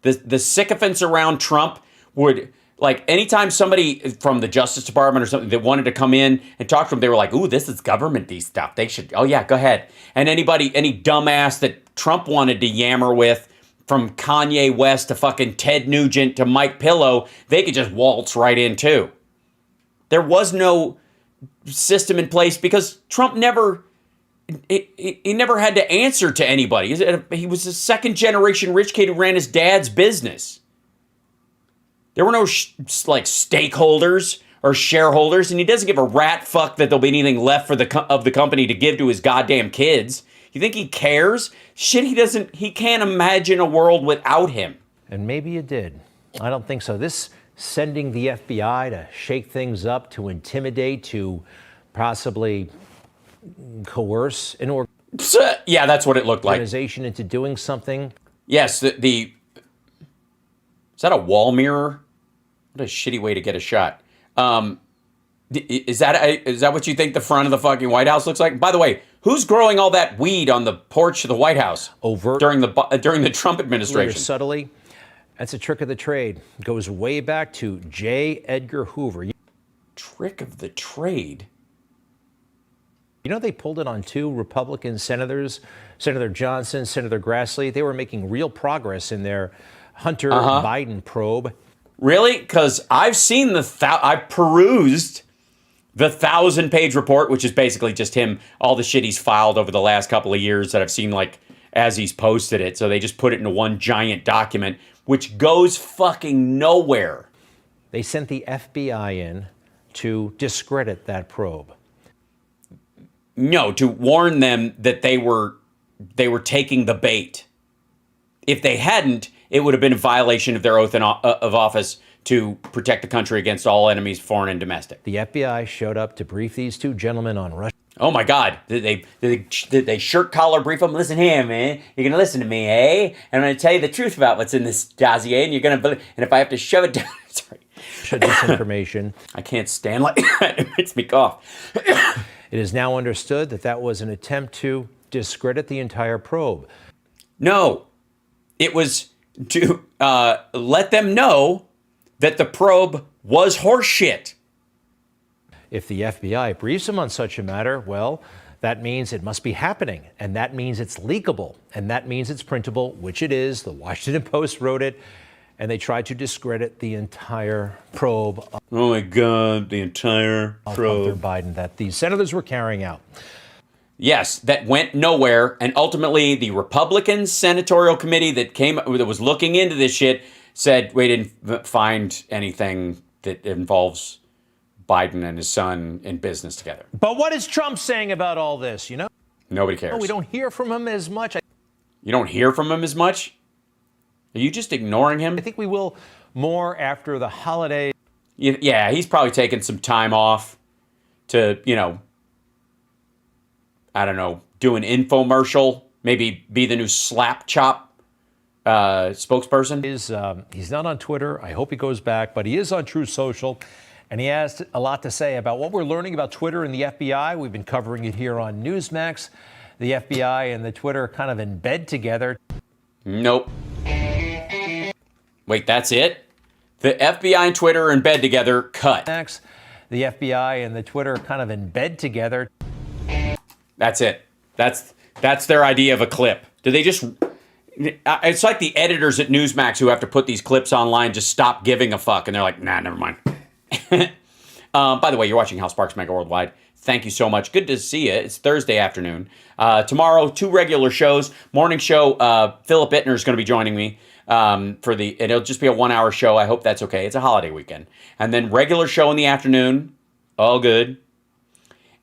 The sycophants around Trump would, like, anytime somebody from the Justice Department or something that wanted to come in and talk to them, they were like, ooh, this is government-y stuff. They should, oh yeah, go ahead. And any dumbass that Trump wanted to yammer with, from Kanye West to fucking Ted Nugent to Mike Pillow, they could just waltz right in too. There was no system in place because Trump never had to answer to anybody. He was a second-generation rich kid who ran his dad's business. There were no stakeholders or shareholders, and he doesn't give a rat fuck that there'll be anything left of the company to give to his goddamn kids. You think he cares? Shit, he can't imagine a world without him. And maybe it did. I don't think so. This sending the FBI to shake things up, to intimidate, to possibly coerce an yeah, that's what it looked like. Organization into doing something. Yes, is that a wall mirror? What a shitty way to get a shot. Is that what you think the front of the fucking White House looks like? By the way, who's growing all that weed on the porch of the White House during the Trump administration? Subtly. That's a trick of the trade. It goes way back to J. Edgar Hoover. Trick of the trade? You know, they pulled it on 2 Republican senators, Senator Johnson, Senator Grassley. They were making real progress in their Hunter Biden probe. Really? Because I've seen I've perused the 1,000-page report, which is basically just all the shit he's filed over the last couple of years that I've seen, like, as he's posted it. So they just put it into one giant document, which goes fucking nowhere. They sent the FBI in to discredit that probe. No, to warn them that they were taking the bait. If they hadn't, it would have been a violation of their oath of office to protect the country against all enemies, foreign and domestic. The FBI showed up to brief these two gentlemen on Russia. Oh my God! Did they shirt collar brief them? Listen here, man. You're gonna listen to me, eh? And I'm gonna tell you the truth about what's in this dossier, and you're gonna believe. And if I have to shove it down, sorry. Disinformation. I can't stand like that. It makes me cough. It is now understood that that was an attempt to discredit the entire probe. No, it was to let them know that the probe was horseshit. If the FBI briefs them on such a matter, well, that means it must be happening, and that means it's leakable, and that means it's printable, which it is. The Washington Post wrote it, and they tried to discredit the entire probe. Oh my God, the entire probe. Hunter Biden that these senators were carrying out. Yes, that went nowhere, and ultimately the Republican senatorial committee that was looking into this shit said we didn't find anything that involves Biden and his son in business together. But what is Trump saying about all this, you know? Nobody cares. Oh, we don't hear from him as much. You don't hear from him as much? Are you just ignoring him? I think we will more after the holiday. Yeah, he's probably taking some time off to, I don't know, do an infomercial, maybe be the new Slap Chop spokesperson. He's not on Twitter. I hope he goes back, but he is on True Social. And he has a lot to say about what we're learning about Twitter and the FBI. We've been covering it here on Newsmax. The FBI and the Twitter kind of in bed together. Nope. Wait, that's it? The FBI and Twitter are in bed together. Cut. The FBI and the Twitter kind of in bed together. That's it. That's their idea of a clip. Do they just... It's like the editors at Newsmax who have to put these clips online just stop giving a fuck. And they're like, nah, never mind. By the way, you're watching Hal Sparks Mega Worldwide. Thank you so much. Good to see you. It's Thursday afternoon. Tomorrow, 2 regular shows. Morning show, Philip Ittner is going to be joining me and it'll just be a 1-hour show. I hope that's okay. It's a holiday weekend. And then regular show in the afternoon. All good.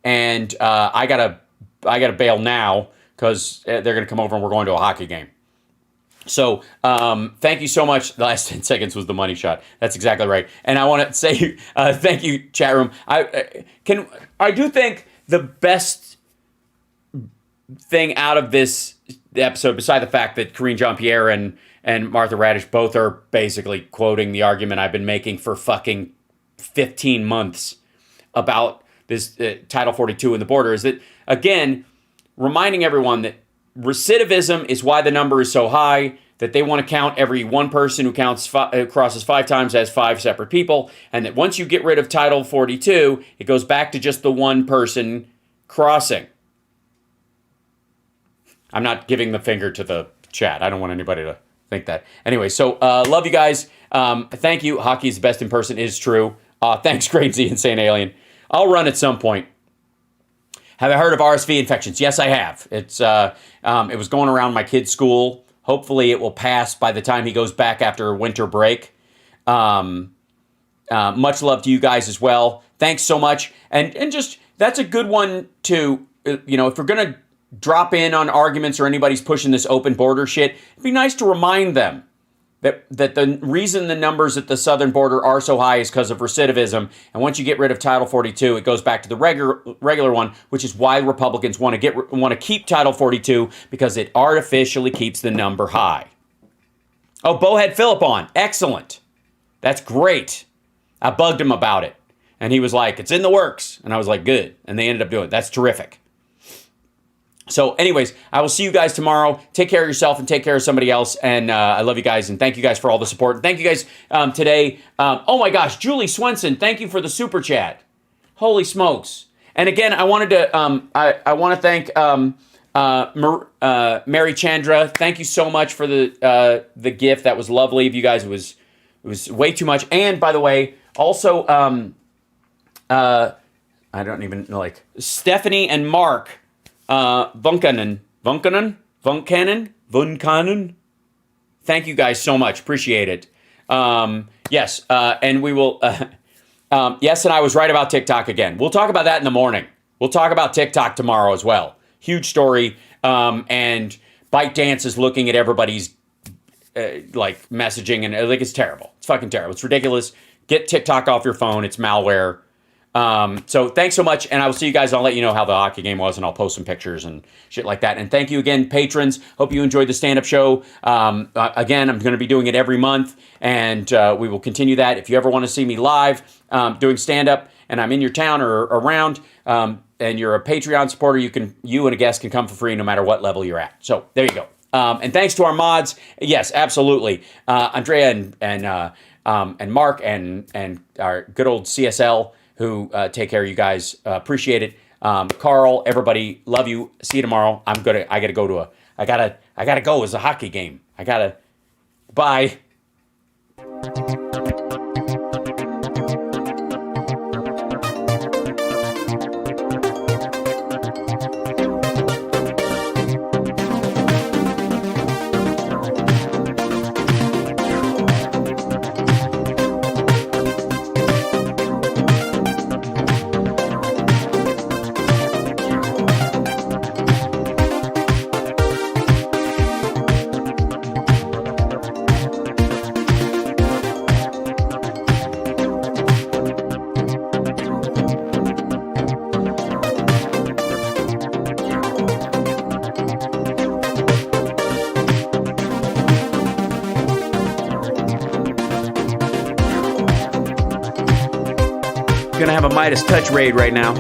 And I gotta bail now because they're going to come over and we're going to a hockey game. So thank you so much. The last 10 seconds was the money shot. That's exactly right. And I want to say thank you, chat room. I do think the best thing out of this episode, beside the fact that Karine Jean-Pierre and Martha Radish both are basically quoting the argument I've been making for fucking 15 months about this Title 42 and the border, is that, again, reminding everyone that recidivism is why the number is so high, that they want to count every one person who crosses 5 times as 5 separate people, and that once you get rid of Title 42, it goes back to just the one person crossing. I'm not giving the finger to the chat. I don't want anybody to think that. Anyway, so love you guys. Thank you. Hockey is the best in person. It is true. Thanks, Crazy Insane Alien. I'll run at some point. Have I heard of RSV infections? Yes, I have. It was going around my kid's school. Hopefully it will pass by the time he goes back after winter break. Much love to you guys as well. Thanks so much. And just, that's a good one to, if we're going to drop in on arguments or anybody's pushing this open border shit, it'd be nice to remind them that the reason the numbers at the southern border are so high is because of recidivism. And once you get rid of Title 42, it goes back to the regular one, which is why Republicans want to keep Title 42, because it artificially keeps the number high. Oh, Bo had Philip on. Excellent. That's great. I bugged him about it. And he was like, it's in the works. And I was like, good. And they ended up doing it. That's terrific. So anyways, I will see you guys tomorrow. Take care of yourself and take care of somebody else. And I love you guys. And thank you guys for all the support. Thank you guys today. Oh my gosh, Julie Swenson, thank you for the super chat. Holy smokes. And again, I wanted to, I want to thank Mary Chandra. Thank you so much for the gift. That was lovely of you guys. It was way too much. And by the way, also, I don't even know, Stephanie and Mark, Vunkanen, Vunkanen. Thank you guys so much. Appreciate it. Yes, and we will. Yes, and I was right about TikTok again. We'll talk about that in the morning. We'll talk about TikTok tomorrow as well. Huge story. And ByteDance is looking at everybody's like messaging, and like it's terrible. It's fucking terrible. It's ridiculous. Get TikTok off your phone. It's malware. So thanks so much, and I will see you guys. I'll let you know how the hockey game was, and I'll post some pictures and shit like that. And thank you again, patrons. Hope you enjoyed the stand-up show. Again, I'm going to be doing it every month, and we will continue that. If you ever want to see me live doing stand-up, and I'm in your town or around, and you're a Patreon supporter, you and a guest can come for free no matter what level you're at. So there you go. And thanks to our mods. Yes, absolutely. Andrea and Mark and our good old CSL who take care of you guys. Appreciate it. Carl, everybody, love you. See you tomorrow. I gotta go. It's a hockey game. Bye. Gonna have a Midas touch raid right now.